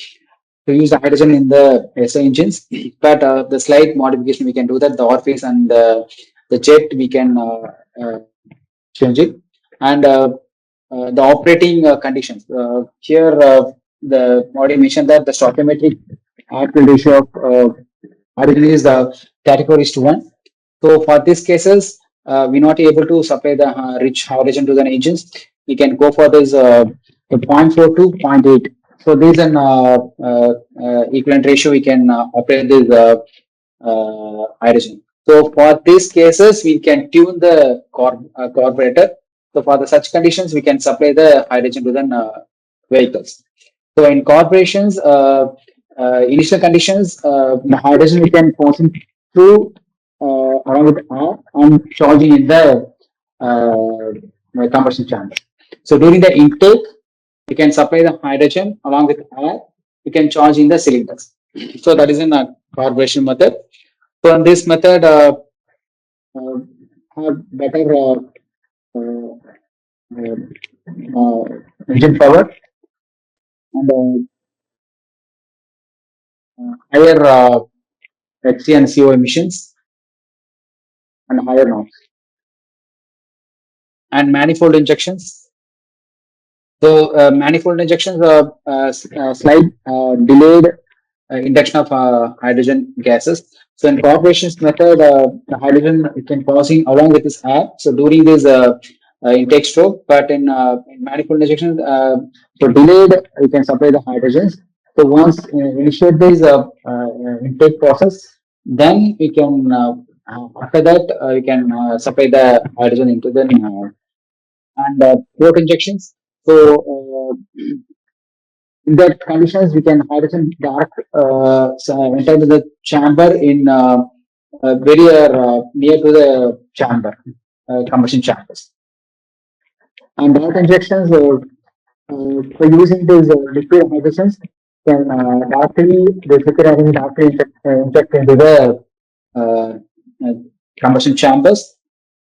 use the hydrogen in the SI engines, but the slight modification we can do that. The orifice and the jet we can change it, and the operating conditions. Here, the already mentioned that the stoichiometric actual ratio of hydrogen is the category is to 1. So for these cases, we're not able to supply the rich hydrogen to the engines. We can go for this the 0.4 to 0.8. So this is an equivalent ratio. We can operate this hydrogen. So for these cases, we can tune the carburetor. So for the such conditions, we can supply the hydrogen to the vehicles. So in corporations, initial conditions, the hydrogen we can pass in through along with air and charging in the combustion chamber. So during the intake, we can supply the hydrogen along with air. We can charge in the cylinders. So that is in a carburation method. So in this method, uh, have better uh, engine power and higher HC and CO emissions and higher NOx and manifold injections. So manifold injections are slight delayed induction of hydrogen gases. So in corporations method, the hydrogen it can passing along with this air. So during this intake stroke, but in manifold injection, so delayed you can supply the hydrogens. So once initiate this intake process, then we can after that we can supply the hydrogen into the and port injections. So in that conditions, we can hydrogen direct enter to the chamber in very near to the chamber, combustion chambers. And direct injections, for using these liquid hydrogens, can directly the liquid hydrogen directly inject into the uh, uh, combustion chambers.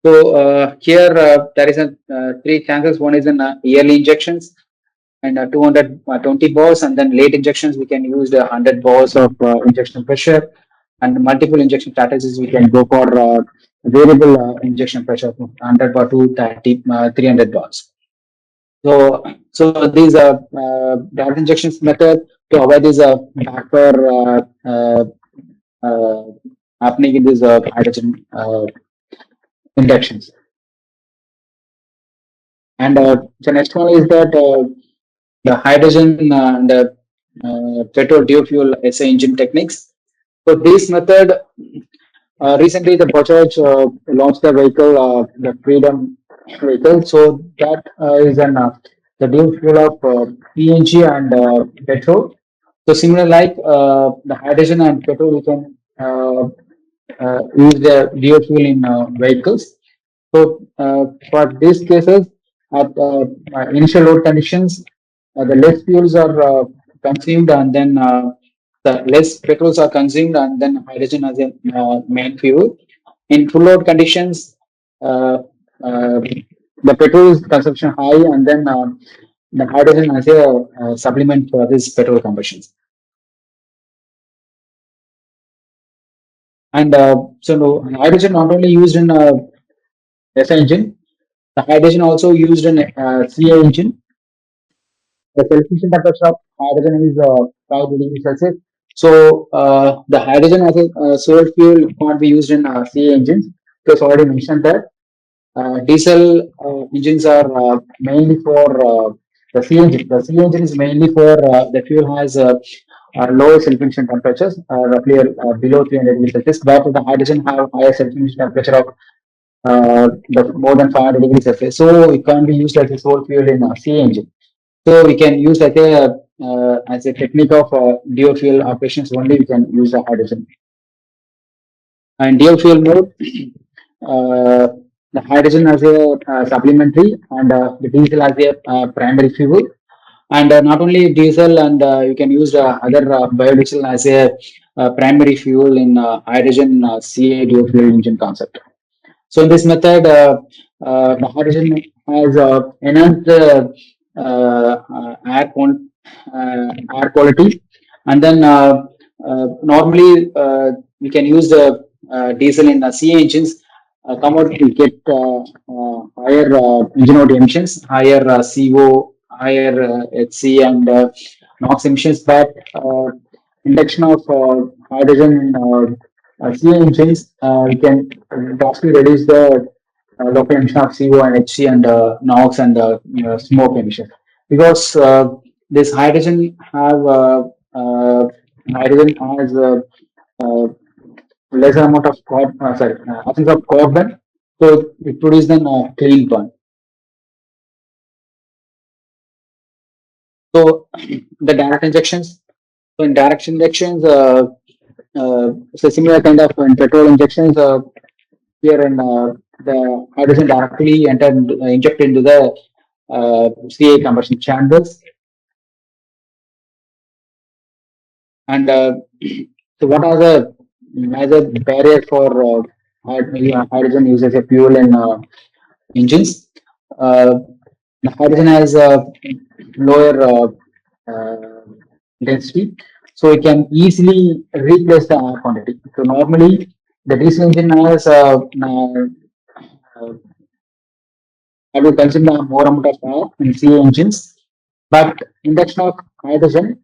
So here there is a three chances. One is in yearly injections and 220 bars, and then late injections we can use the 100 bars of injection pressure, and multiple injection strategies we can go for variable injection pressure from 100 bar to 300 bars. So these direct injections method to avoid this backfire uh, happening in these hydrogen injections. And the next one is that the hydrogen and petrol dual fuel SA engine techniques. So this method, recently the Bajaj launched the vehicle, the Freedom vehicle. So that is an the dual fuel of PNG and petrol. So similar like the hydrogen and petrol, we can use the dual fuel in vehicles. So for these cases, at initial load conditions, the less fuels are consumed, and then the less petrols are consumed, and then hydrogen as a main fuel. In full load conditions, uh, uh, the petrol consumption high, and then the hydrogen as a supplement for this petrol combustions. And so hydrogen not only used in SI engine, the hydrogen also used in CA engine. The sufficient temperature of hydrogen is 5 degrees Celsius. So the hydrogen as a sole fuel can't be used in CA engines. it was already mentioned that diesel engines are mainly for the C engine. The C engine is mainly for the fuel has lower self-ignition temperatures, roughly below 300 degrees Celsius, but the hydrogen have higher self-ignition temperature of more than 500 degrees Celsius. So it can be used as a sole fuel in a C engine. So we can use like a as a technique of dual fuel operations only. We can use the hydrogen and dual fuel mode. The hydrogen as a supplementary and the diesel as a primary fuel. And not only diesel, and you can use other biodiesel as a primary fuel in hydrogen CA dual fuel engine concept. So in this method, the hydrogen has enhanced air quality, and then normally we can use the diesel in C engines. Come out to get higher engine out emissions, higher CO, higher HC, and NOx emissions. But induction of hydrogen in C engines, we can vastly reduce the local emission of CO and HC and NOx and smoke emission because this hydrogen has lesser amount of absence of carbon, so it produces then clean burn. So the direct injections. So in direct injections, so similar kind of in petrol injections. Here in the hydrogen directly injected into the CA combustion chambers. And so, what are the major barriers for hydrogen use as a fuel in engines? The hydrogen has a lower density, so it can easily replace the air quantity. So normally, the diesel engine has I will consider more amount of air in CA engines, but induction of hydrogen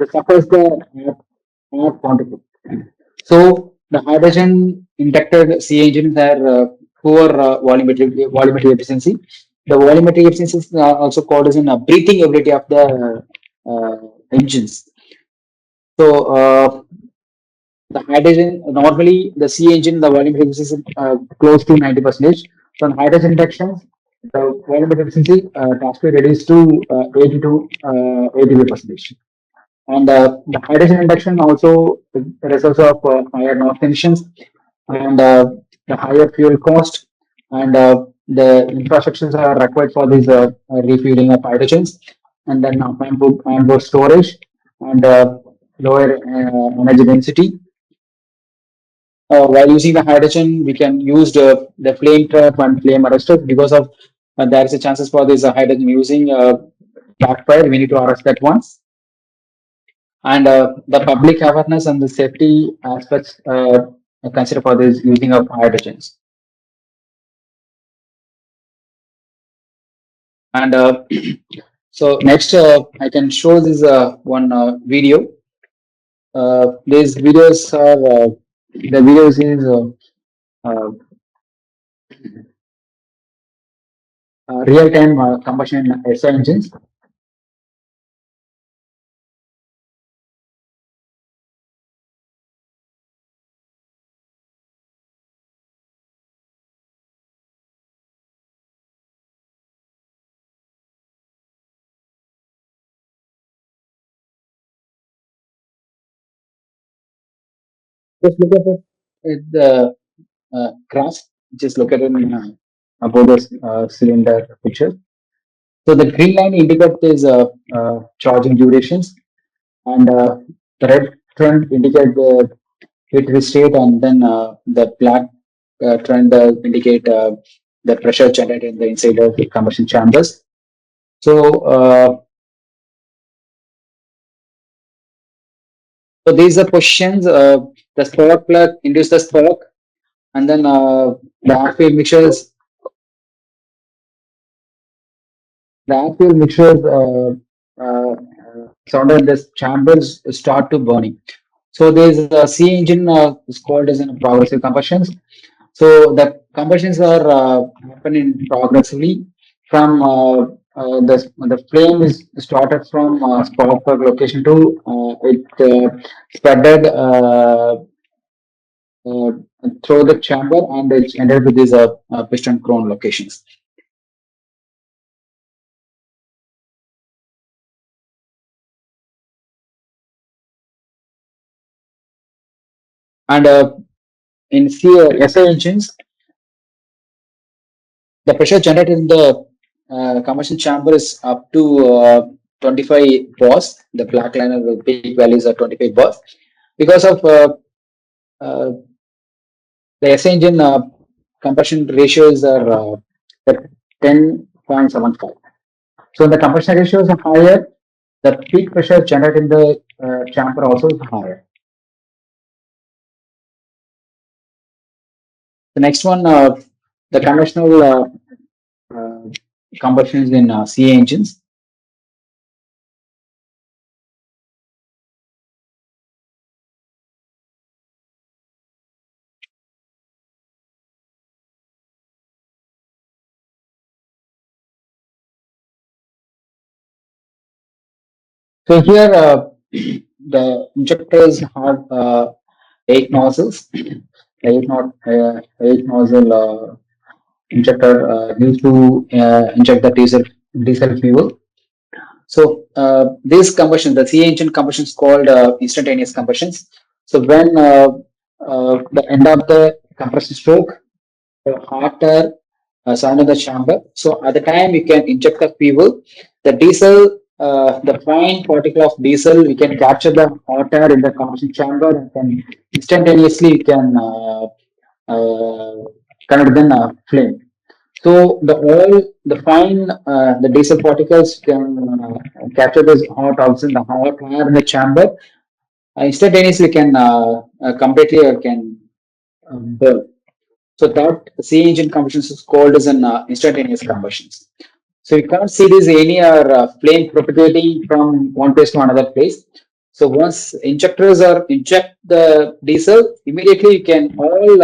suffers the air quantity. So the hydrogen inducted C engines are poor volumetric efficiency. The volumetric efficiency is also called as a breathing ability of the engines. So the hydrogen normally the C engine the volumetric efficiency is close to 90%. So on hydrogen inductions, the volumetric efficiency drastically reduced to 80 to 83%. And the hydrogen induction also results of higher NOx emissions and the higher fuel cost and the infrastructures are required for this refueling of hydrogens and then onboard storage and lower energy density. While using the hydrogen, we can use the flame trap and flame arrestor because of there is a chances for this hydrogen using backfire. We need to arrest that once. And the public awareness and the safety aspects consider for this using of hydrogens. And so next, I can show this one video. These videos are the videos is real-time combustion SI engines. Just look at the graph, just look at it in, above the cylinder picture. So the green line indicates charging durations, and the red trend indicates the heat state, and then the black trend indicate the pressure generated in the inside of the combustion chambers. So these are positions. The spark plug induce the spark, and then the air-fuel mixtures. The air-fuel mixtures surrounded the chambers start to burning. So there's a C engine is called as in progressive combustions, So the combustions are happening progressively from the flame is started from spark plug location to it spreaded uh, through the chamber and it ended with these piston crown locations. And in SI engines, the pressure generated in the combustion chamber is up to 25 bars. The black line of the peak values are 25 bars. Because of uh, the SI engine compression ratios are at 10.75. So the compression ratios are higher. The peak pressure generated in the chamber also is higher. The next one, the conventional uh, combustions in CA engines. So here, the injectors have 8 nozzles. Eight nozzle injector used to inject the diesel fuel. So these combustions, the CA engine combustion is called instantaneous combustions. So when the end of the compression stroke, the hot air surrounding the chamber. So at the time you can inject the fuel, the diesel, the fine particle of diesel, we can capture the hot air in the combustion chamber and then instantaneously you can convert them flame. So the oil, the fine, the diesel particles can capture this hot oxygen, the hot air in the chamber. Instantaneously can completely can burn. So that C engine combustion is called as an instantaneous combustions. So you can't see this any flame propagating from one place to another place. So once injectors are inject the diesel, immediately you can all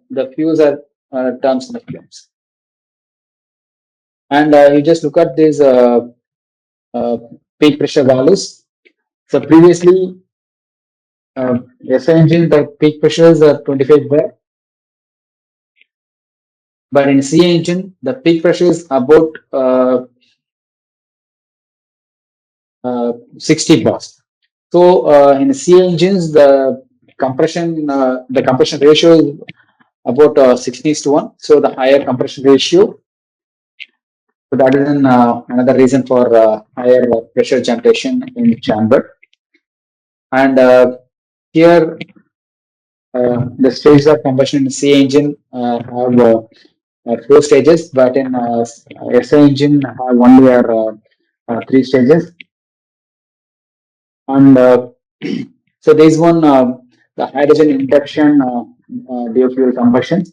the fuels are turns into flames. And you just look at these uh, peak pressure values. So previously, SI engine the peak pressures are 25 bar, but in C engine the peak pressure is about 60 bars. So in C engines the compression ratio is about 16:1. So the higher compression ratio. So that is another reason for higher pressure generation in chamber. And here the stages of combustion in C engine have 4 stages, but in SI engine have only 3 stages. And so there is one the hydrogen induction biofuel combustion.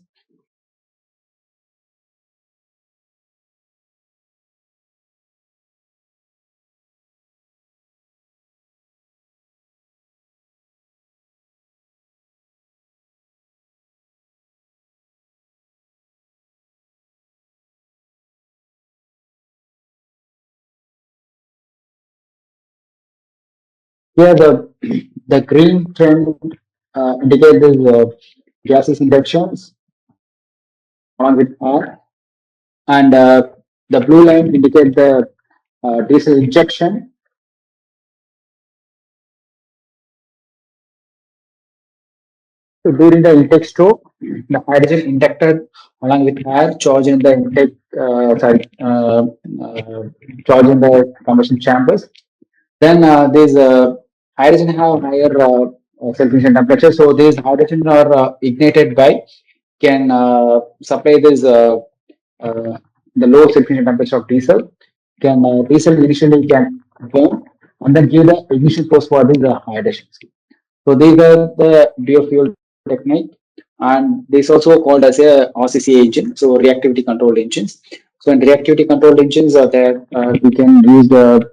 Here the green trend indicates gases inductions along with R, and the blue line indicates the diesel injection. So during the intake stroke, the hydrogen inducted along with air charge in the intake, charge in the combustion chambers. Then these hydrogen have higher self-ignition temperature. So these hydrogen are ignited by can supply this the low self-ignition temperature of diesel. Can diesel initially can burn and then give the ignition force for these hydrogen. So these are the biofuel technique, and this also called as a RCC engine, so reactivity controlled engines. So in reactivity controlled engines, there we can use the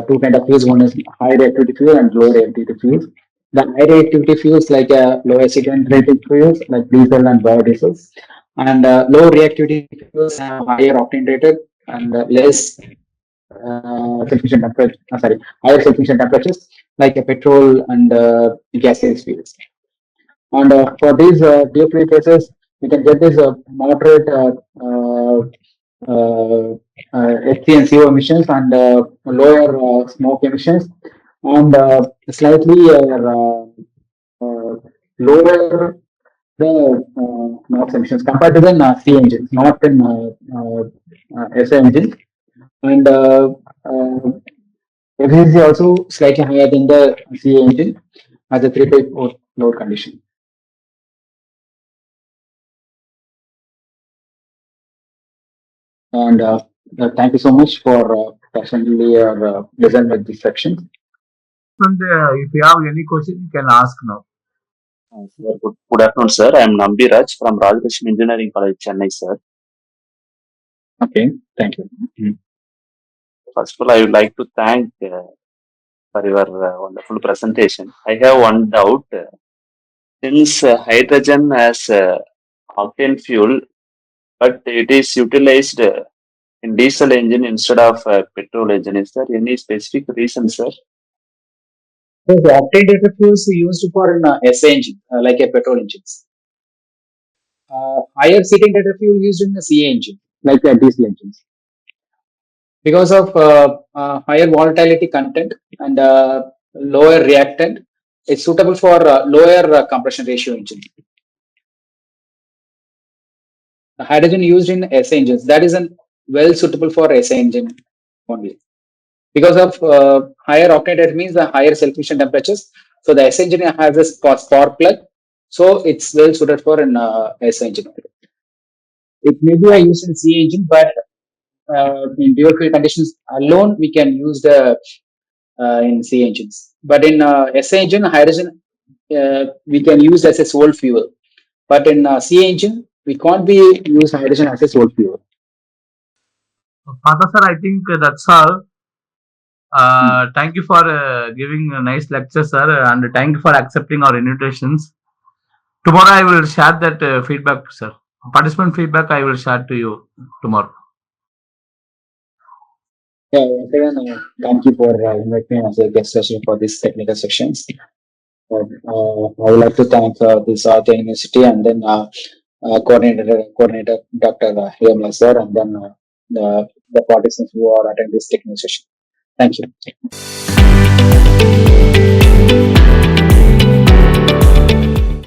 two kind of fuels. One is high reactivity fuel and low reactivity fuel. The high reactivity fuels like low accident rated fuels like diesel and biodiesels, and low reactivity fuels have higher octane rated and less sufficient temperature. Sorry, higher sufficient temperatures like petrol and gaseous fuels. And for these deep fuel cases, we can get this moderate HC and CO emissions and lower smoke emissions and slightly lower the NOx emissions compared to the C engines, not in SA engines. And efficiency also slightly higher than the C engine as a 3-4 load condition. And thank you so much for patiently listen with this section. And if you have any question, you can ask now. Sir, good afternoon, sir. I am Nambi Raj from Rajakrishnan Engineering College, Chennai, sir. Okay, thank you. First of all, I would like to thank for your wonderful presentation. I have one doubt. Since hydrogen as octane fuel, but it is utilized in diesel engine instead of petrol engine, is there any specific reason, sir? So the octane rated fuels used for an SA engine, like a petrol engines. Higher seating rated fuel used in the CA engine, like diesel engines. Because of higher volatility content and lower reactant, it's suitable for lower compression ratio engine. The hydrogen used in SA engines, that is well suitable for SA engine only. Because of higher octane rate means the higher self-efficient temperatures. So the SA engine has a spark plug, so it's well suited for an SA engine. It may be used in C engine, but in dual fuel conditions alone, we can use the in C engines. But in SA engine, hydrogen we can use as a sole fuel. But in C engine, we can't be use hydrogen as a sole fuel. Father sir, I think that's all. Thank you for giving a nice lecture, sir, and thank you for accepting our invitations. Tomorrow I will share that feedback, sir. Participant feedback I will share to you tomorrow. Yeah, once again, thank you for inviting me as a guest session for this technical sections. I would like to thank this Aditya University and then coordinator Dr. Hiyamla sir, and then the participants who are attending this technical session. Thank you.